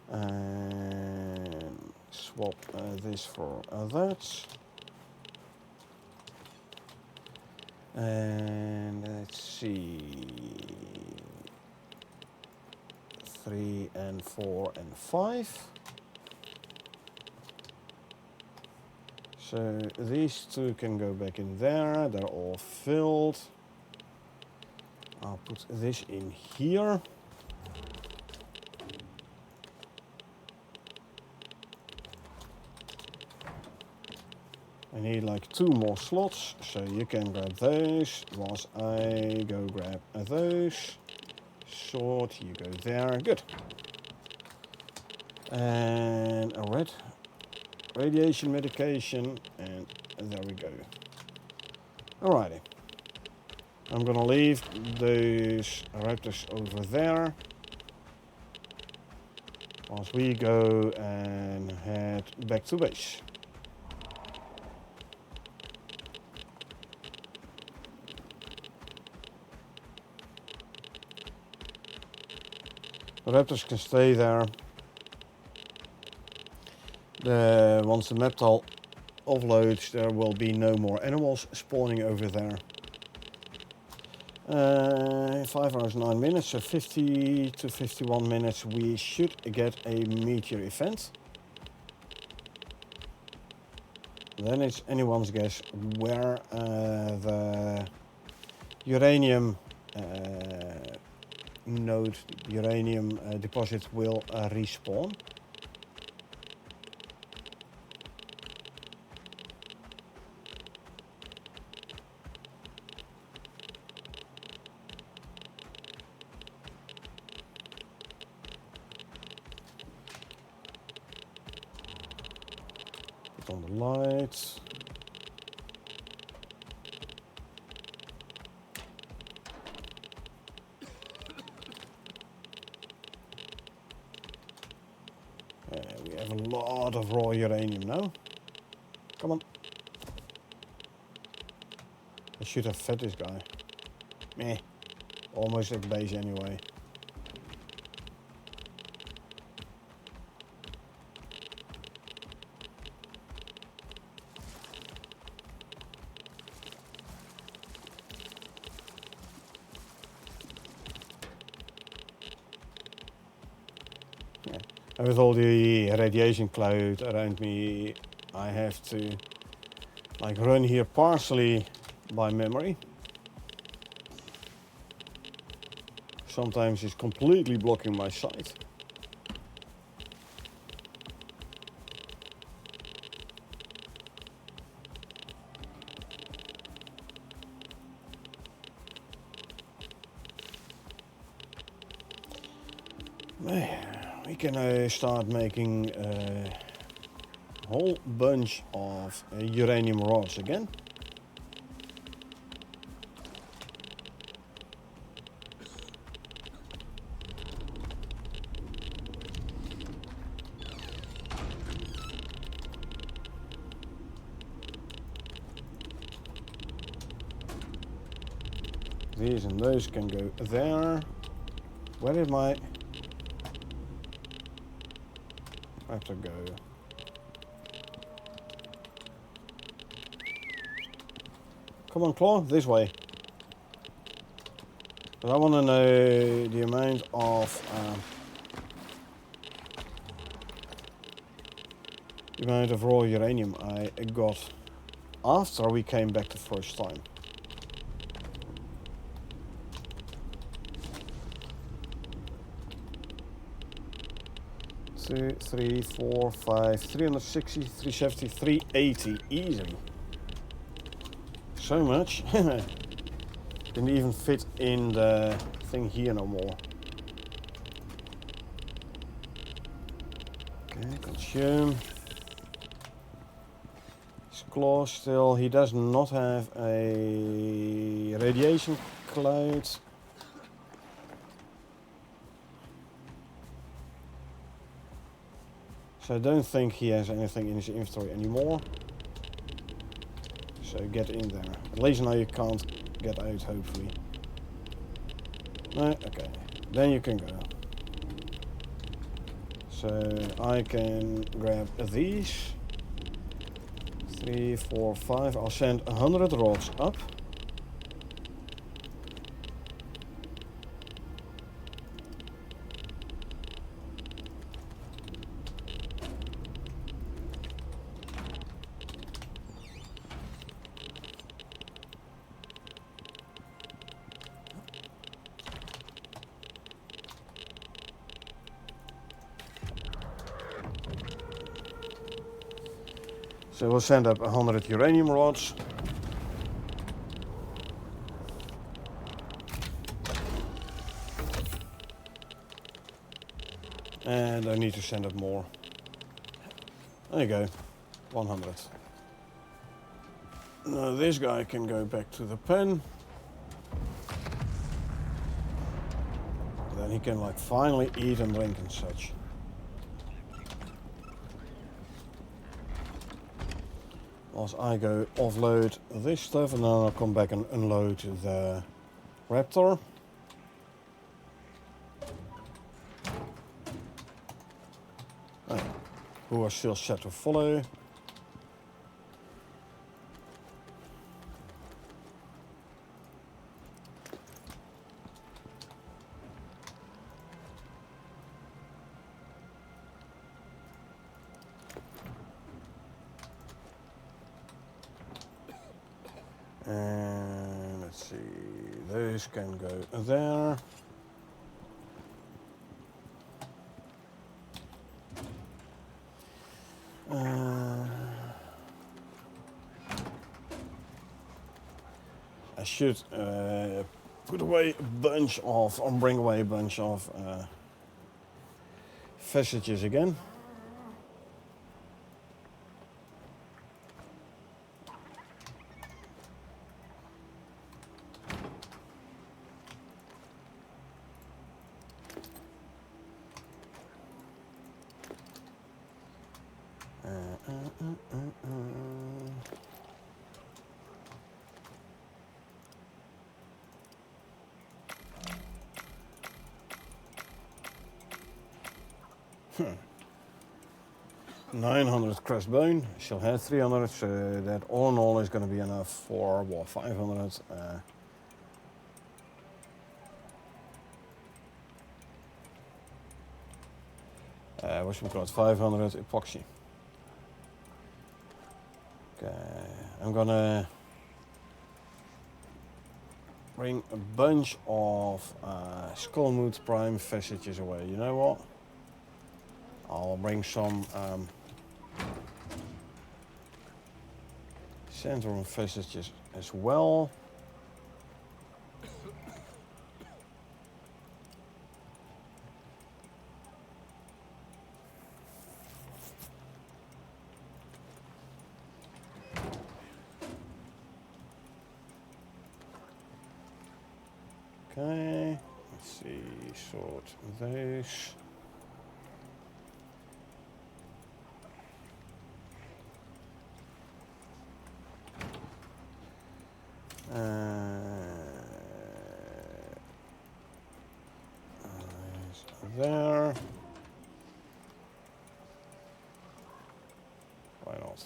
And swap this for that. And let's see, 3 and 4 and 5. So these two can go back in there, they're all filled. I'll put this in here. I need like 2 more slots, so you can grab those whilst I go grab those. Sort, you go there, good. And a red radiation medication, and there we go. Alrighty. I'm gonna leave those raptors over there whilst we go and head back to base. The raptors can stay there. Once the map tile offloads, there will be no more animals spawning over there. 5 hours 9 minutes, so 50 to 51 minutes we should get a meteor event. Then it's anyone's guess where the uranium node, uranium deposit will respawn. Put on the lights. We have a lot of raw uranium now. Come on. I should have fed this guy. Meh. Almost at base anyway. And with all the radiation cloud around me, I have to like run here partially by memory. Sometimes it's completely blocking my sight. We can start making a whole bunch of uranium rods again. These and those can go there. Where did my raptor go? Come on, Claw, this way. But I want to know the amount of raw uranium I got after we came back the first time. 2, 3, 4, 5, 360, 370, 380. Easy. So much. Didn't even fit in the thing here no more. Okay, consume. His claw still. He does not have a radiation cloud. So I don't think he has anything in his inventory anymore. So get in there. At least now you can't get out, hopefully. No? Okay. Then you can go. So I can grab these. 3, 4, 5. I'll send 100 rods up. So we'll send up 100 uranium rods. And I need to send up more. There you go. 100. Now this guy can go back to the pen. Then he can like finally eat and drink and such. Whilst I go offload this stuff and then I'll come back and unload the Raptor. Oh, who are still set to follow. And let's see, those can go there. I should put away a bunch of, or bring away a bunch of vestiges again. Hmm. 900 crushed bone. She'll have 300, so that all in all is going to be enough for, well, 500. What's we call 500 epoxy. Okay, I'm gonna bring a bunch of Skullmoot Prime vestiges away. You know what? I'll bring some Centrum vestiges as well. Okay, let's see, sort those. There. Why not?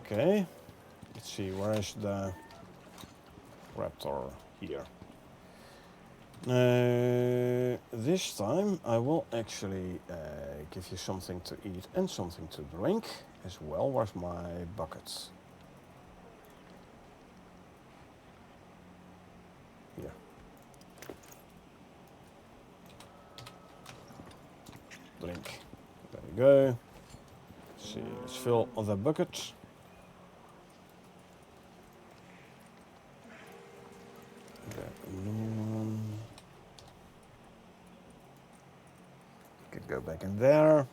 Okay. Let's see, where is the Raptor? Here. This time I will actually give you something to eat and something to drink as well. Where's my buckets? Here. drink. There we go. Let's see, let's fill the bucket. Can go back in there.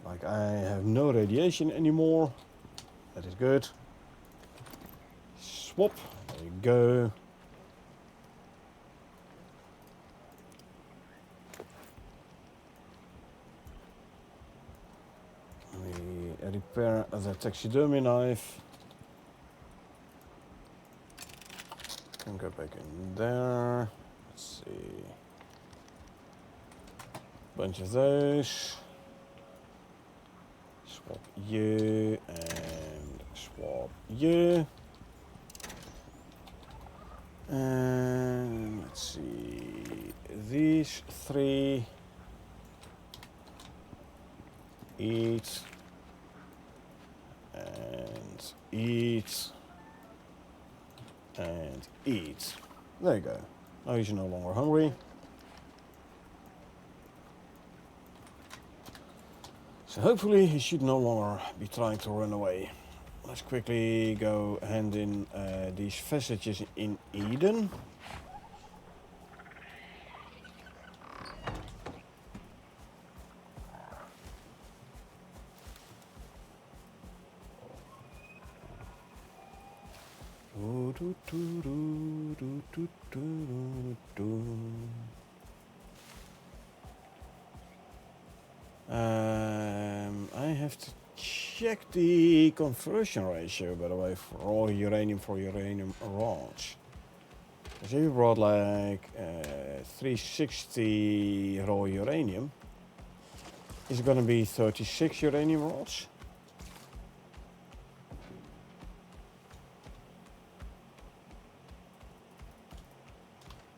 Like I have no radiation anymore. That is good. Swap. There you go. We repair the taxidermy knife. Can go back in there. Let's see. Bunch of those. Swap you and swap you. And let's see. These three. Eat. And eat. And eat. There you go. Now he's no longer hungry. So hopefully he should no longer be trying to run away. Let's quickly go hand in these vestiges in Eden. I have to check the conversion ratio, by the way, for raw uranium for uranium rods. Because if you brought like 360 raw uranium, is it going to be 36 uranium rods?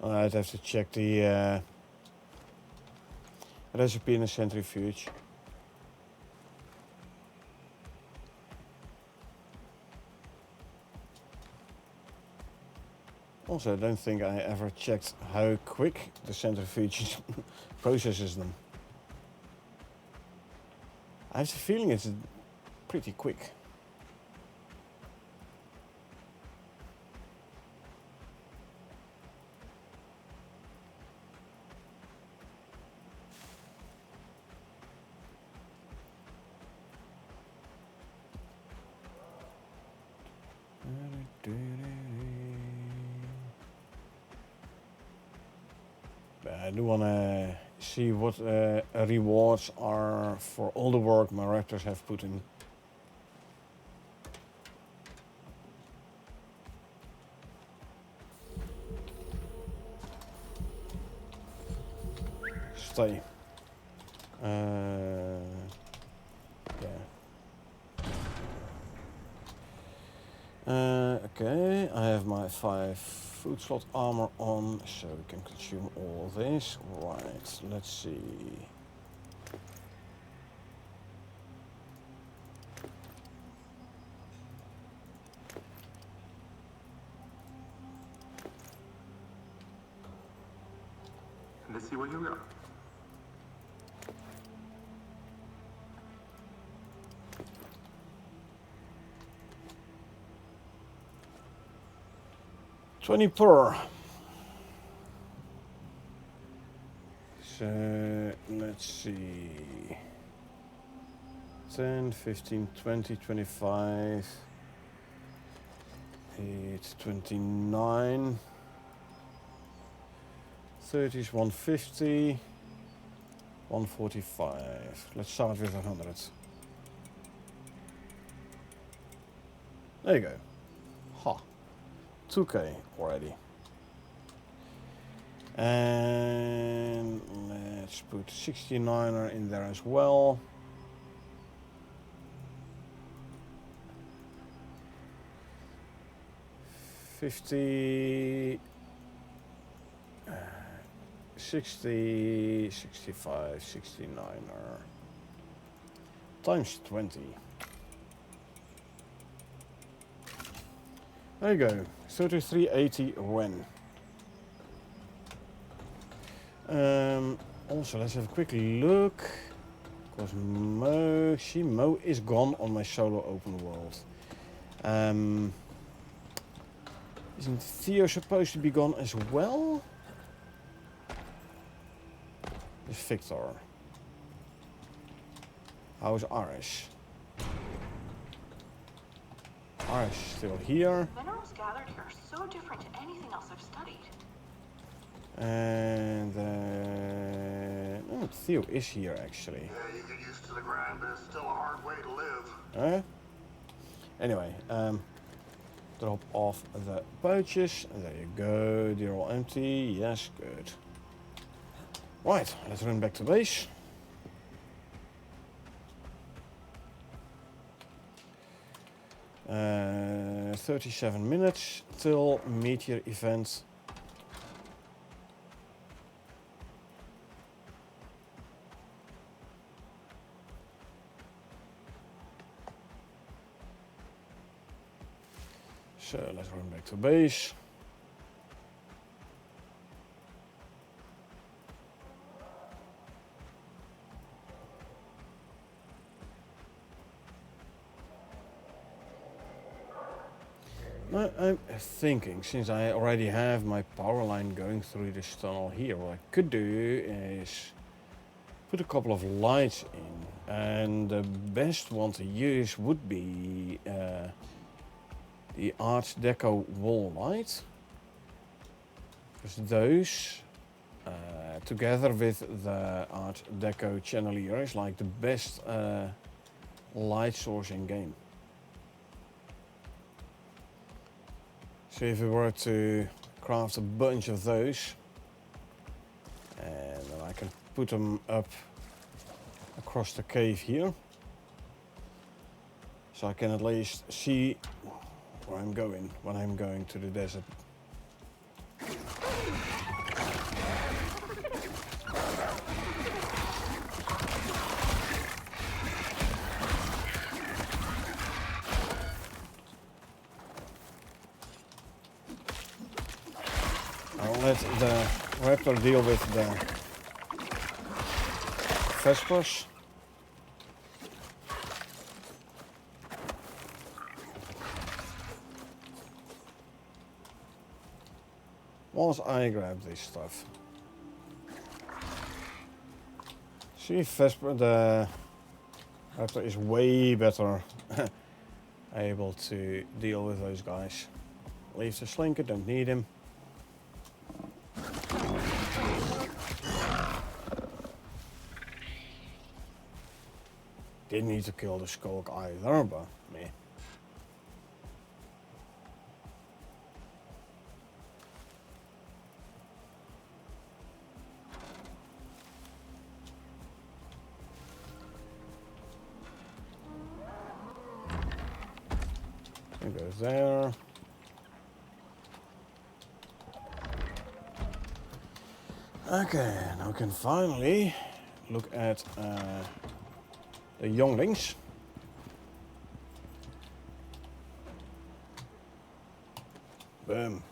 I'd have to check the recipe in the centrifuge. Also, I don't think I ever checked how quick the centrifuge processes them. I have the feeling it's pretty quick. But I do want to see what rewards are for all the work my raptors have put in. Stay. Okay, I have my 5 food slot armor on, so we can consume all of this. Right, let's see. Let's see what you got. $20 per. So let's see. 10, 15, 20, 25. It's 29. 30 is 150. 145. Let's start with 100. There you go. Ha. 2K already. And let's put 69er in there as well. $50, 60, 65, 69er times 20. There you go, 3380 when. Also, let's have a quick look. Because Mo is gone on my solo open world. Isn't Theo supposed to be gone as well? Is Victor? How's Aris? Aris still here. Minerals gathered here are so different to anything else I've studied. And oh, Theo is here actually. Yeah, you get used to the grind, but it's still a hard way to live. Anyway, drop off the pouches. There you go. They're all empty. Yes, good. Right, let's run back to base. Uh, 37 minutes till meteor event. So let's run back to base. Now I'm thinking, since I already have my power line going through this tunnel here, what I could do is put a couple of lights in, and the best one to use would be the Art Deco wall light, because those together with the Art Deco chandelier is like the best light source in game. So if we were to craft a bunch of those, and then I can put them up across the cave here, so I can at least see where I'm going when I'm going to the desert. I'll let the raptor deal with the vespers. Whilst I grab this stuff. See, Vesper, the raptor is way better able to deal with those guys. Leave the slinker, don't need him. Didn't need to kill the skulk either, but meh. It goes there. Okay, now we can finally look at the younglings. Boom.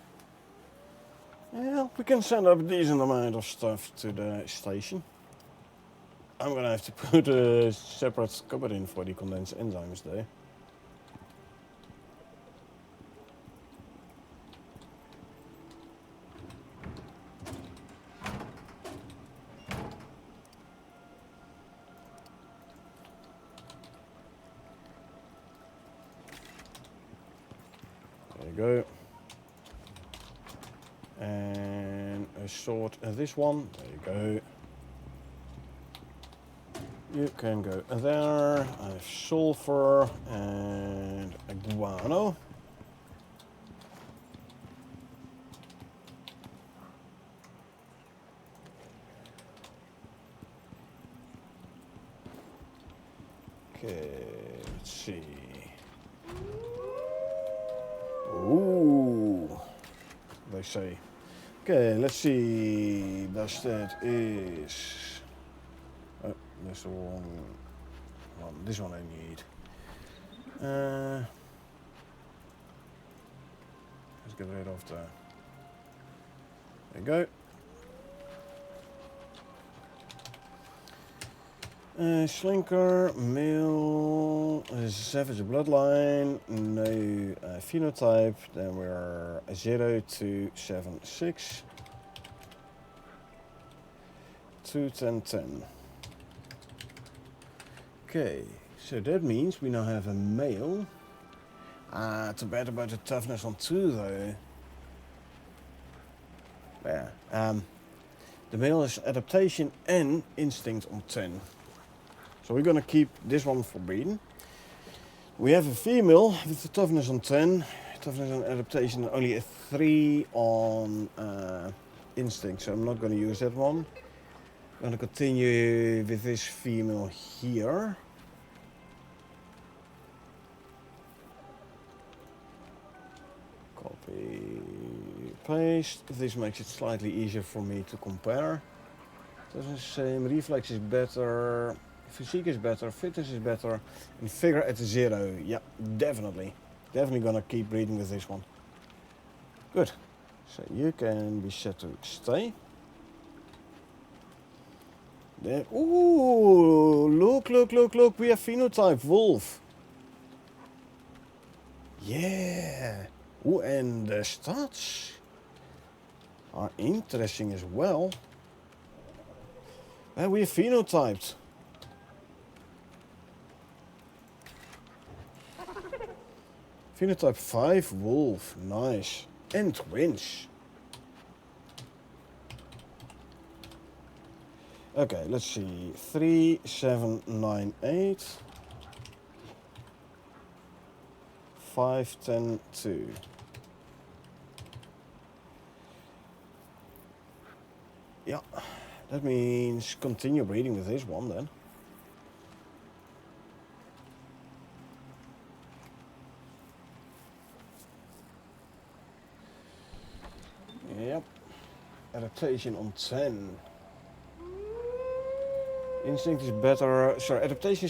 Well, we can send up a decent amount of stuff to the station. I'm gonna have to put a separate cupboard in for the condensed enzymes though. There you go. And a sort this one. There you go. You can go there. I have sulfur and a guano. Okay, let's see. Ooh, they say. Okay, let's see. That is. Oh, that's the wrong one. This one I need. Let's get rid of the. There you go. Slinker, male, savage bloodline, no phenotype, then we're 0 to 7, 6, 2, 10, 10. Okay, so that means we now have a male. Too bad about the toughness on 2 though. Yeah, the male is adaptation and instinct on 10. So we're gonna keep this one for breeding. We have a female with the toughness on 10, toughness and adaptation only a 3 on instinct, so I'm not gonna use that one. I'm gonna continue with this female here. Copy, paste. This makes it slightly easier for me to compare. Does the same, reflex is better. Physique is better, fitness is better, and figure at 0. Yeah, definitely. Definitely gonna keep breeding with this one. Good. So you can be set to stay. There. Ooh, look. We have phenotype wolf. Yeah. Ooh, and the stats are interesting as well. And we have phenotyped. Phenotype 5, wolf, nice. And twins. Okay, let's see. 3, 7, 9, 8. 5, 10, 2. Yeah, that means continue breeding with this one then. Yep. Adaptation on 10. Instinct is better. Sorry, adaptation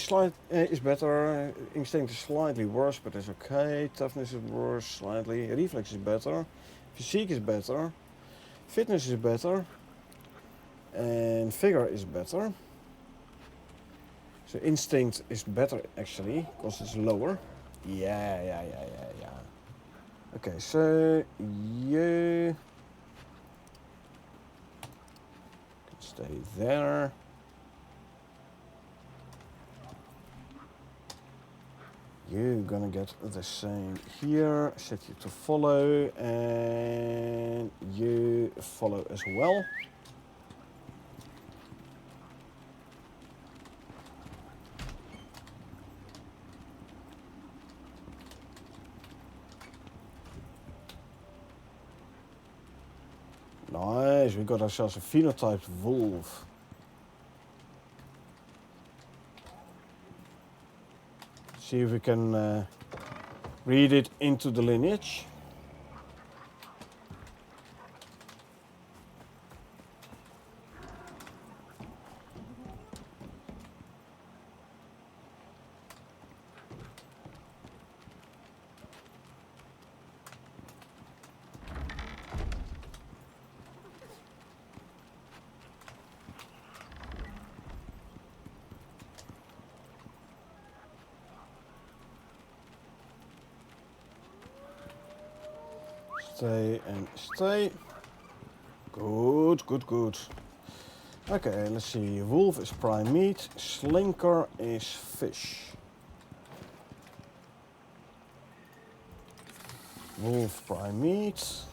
is better. Instinct is slightly worse, but that's okay. Toughness is worse slightly. Reflex is better. Physique is better. Fitness is better. And figure is better. So instinct is better actually, because it's lower. Yeah. Okay, so you stay there. You're gonna get the same here. Set you to follow, and you follow as well. Nice, we got ourselves a phenotyped wolf. See if we can read it into the lineage. Stay and stay. Good. Okay, let's see. Wolf is prime meat. Slinker is fish. Wolf prime meat.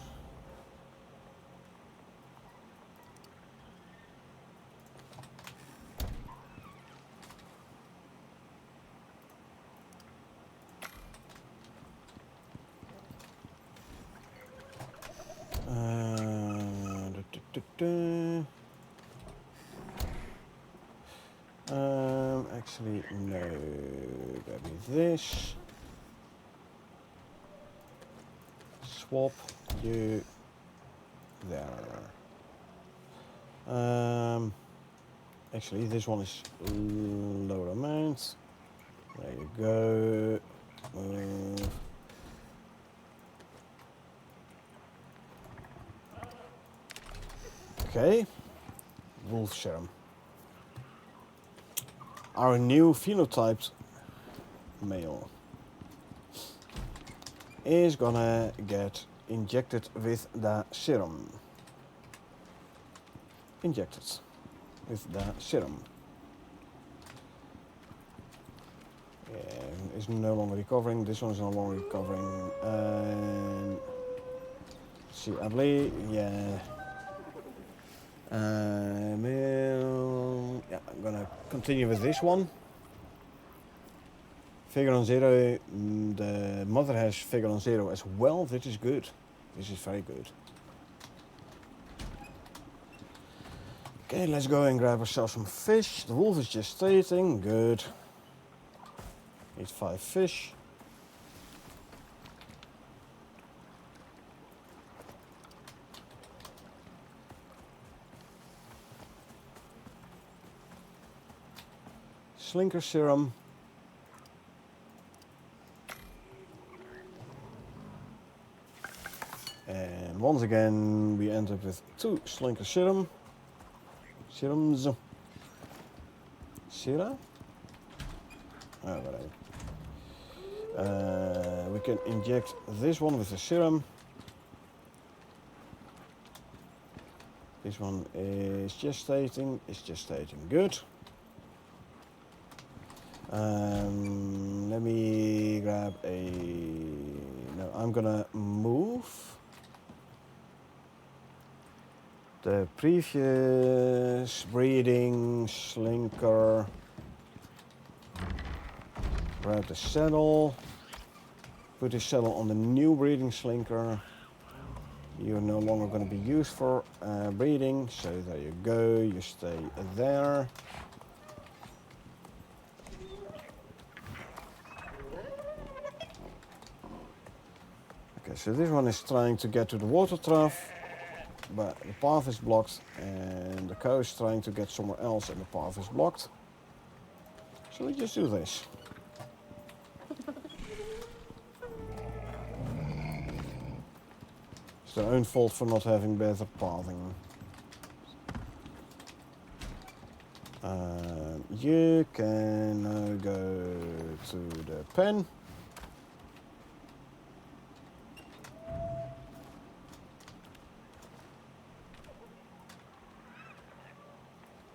Actually, no. Maybe this. Swap you there. Actually, this one is lower amount. There you go. Move. Okay. Wolf serum. our new phenotyped male is gonna get injected with the serum. Injected with the serum. Is no longer recovering. This one is no longer recovering. See, I believe, yeah. Yeah, I'm gonna continue with this one. Figure on 0, the mother has figure on 0 as well. This is good. This is very good. Okay, let's go and grab ourselves some fish. The wolf is gestating. Good. Need 5 fish. Slinker serum. And once again, we end up with 2 slinker serum. Serums. Sera? Oh, whatever. We can inject this one with the serum. This one is gestating. Good. Let me grab a... No, I'm gonna move the previous breeding slinker. Grab the saddle. Put the saddle on the new breeding slinker. You're no longer going to be used for breeding, so there you go. You stay there. Okay, so this one is trying to get to the water trough, but the path is blocked, and the cow is trying to get somewhere else, and the path is blocked. So we just do this. It's their own fault for not having better pathing. You can now go to the pen.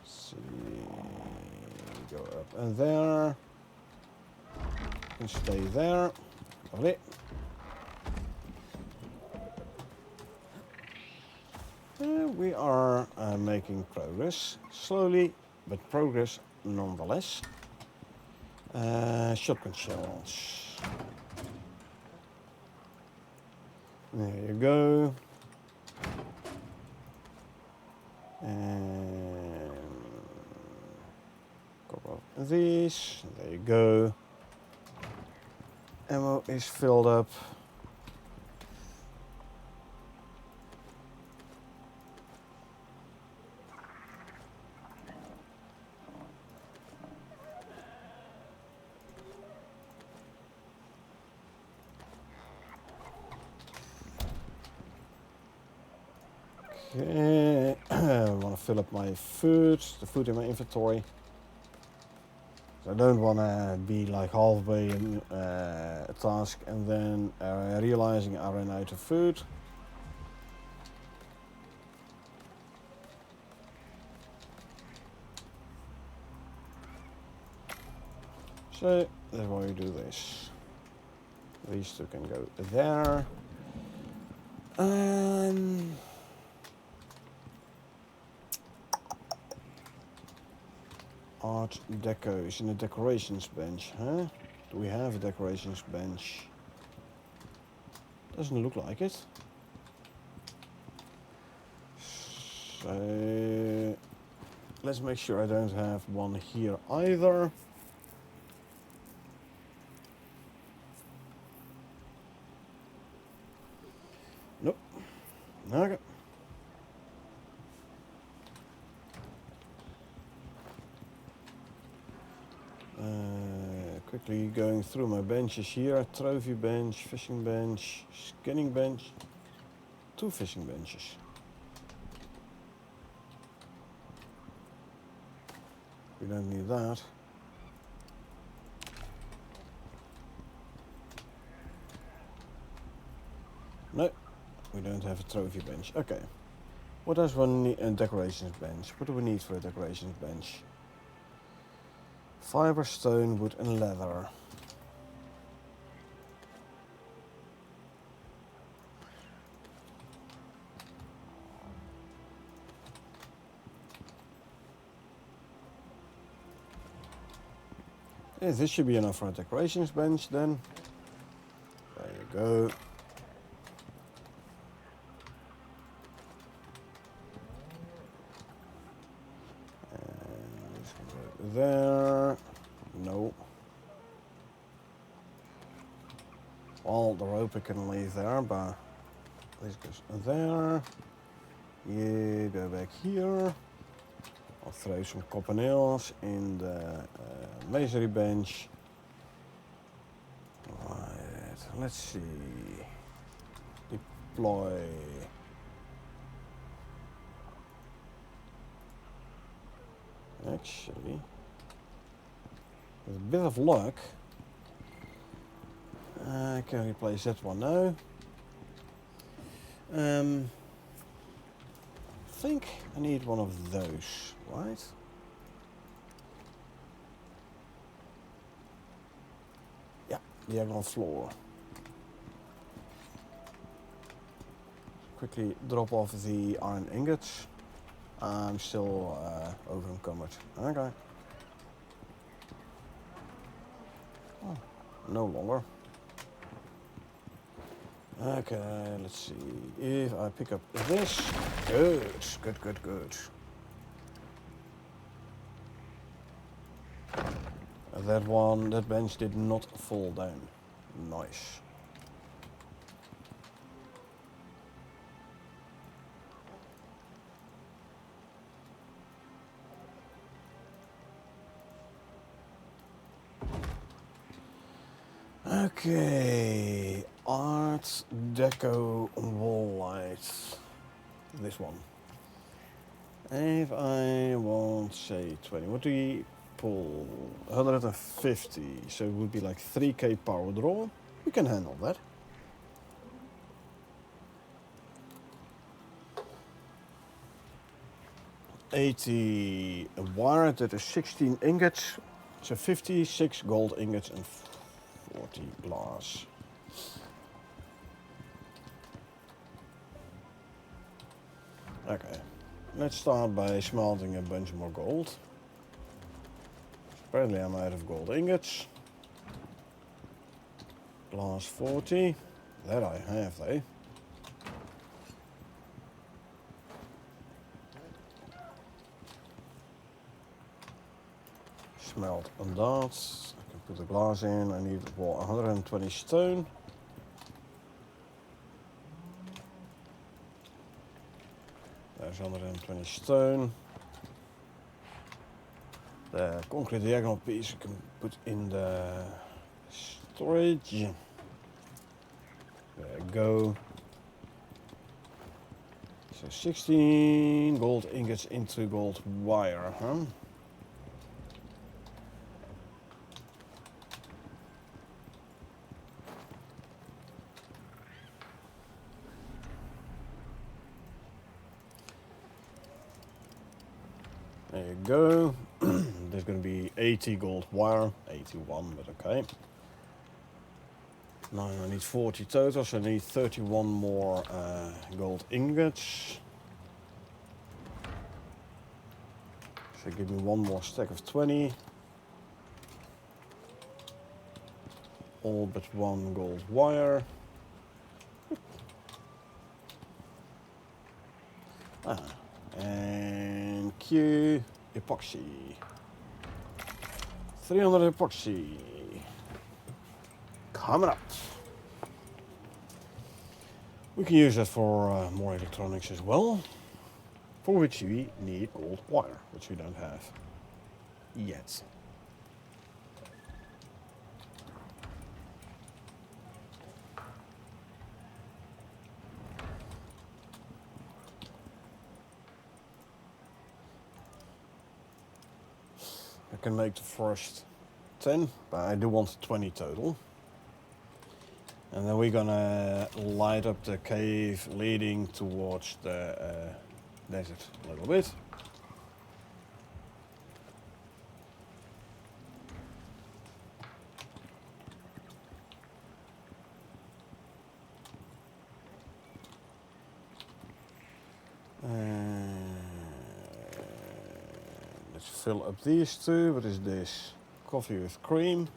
See, go up and there, and stay there. Lovely. We are making progress, slowly, but progress nonetheless. Shotgun shells. There you go. And a couple of these. There you go. Ammo is filled up. Okay, I want to fill up my food, the food in my inventory. So I don't want to be like halfway in a task and then realizing I ran out of food. So that's why we do this. These two can go there. Art deco is in the decorations bench, huh? Do we have a decorations bench? Doesn't look like it. So let's make sure I don't have one here either. Nope. Okay. Quickly going through my benches here. Trophy bench, fishing bench, skinning bench. 2 fishing benches. We don't need that. No, we don't have a trophy bench. Okay. What does one need? A decorations bench. What do we need for a decorations bench? Fiber, stone, wood and leather. Yeah, this should be enough for a decorations bench then. There you go. And this can go there. No. Well, the rope I can leave there, but this goes there. You go back here. I'll throw some copper nails in the masonry bench. Right, let's see. Deploy. Actually, with a bit of luck, I can replace that one now. I think I need one of those, right? Yeah, diagonal floor. Quickly drop off the iron ingots. I'm still over encumbered. Okay. Oh, no longer. Okay, let's see. If I pick up this, good. That bench did not fall down. Nice. Okay, art deco wall lights. This one. If I want, say 20, what do you pull? 150, so it would be like 3k power draw. We can handle that. $80 a wire, that is 16 ingots. So 56 gold ingots and 40 glass. Okay, let's start by smelting a bunch more gold. Apparently I'm out of gold ingots. Glass 40, that I have though. Smelt and that. I can put the glass in. I need 120 stone. There's 120 stone. The concrete diagonal piece I can put in the storage. There you go. So 16 gold ingots into gold wire, huh? There you go. There's going to be 80 gold wire, 81, but okay. Now I need 40 total, so I need 31 more gold ingots. So give me one more stack of 20. All but one gold wire. And Q epoxy. 300 epoxy. Coming up. We can use that for more electronics as well, for which we need gold wire, which we don't have yet. I can make the first 10, but I do want 20 total. And then we're gonna light up the cave leading towards the desert a little bit. Let's fill up these two. What is this? Coffee with cream.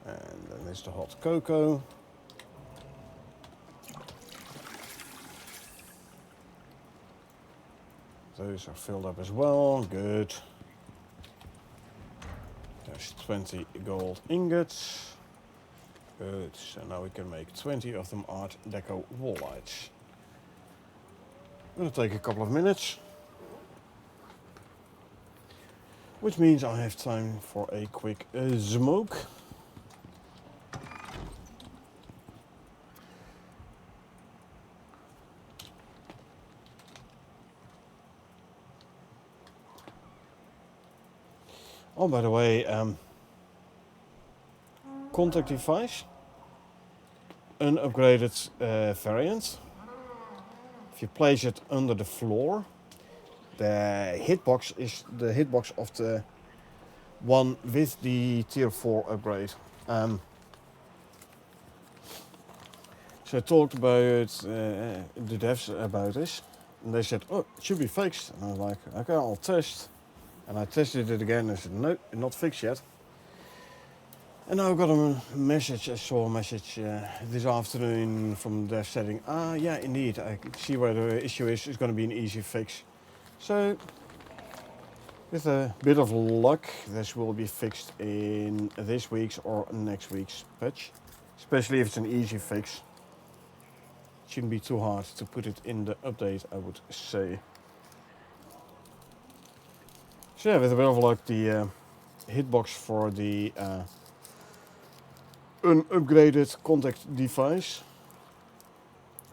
And then there's the hot cocoa. Those are filled up as well. Good. There's 20 gold ingots. Good. So now we can make 20 of them Art Deco wall lights. Gonna take a couple of minutes. Which means I have time for a quick smoke. Oh, by the way, contact device, unupgraded variant. If you place it under the floor, the hitbox is the hitbox of the one with the tier 4 upgrade. So I talked about the devs about this, and they said, "Oh, it should be fixed." And I was like, "Okay, I'll test." And I tested it again and said, "No, not fixed yet." And now I got a message, I saw a message this afternoon from the dev setting. Yeah, indeed, I see where the issue is. It's going to be an easy fix. So, with a bit of luck, this will be fixed in this week's or next week's patch. Especially if it's an easy fix. It shouldn't be too hard to put it in the update, I would say. So yeah, with a bit of luck, the hitbox for the unupgraded contact device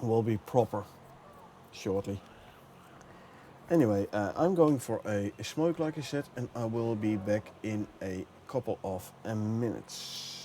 will be proper shortly. Anyway, I'm going for a smoke, like I said, and I will be back in a couple of minutes.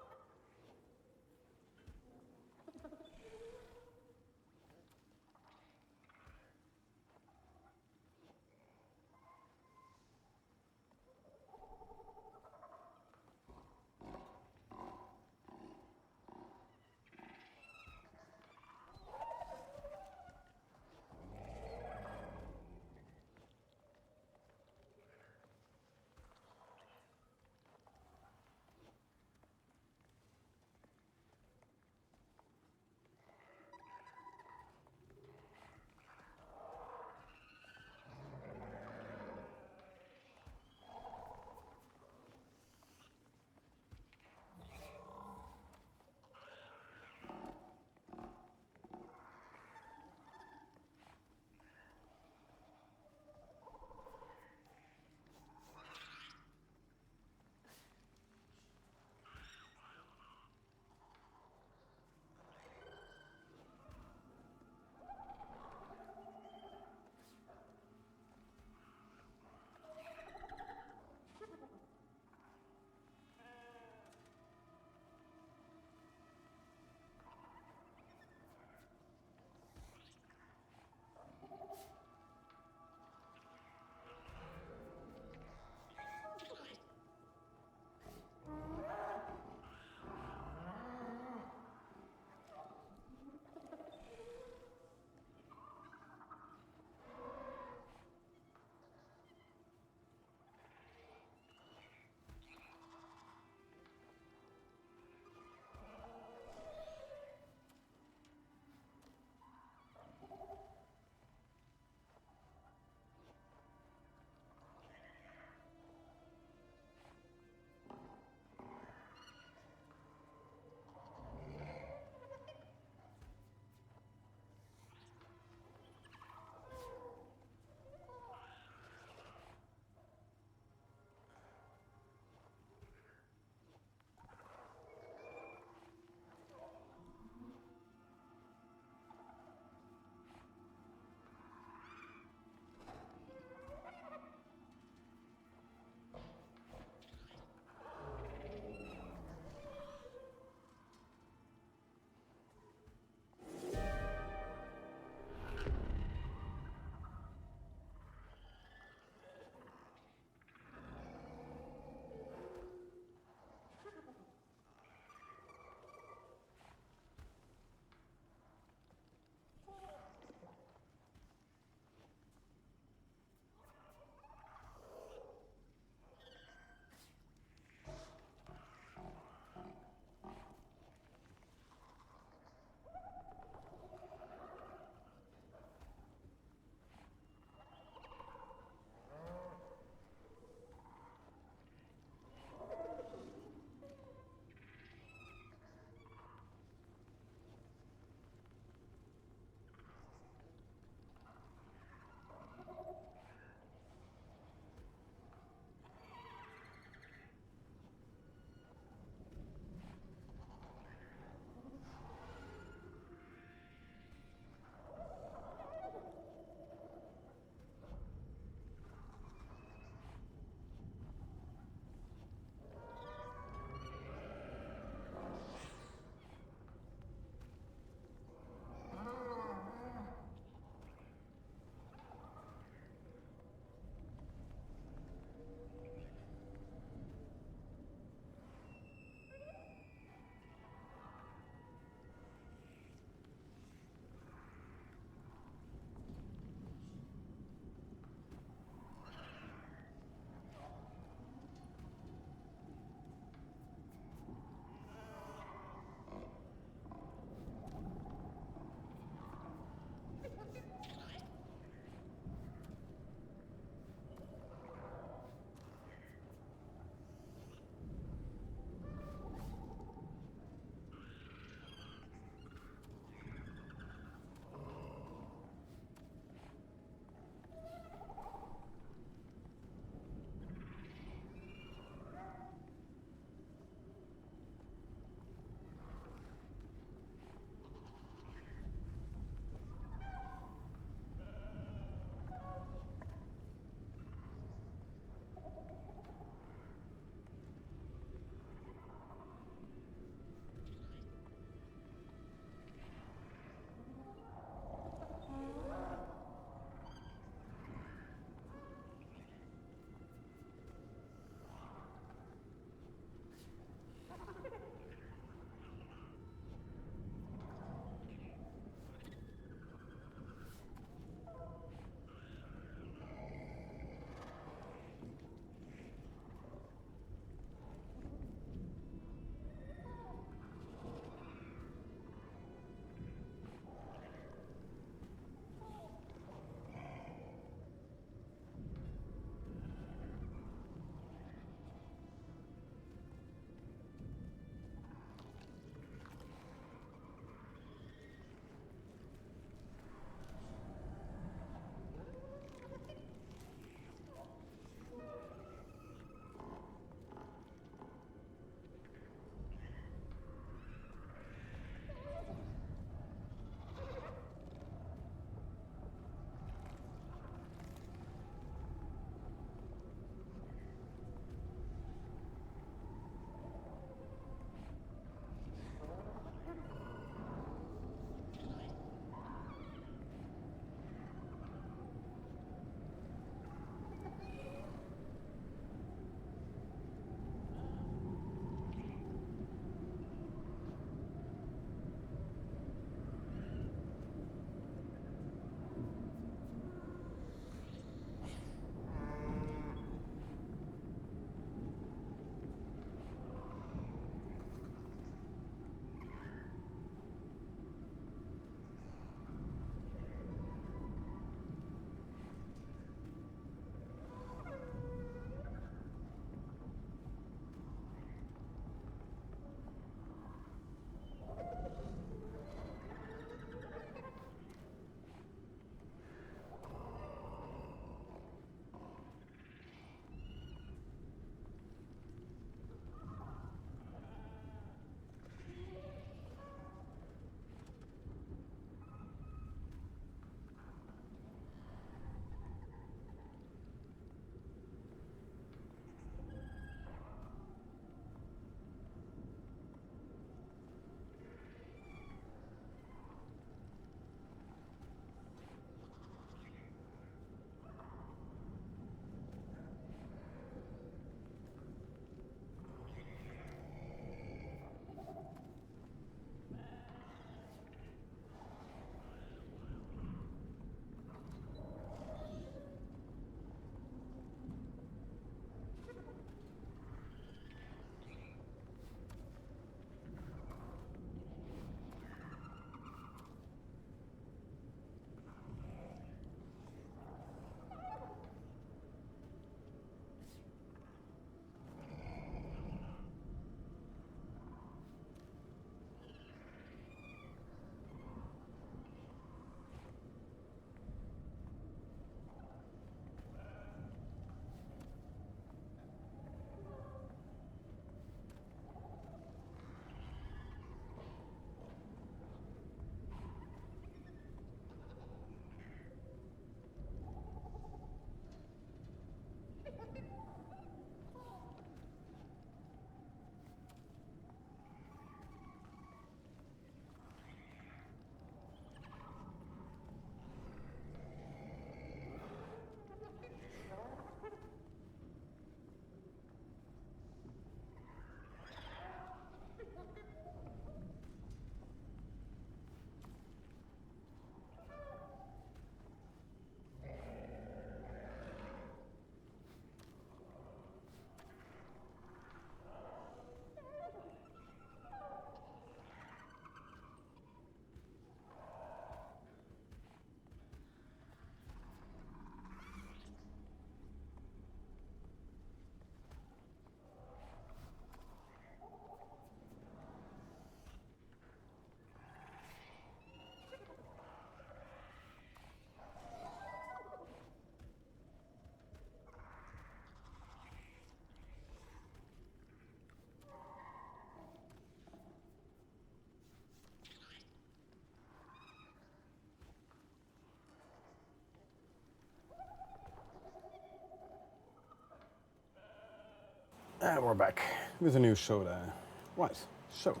And we're back with a new soda. Right, so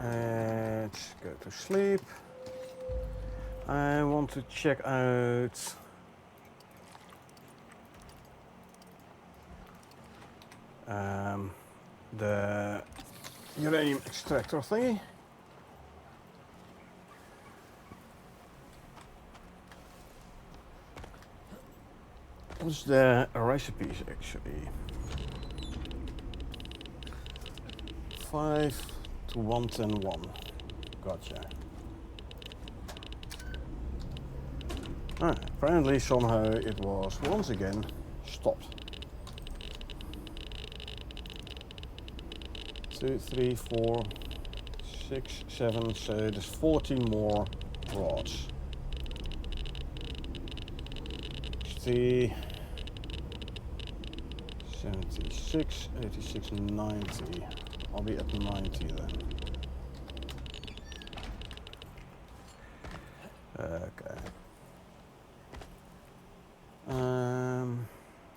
let's go to sleep. I want to check out the uranium extractor thingy. What's the recipes actually? 5 to 110.1. Gotcha. Apparently somehow it was once again stopped. 2, 3, 4, 6, 7, so there's 14 more rods. 60, 76, 86, 90. I'll be at 90 then. Okay.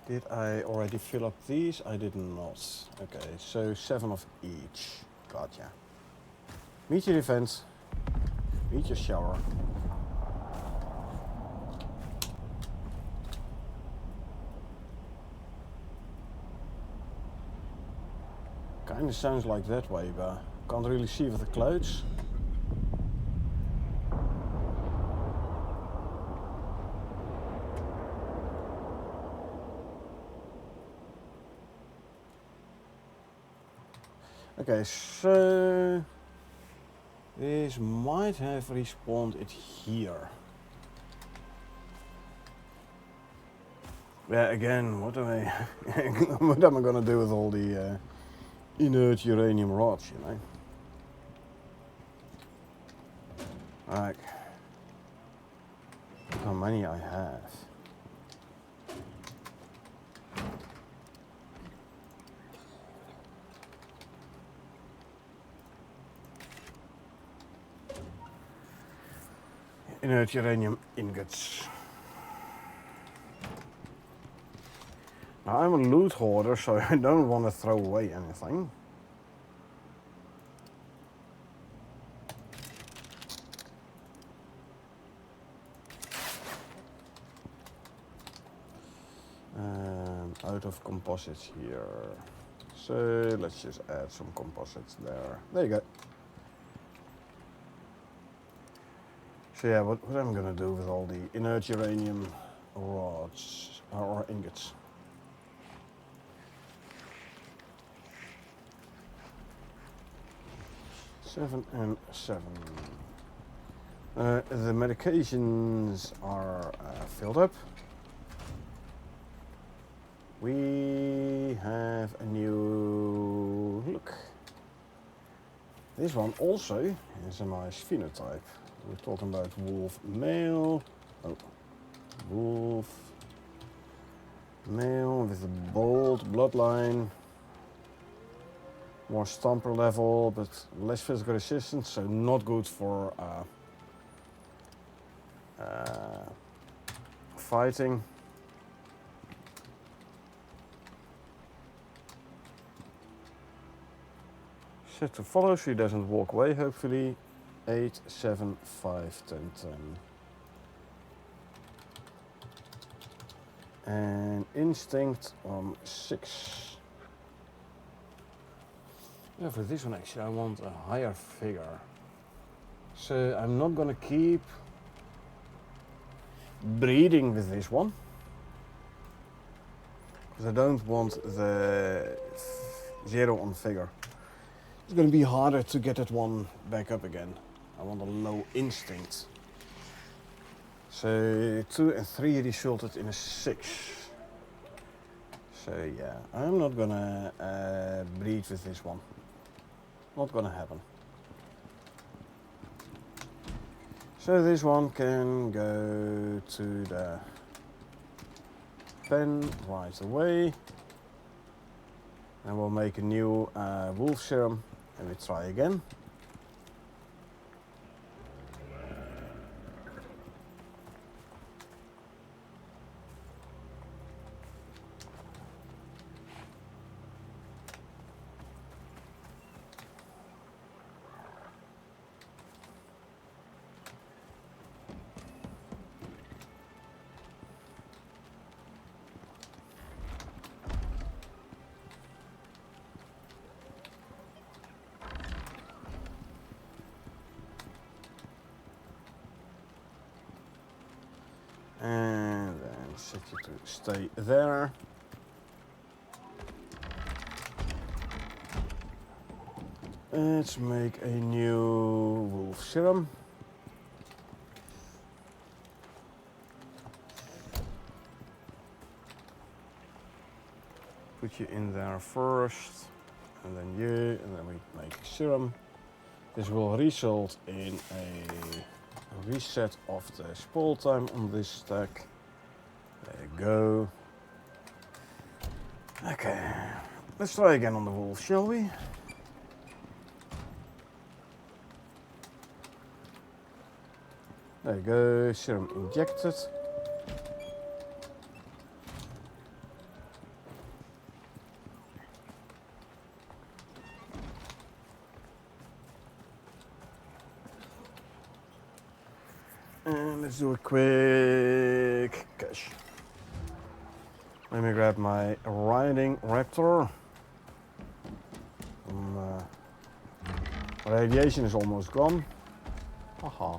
Did I already fill up these? I did not. Okay, so 7 of each. Gotcha. Meet your event. Meet your shower. Kinda sounds like that way, but can't really see with the clouds. Okay, so this might have respawned it here. Yeah, again, what am I what am I gonna do with all the inert uranium rods, you know? Like, look how many I have. Inert uranium ingots. Now I'm a loot hoarder, so I don't want to throw away anything. Out of composites here. So let's just add some composites there. There you go. So yeah, what I'm gonna do with all the inert uranium rods or ingots. Seven and 7. The medications are filled up. We have a new look. This one also is a nice phenotype. We're talking about wolf male. Oh, wolf male with a bold bloodline. More stomper level, but less physical resistance, so not good for fighting. Set to follow so he doesn't walk away, hopefully. 8, 7, 5, 10, 10. And instinct on 6. Yeah, for this one actually I want a higher figure. So I'm not gonna keep breeding with this one. Because I don't want the 0 on figure. It's gonna be harder to get that one back up again. I want a low instinct. So 2 and 3 resulted in a 6. So yeah, I'm not gonna breed with this one. Not gonna happen. So this one can go to the pen right away. And we'll make a new wolf serum and we try again. you to stay there. Let's make a new wolf serum. Put you in there first, and then you, and then we make serum. This will result in a reset of the spoil time on this stack. There you go. Okay, let's try again on the wolf, shall we? There you go, serum injected. And let's do a quick cache. Let me grab my riding raptor. Radiation is almost gone. Haha.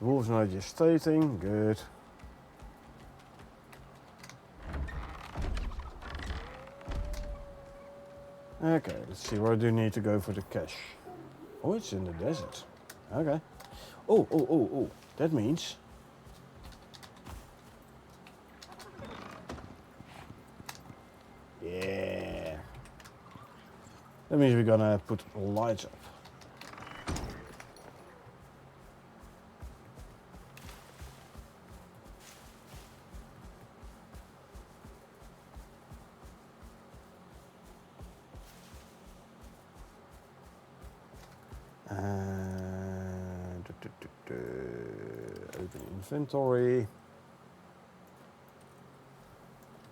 Wolves not gestating, good. Okay, let's see, where do you need to go for the cache? Oh, it's in the desert. Okay. Oh, that means... Yeah. That means we're gonna put lights up. Open inventory.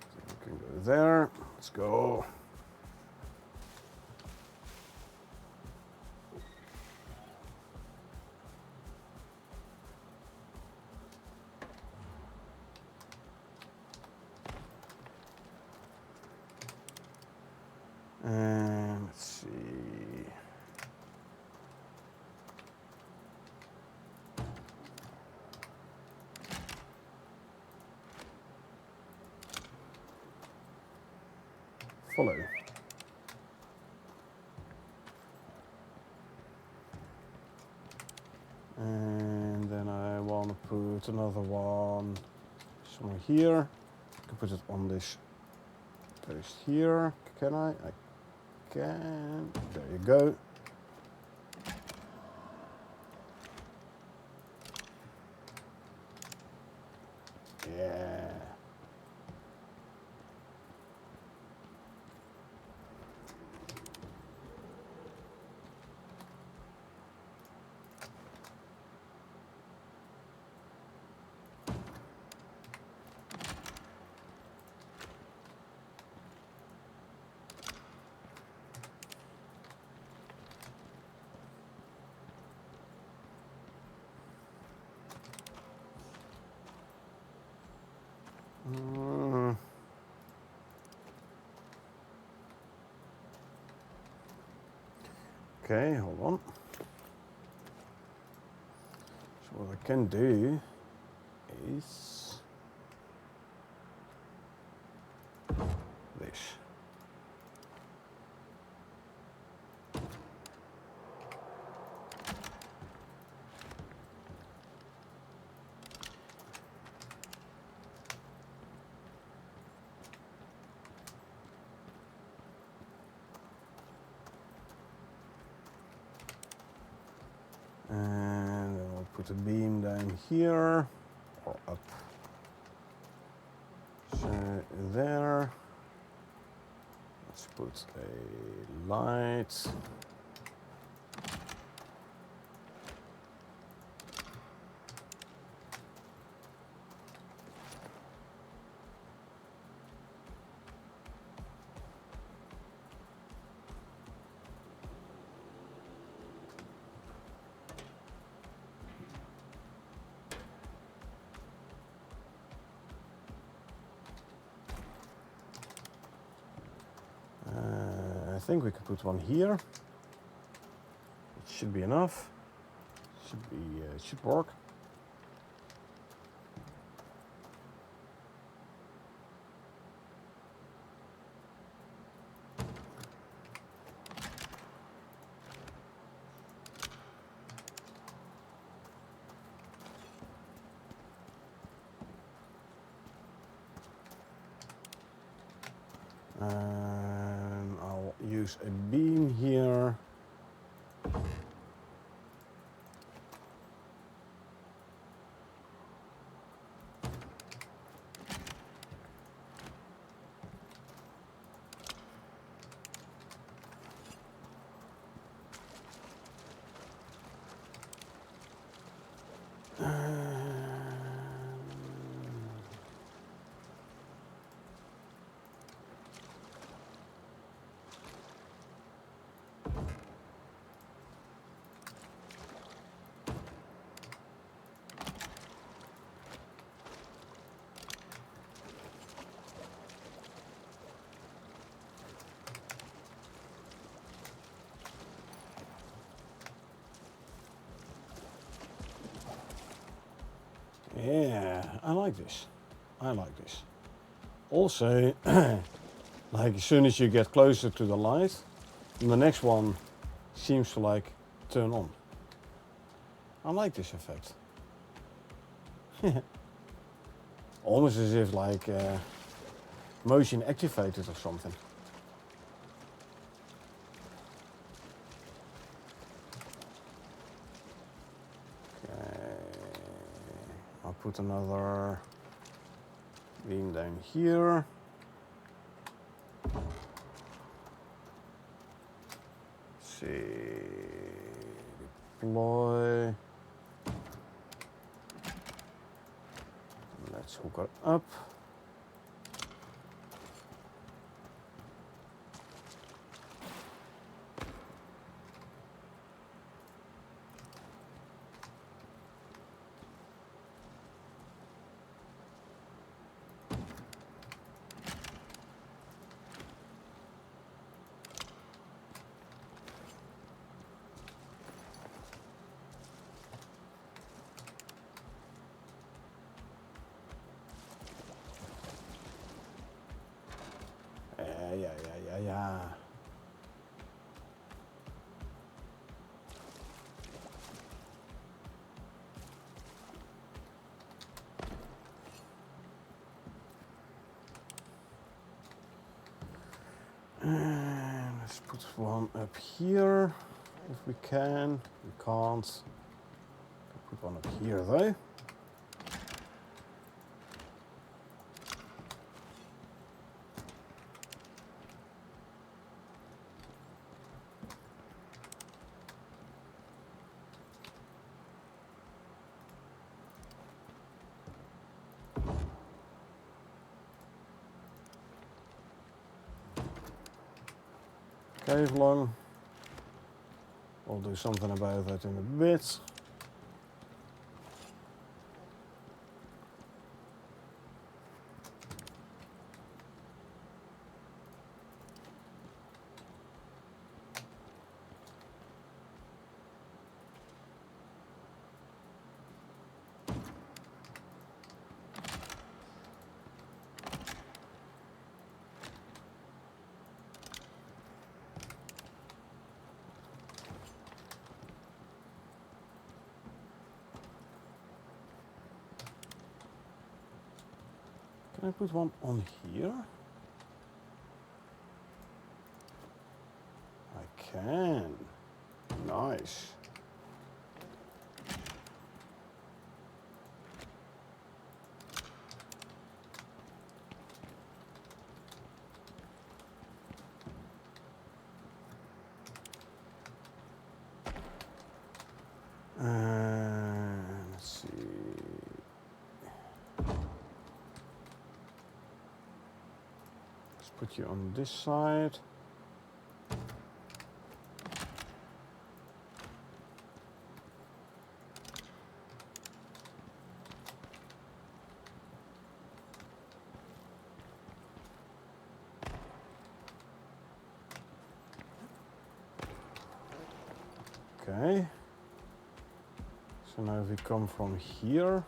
So we can go there. Let's go. And let's see. Follow. And then I want to put another one somewhere here. I can put it on this post here. Can I? I can. There you go. Yeah. Okay, hold on. So what I can do is this. And then we'll put a beam down here or up. So there. Let's put a light. I think we could put one here. It should be enough. Should work. introduce a beam here. Yeah, I like this. I like this. Also, like as soon as you get closer to the light, the next one seems to like turn on. I like this effect. Almost as if like motion activated or something. I'll put another beam down here. Let's see, deploy. Let's hook her up. Yeah. And let's put one up here if we can. We can't. Put one up here though. Cave long. We'll do something about that in a bit. Can I put one on here? I can. Nice. Let's see. Let's put you on this side. Okay. So now if we come from here,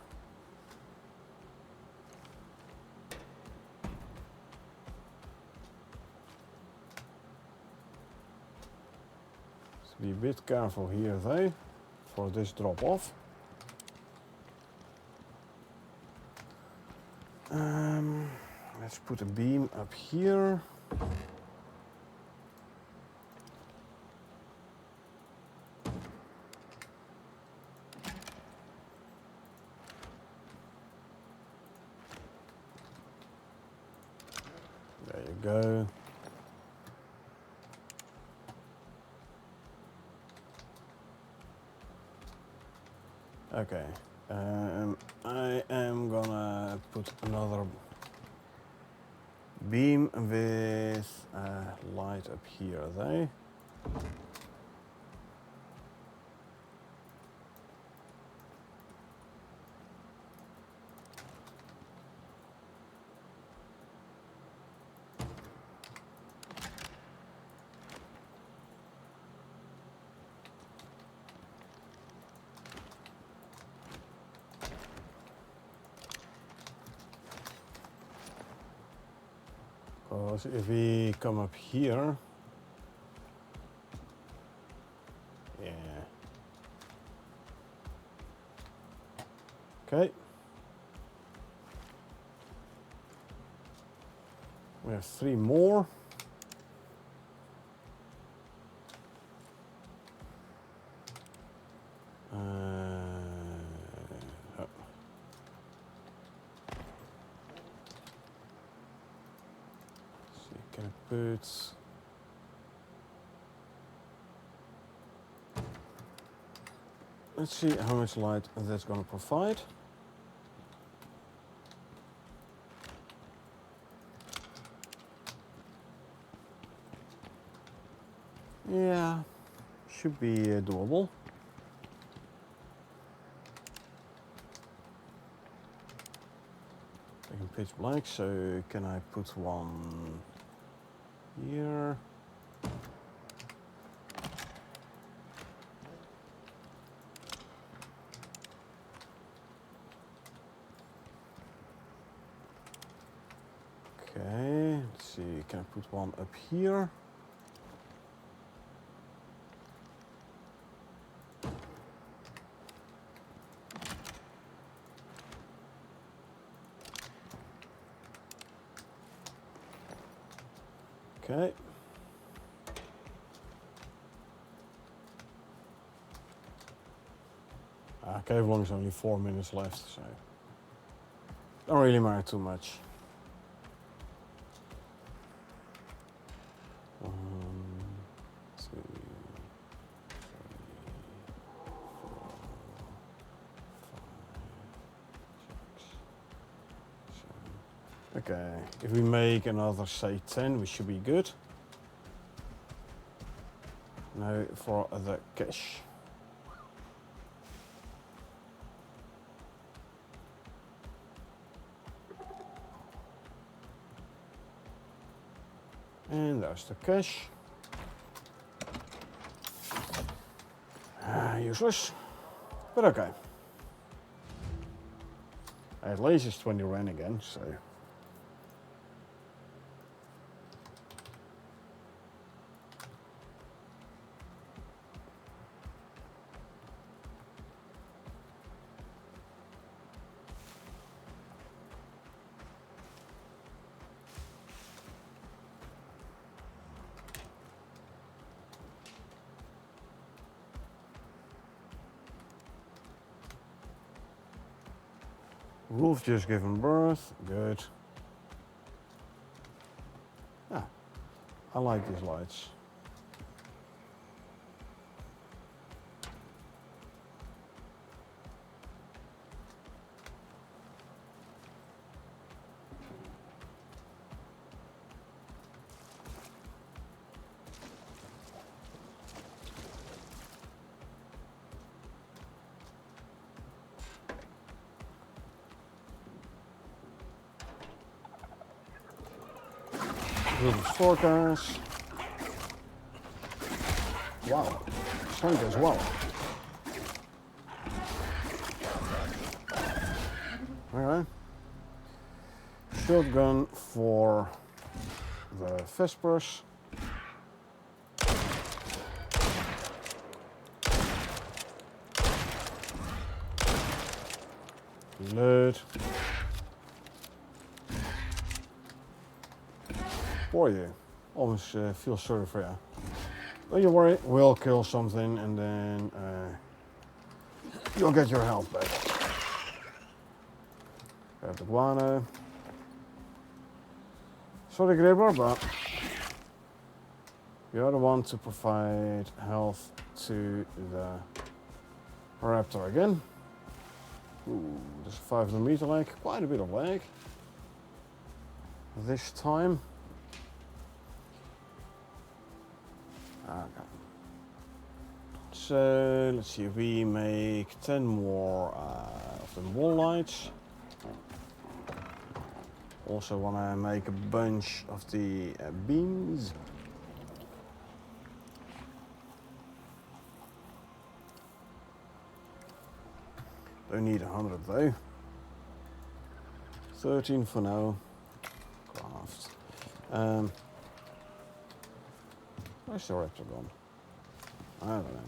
be a bit careful here though, for this drop off. Let's put a beam up here. go. Okay. I am gonna put another beam with light up here, though. Because if we come up here, yeah. Okay. We have 3 more. Oh. See, can I put? Let's see how much light that's going to provide. Yeah, should be doable. Making pitch black, so can I put one here? Okay, let's see, can I put one up here? Okay. Cave long is only 4 minutes left, so don't really matter too much. 1, 2, 3, 4, 5, 6, 7. Okay, if we make another, say, 10, we should be good. Now for the cache. And there's the cache. Useless, but okay. At least it's 20 rand again, so. Wolf just given birth, good. Ah, I like these lights. Little storecasts. Wow, sunk as well. Alright. Shotgun for the Vespers. Load. Poor you. Almost feel sorry for you. Don't you worry, we'll kill something and then you'll get your health back. Grab the guano. Sorry, Gribber, but you're the one to provide health to the raptor again. Ooh, there's a 500-meter lag, quite a bit of lag this time. Okay. So let's see, we make 10 more of the wall lights. Also want to make a bunch of the beams. Don't need 100 though. 13 for now. Craft. Where's the raptor gone? I don't know.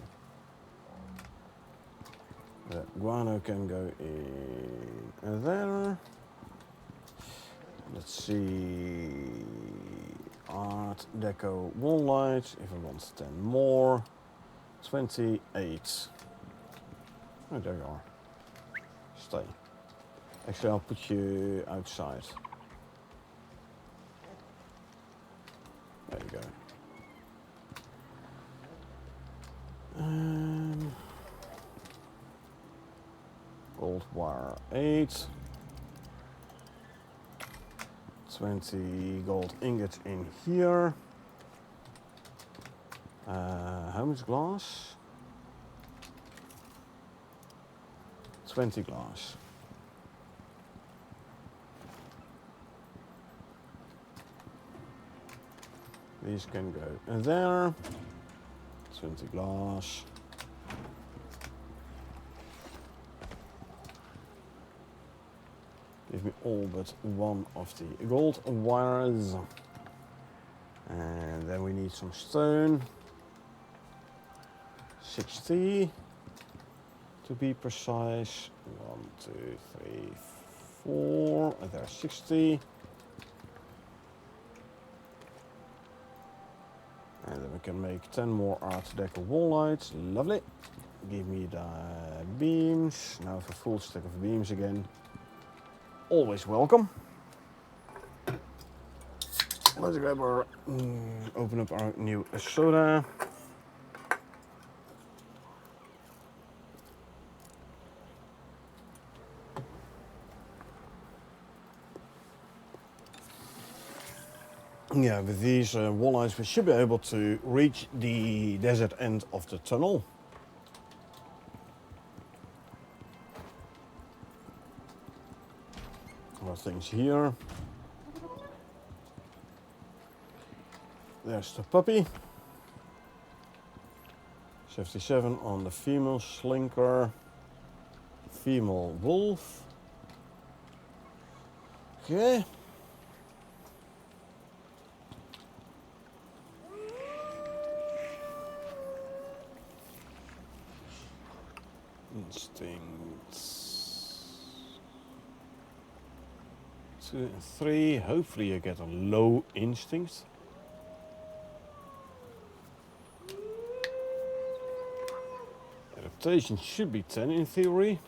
The guano can go in there. Let's see. Art Deco wall lights. If it wants 10 more. 28. Oh, there you are. Stay. Actually, I'll put you outside. There you go. Gold wire 8. 20 gold ingots in here. How much glass? 20 glass. These can go in there. 20 glass. Give me all but one of the gold wires. And then we need some stone. 60 to be precise. 1, 2, 3, 4. And there's 60. And then we can make 10 more Art Deco wall lights. Lovely. Give me the beams. Now for full stack of beams again. Always welcome. Let's grab our, open up our new soda. Yeah, with these wall lights we should be able to reach the desert end of the tunnel. More things here. There's the puppy. 77 on the female slinker. Female wolf. Okay. Instincts. 2 and 3. Hopefully you get a low instinct. Adaptation should be 10 in theory.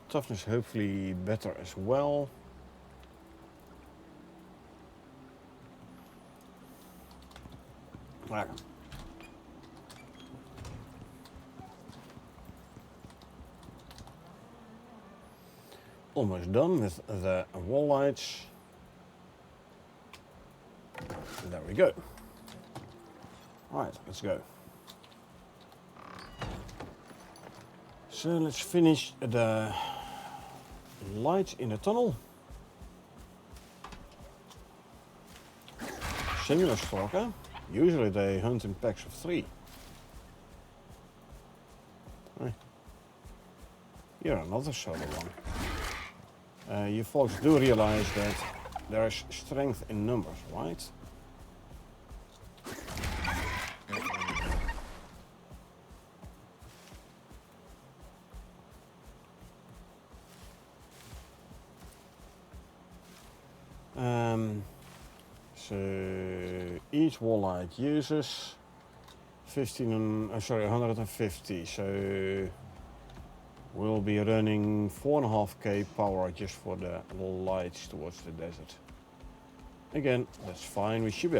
Toughness hopefully better as well. Right. Almost done with the wall lights. And there we go. Alright, let's go. So let's finish the lights in the tunnel. Singular stalker. Usually they hunt in packs of 3. Right. Here another solo one. You folks do realize that there is strength in numbers, right? So each wall light uses 150. So we'll be running 4.5k power just for the lights towards the desert. Again, that's fine. We should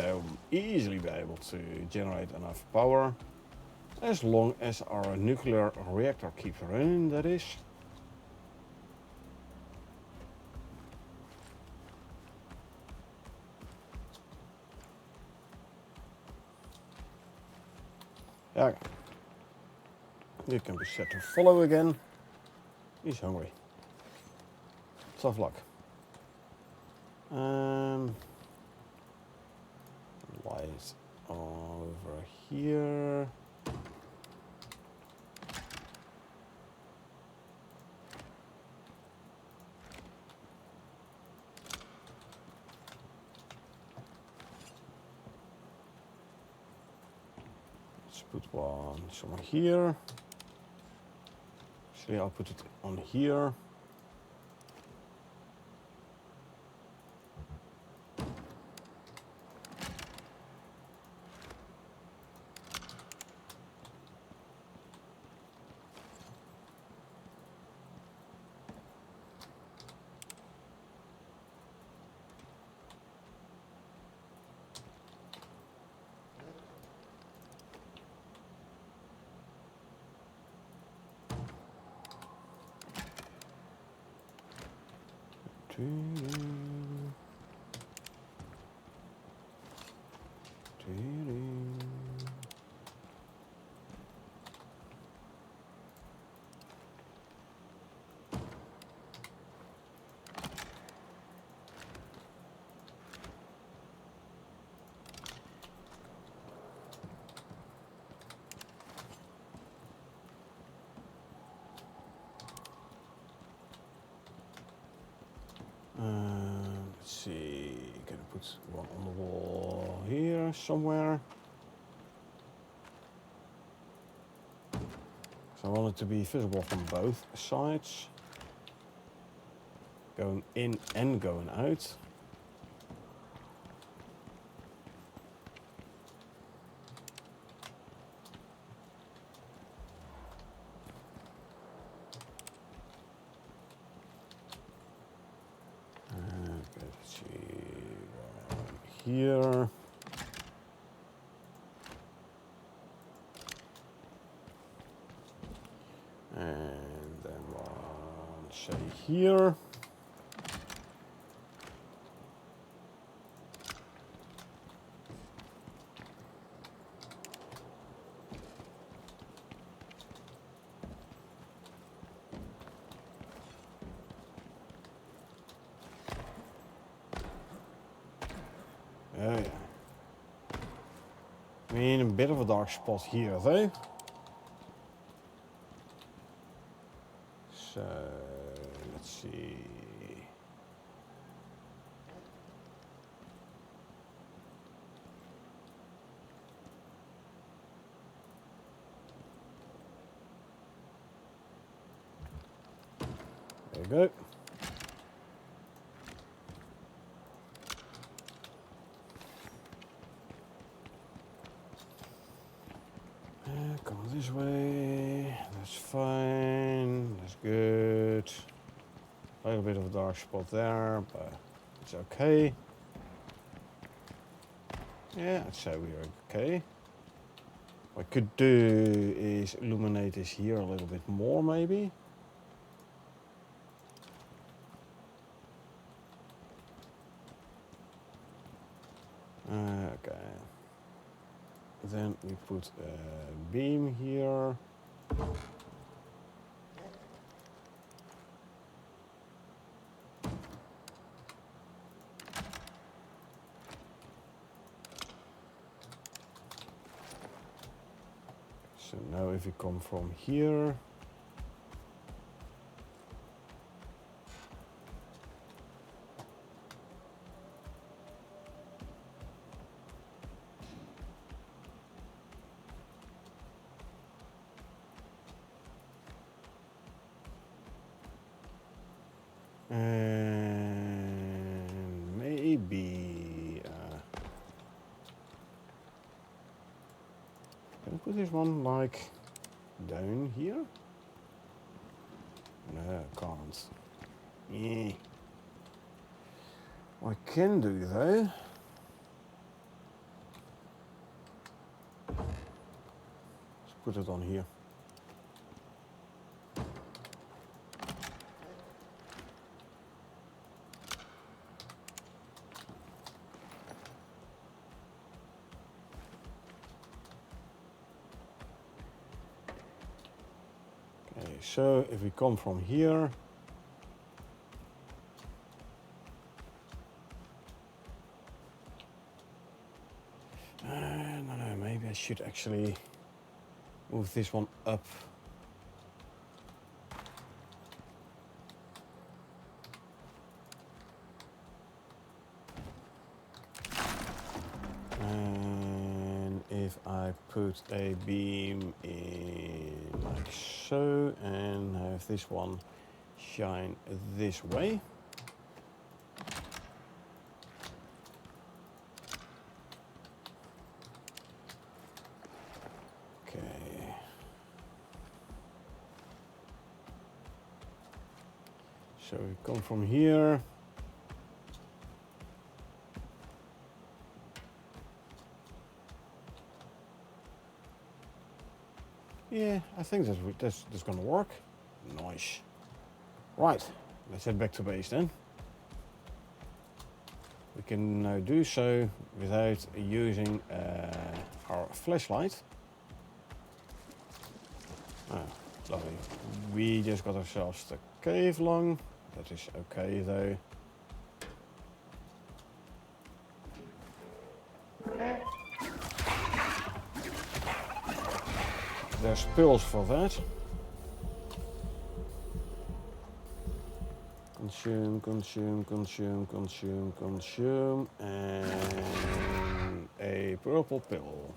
easily be able to generate enough power. As long as our nuclear reactor keeps running, that is. Yeah. You can be set to follow again. He's hungry. Tough luck. Light over here. Let's put one somewhere here. Actually, I'll put it on here. Let's see, gonna put one on the wall here somewhere. So I want it to be visible from both sides. Going in and going out. Let's see, here. And then one, say here. Oh yeah. I mean, a bit of a dark spot here though. So, let's see. There you go. Come this way. That's fine. That's good. A little bit of a dark spot there, but it's okay. Yeah, I'd say we're okay. What I could do is illuminate this here a little bit more, maybe. Okay. Then we put a beam here. So now if you come from here, and maybe can I put this one like down here? No, I can't. Yeah. What I can do though. Let's put it on here. Okay, so if we come from here. No, maybe I should actually move this one up. And if I put a beam in like so and have this one shine this way. Okay. So we come from here. Yeah, I think that's gonna work. Nice. Right, let's head back to base then. We can now do so without using our flashlight. Ah, lovely. We just got ourselves the cave lung. That is okay though. There's pills for that. Consume, consume, consume, consume, consume, and a purple pill.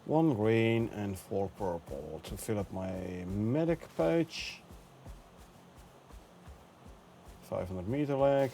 1 green and 4 purple to fill up my medic pouch. 500 meter lag.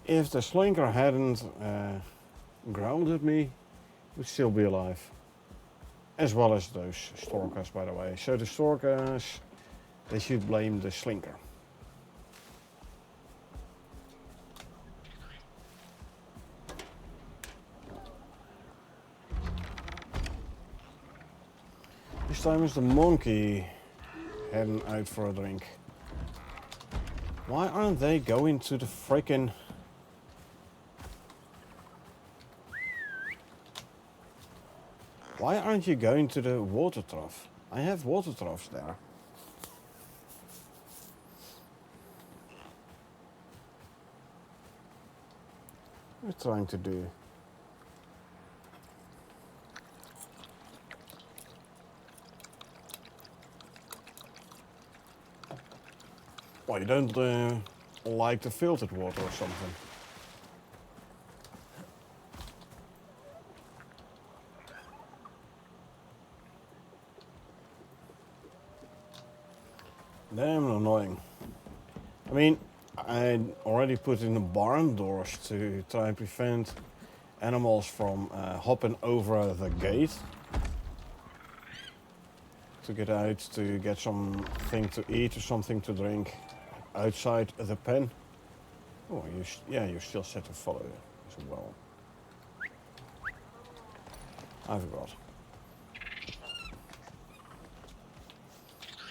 If the slinker hadn't grounded me, would still be alive. As well as those stalkers, by the way. So the stalkers, they should blame the slinker. This time is the monkey heading out for a drink. Why aren't they going to the frickin'... Why aren't you going to the water trough? I have water troughs there. What are you trying to do? Well, you don't like the filtered water or something? Damn annoying. I mean, I already put in the barn doors to try and prevent animals from hopping over the gate to get out to get something to eat or something to drink outside the pen. Oh, you're still set to follow as well. I forgot.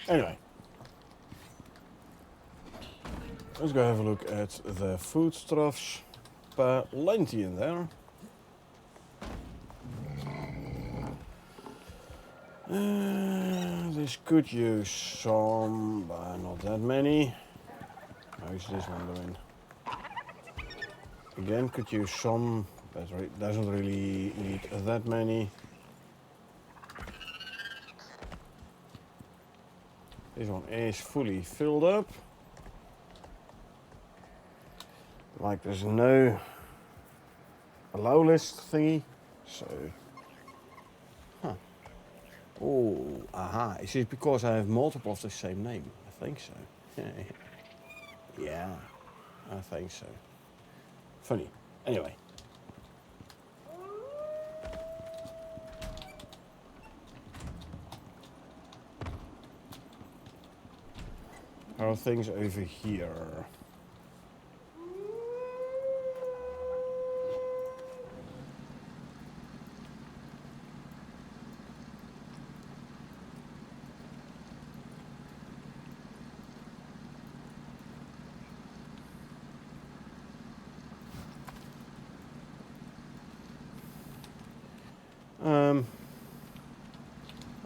Anyway. Let's go have a look at the foodstuffs. Plenty in there. This could use some, but not that many. How's this one doing? Again, could use some, but doesn't really need that many. This one is fully filled up. Like there's no allow list thingy, so Oh, aha. Is it because I have multiple of the same name? I think so. Yeah, I think so. Funny. Anyway. How are things over here?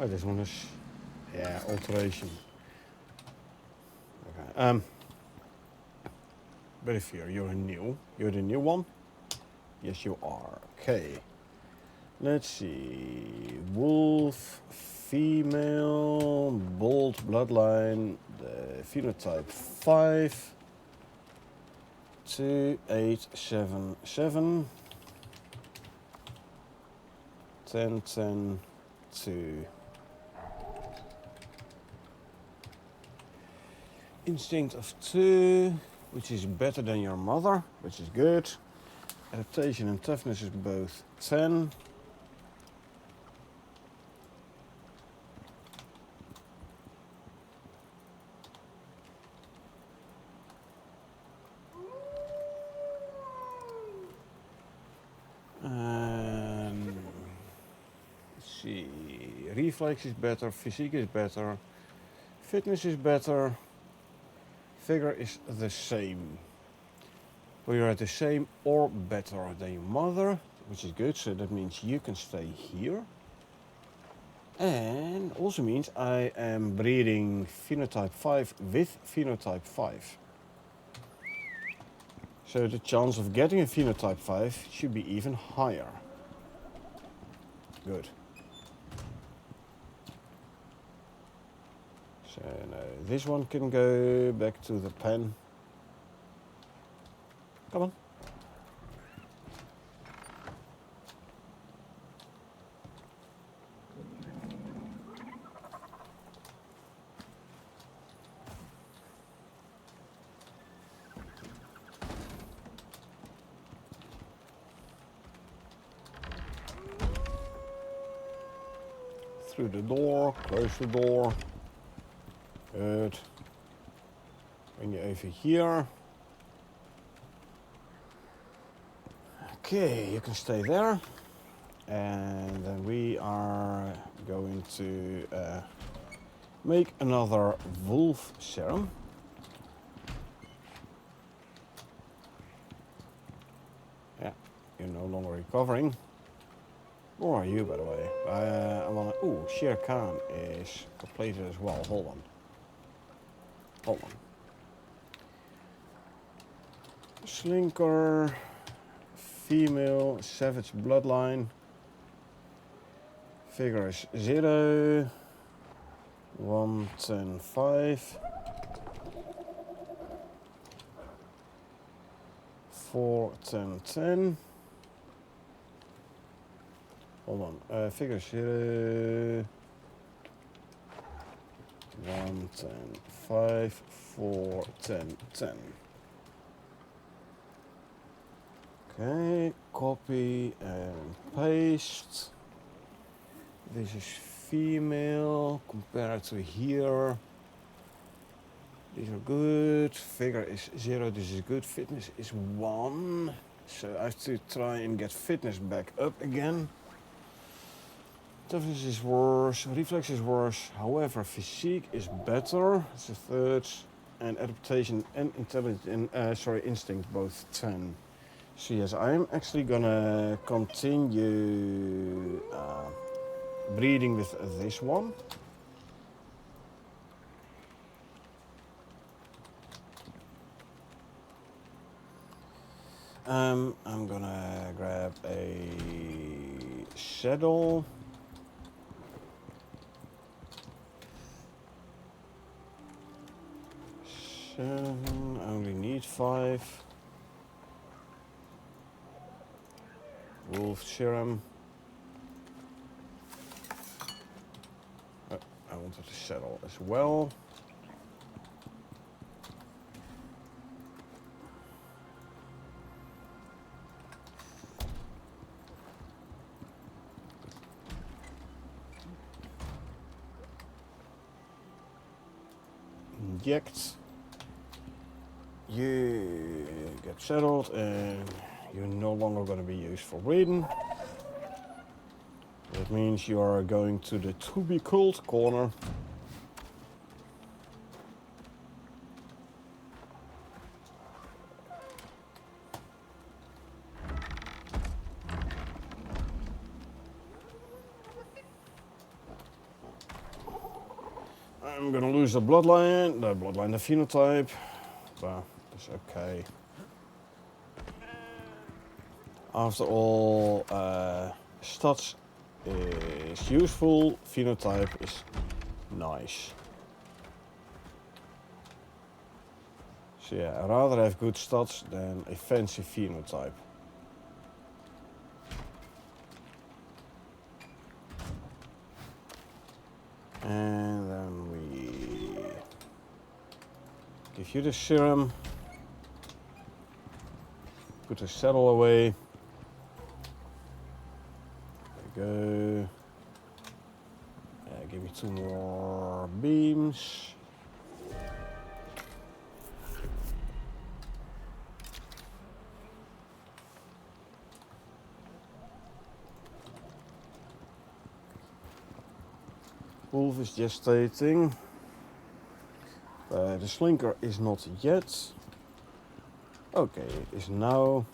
Oh, this one is, yeah, alteration. Okay. But if you're you're the new one? Yes, you are. Okay. Let's see. Wolf, female, bold bloodline, the phenotype 5, 2877, 10, 10, 2. Instinct of 2, which is better than your mother, which is good. Adaptation and toughness is both 10. Let's see. Reflex is better, physique is better, fitness is better, figure is the same. We are at the same or better than your mother, which is good, so that means you can stay here. And also means I am breeding phenotype 5 with phenotype 5. So the chance of getting a phenotype 5 should be even higher. Good. So now this one can go back to the pen. Come on. Through the door, close the door. Good. Bring you over here. Okay, you can stay there. And then we are going to make another wolf serum. Yeah, you're no longer recovering. Or are you, by the way? I wanna. Ooh, Shere Khan is completed as well. Hold on. Hold on. Slinker, female, savage bloodline. Figure is 0, 1, 10, 5, 4, 10, 10. Hold on. Figure 0, 1, 10, 5, 4, 10, 10. Okay, copy and paste. This is female compared to here. These are good. Figure is 0, this is good. Fitness is 1. So I have to try and get fitness back up again. Toughness is worse, reflex is worse. However, physique is better. It's a 3rd. And adaptation and intelligence, instinct, both 10. So yes, I'm actually gonna continue breeding with this one. I'm gonna grab a saddle. I only need 5. Wolf serum. settle as well. Inject. You get settled and you're no longer going to be used for breeding. That means you are going to the to be culled corner. I'm gonna lose the bloodline, the phenotype, but it's okay. After all, stats is useful, phenotype is nice. So yeah, I'd rather have good stats than a fancy phenotype. And then we give you the serum. Put the saddle away. There you go. Give me 2 more beams. Wolf is gestating. The slinker is not yet. Okay, it is now.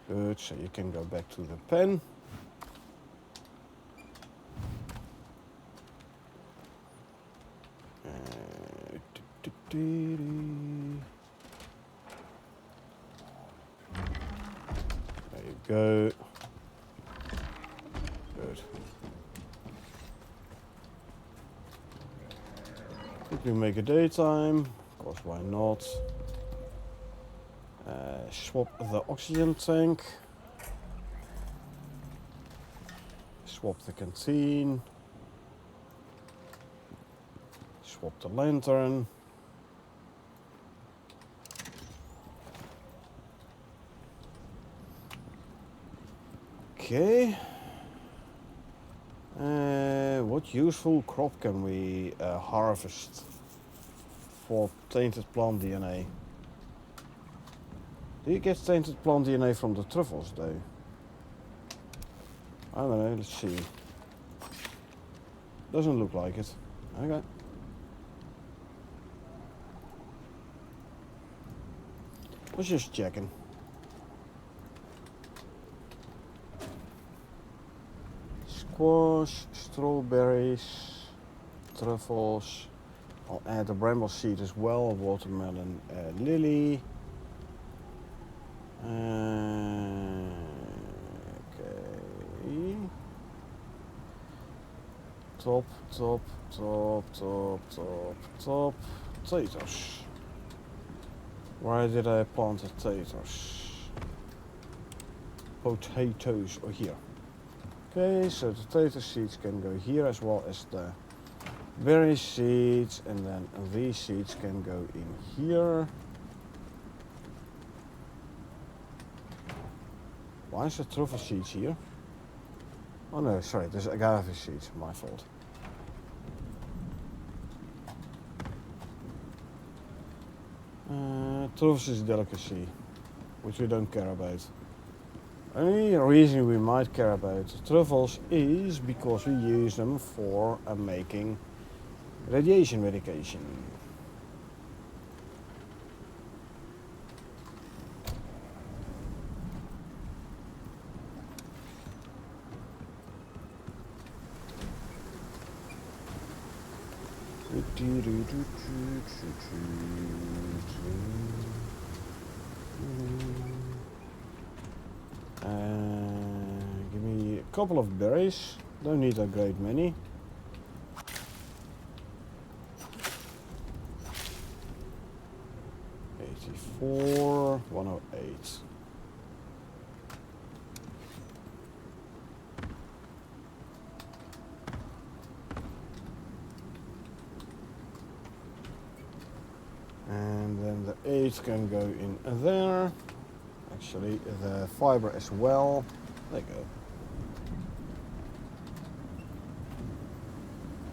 Good, so you can go back to the pen. There you go. Good. Quickly make a daytime. Of course, why not? Swap the oxygen tank. Swap the canteen. Swap the lantern. Okay. What useful crop can we harvest for tainted plant DNA? Do you get tainted plant DNA from the truffles though? I don't know, let's see. Doesn't look like it. Okay. Was just checking. Squash, strawberries, truffles. I'll add the bramble seed as well, watermelon, lily. Okay. Top. Potatoes. Why did I plant potatoes? Potatoes, oh here. Okay, so the potato seeds can go here as well as the berry seeds, and then these seeds can go in here. Why is the truffle seeds here? Oh no, sorry, there's agave seeds, my fault. Truffles is a delicacy, which we don't care about. Only reason we might care about truffles is because we use them for making radiation medication. Give me a couple of berries. Don't need a great many. $84, $108. It can go in there. Actually, the fiber as well. There you go.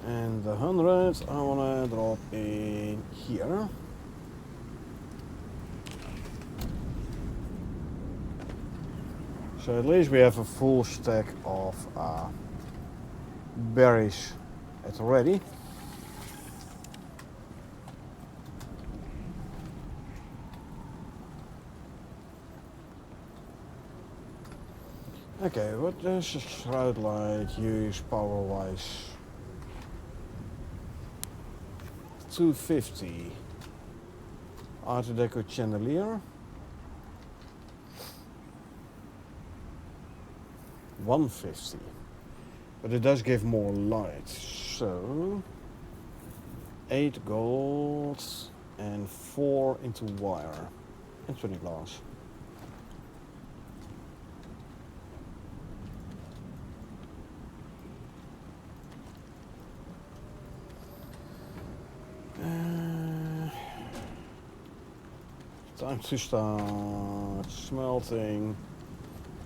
And the 100 I want to drop in here. So at least we have a full stack of berries at ready. Okay, what does a shroud light use power-wise? 250. Art Deco chandelier. 150. But it does give more light. So 8 gold and 4 into wire. And 20 glass. Time to start smelting.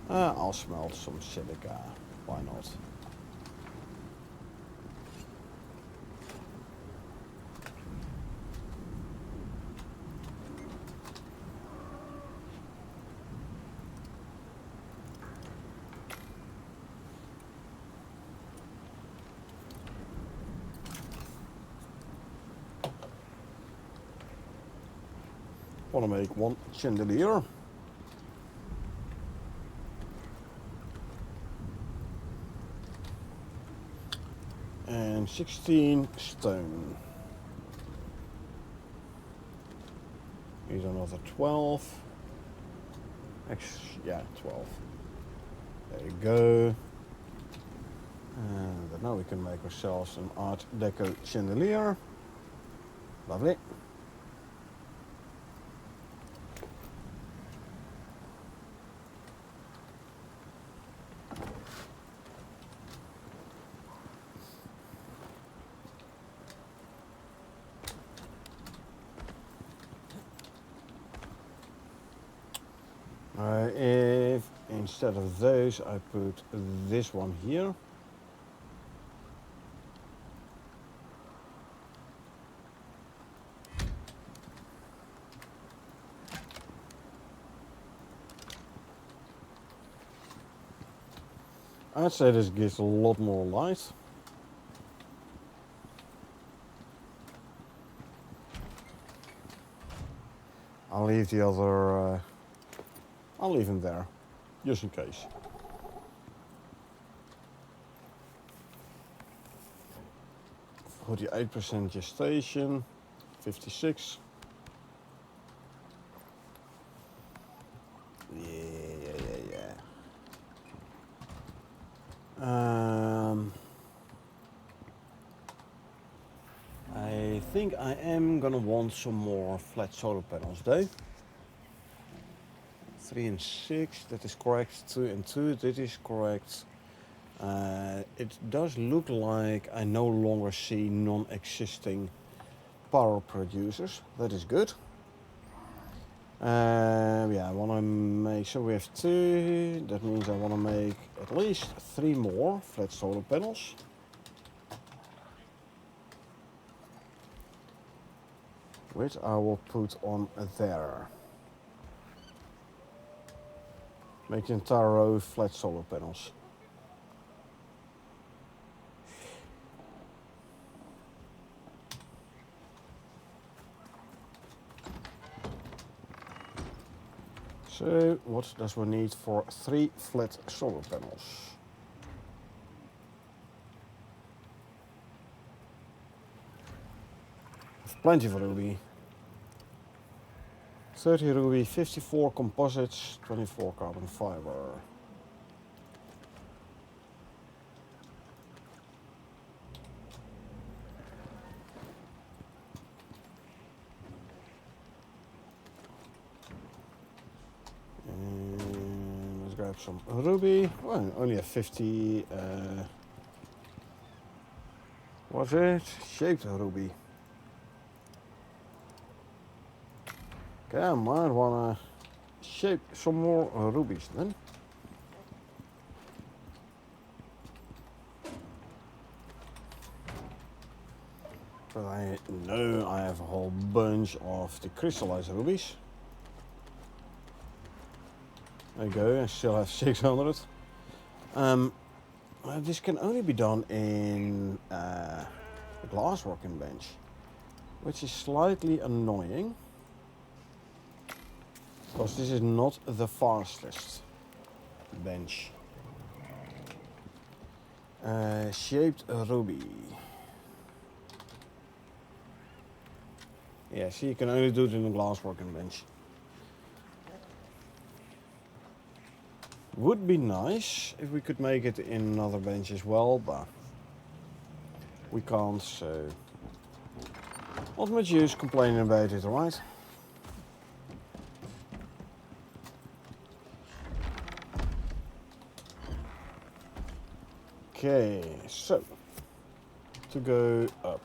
I'll smelt some silica. Why not? Want to make one chandelier. And 16 stone. Here's another 12. Yeah, 12. There you go. And now we can make ourselves an Art Deco chandelier. Lovely. If instead of those I put this one here. I'd say this gives a lot more light. I'll leave the other, I'll leave him there, just in case. For the 8% gestation, 56. Yeah. I think I am gonna want some more flat solar panels though. 3 and 6, that is correct. 2 and 2, that is correct. It does look like I no longer see non-existing power producers. That is good. Yeah, I want to make, so we have 2. That means I want to make at least 3 more flat solar panels. Which I will put on there. Make the entire row flat solar panels. So what does we need for 3 flat solar panels? Plenty of ruby. 30 ruby, 54 composites, 24 carbon fiber. And let's grab some ruby. Well, only have 50. What's it? Shaped ruby. Okay, I might wanna shape some more rubies then. But I know I have a whole bunch of the crystallized rubies. There you go, I still have 600. This can only be done in a glass working bench, which is slightly annoying. Because this is not the fastest bench. Shaped ruby. Yeah, see, you can only do it in a glass working bench. Would be nice if we could make it in another bench as well, but we can't, so not much use complaining about it, alright? Okay, so to go up.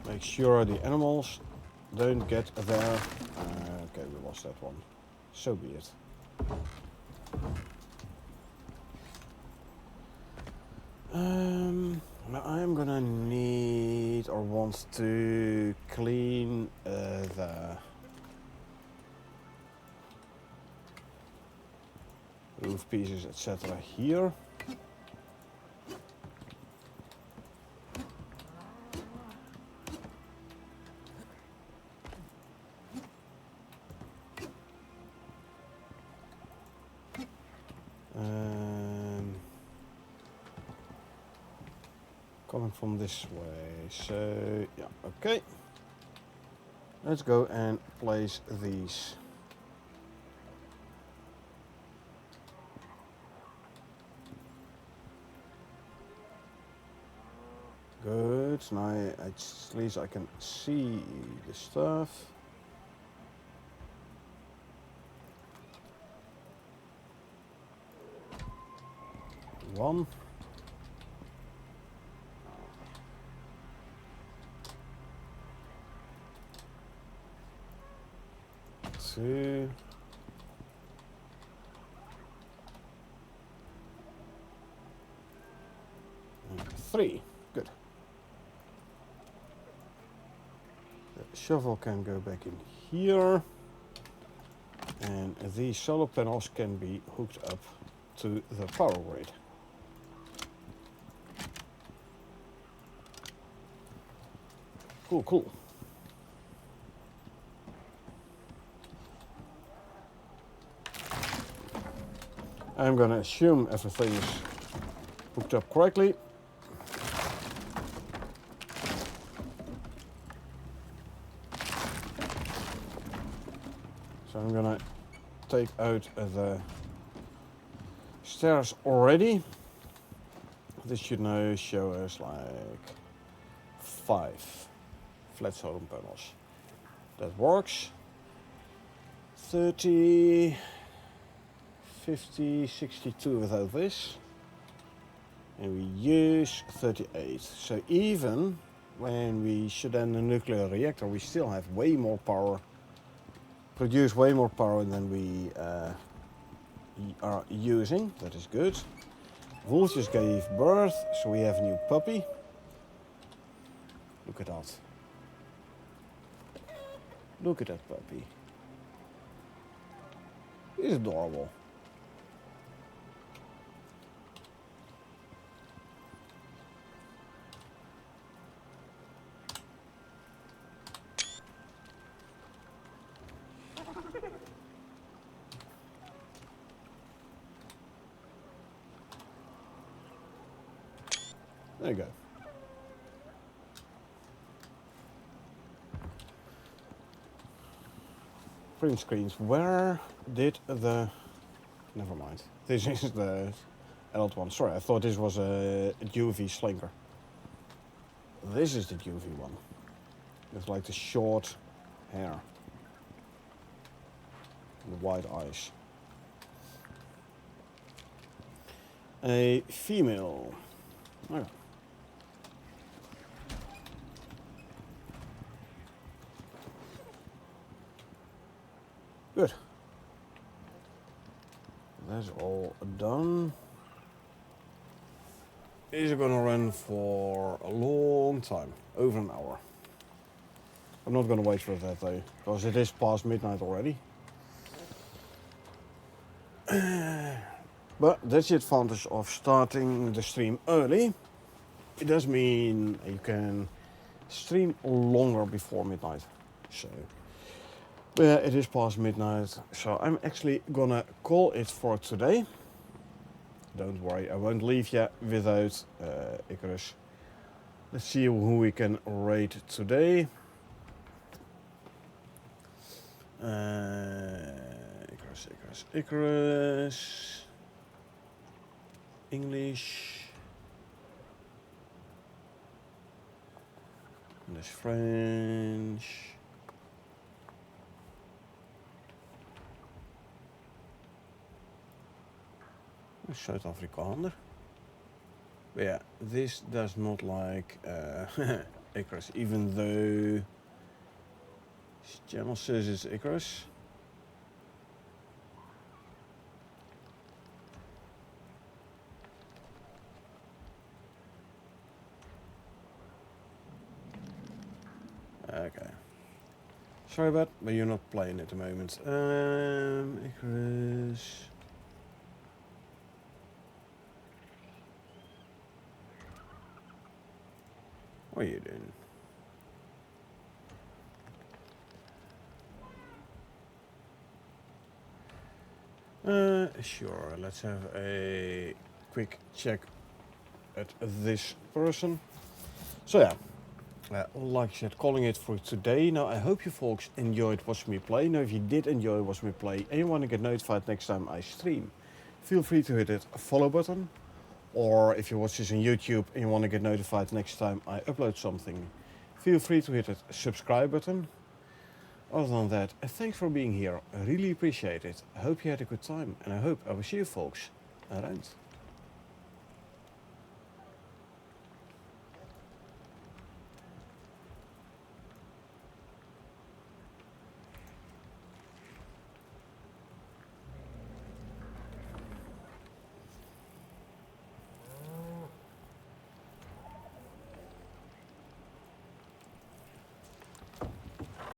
Make sure the animals don't get there. Okay, we lost that one. So be it. Now I'm gonna need or want to clean the roof pieces, etc. here. Coming from this way, so yeah, okay. Let's go and place these. Good, now at least I can see the stuff. One. Two. And three. Good. The shovel can go back in here. And these solar panels can be hooked up to the power grid. Cool, cool. I'm gonna assume everything is hooked up correctly. So I'm gonna take out the stairs already. This should now show us like 5 flat solar panels. That works. 30, 50, 62 without this. And we use 38. So even when we shut down the nuclear reactor, we still have way more power. Produce way more power than we are using. That is good. Wolf just gave birth, so we have a new puppy. Look at that. Look at that puppy. He's adorable. There you go. Print screens. Where did the... Never mind. This is the adult one. Sorry, I thought this was a UV slinker. This is the UV one. It's like the short hair. And the wide eyes. A female. Okay. Good. That's all done. Is gonna run for a long time, over an hour. I'm not gonna wait for that though, because it is past midnight already. But that's the advantage of starting the stream early. It does mean you can stream longer before midnight. So, yeah, it is past midnight, so I'm actually gonna call it for today. Don't worry, I won't leave you without Icarus. Let's see who we can raid today. Icarus. English. And there's French. Zuid-Afrikaner. But yeah, this does not like Icarus, even though his channel says it's Icarus. Okay. Sorry about, but you're not playing at the moment. Icarus. What are you doing? Sure, let's have a quick check at this person. So yeah, like I said, calling it for today. Now I hope you folks enjoyed watching me play. Now if you did enjoy watching me play and you want to get notified next time I stream, feel free to hit that follow button. Or if you watch this on YouTube and you want to get notified next time I upload something, feel free to hit that subscribe button. Other than that, thanks for being here. I really appreciate it. I hope you had a good time and I hope I will see you folks around.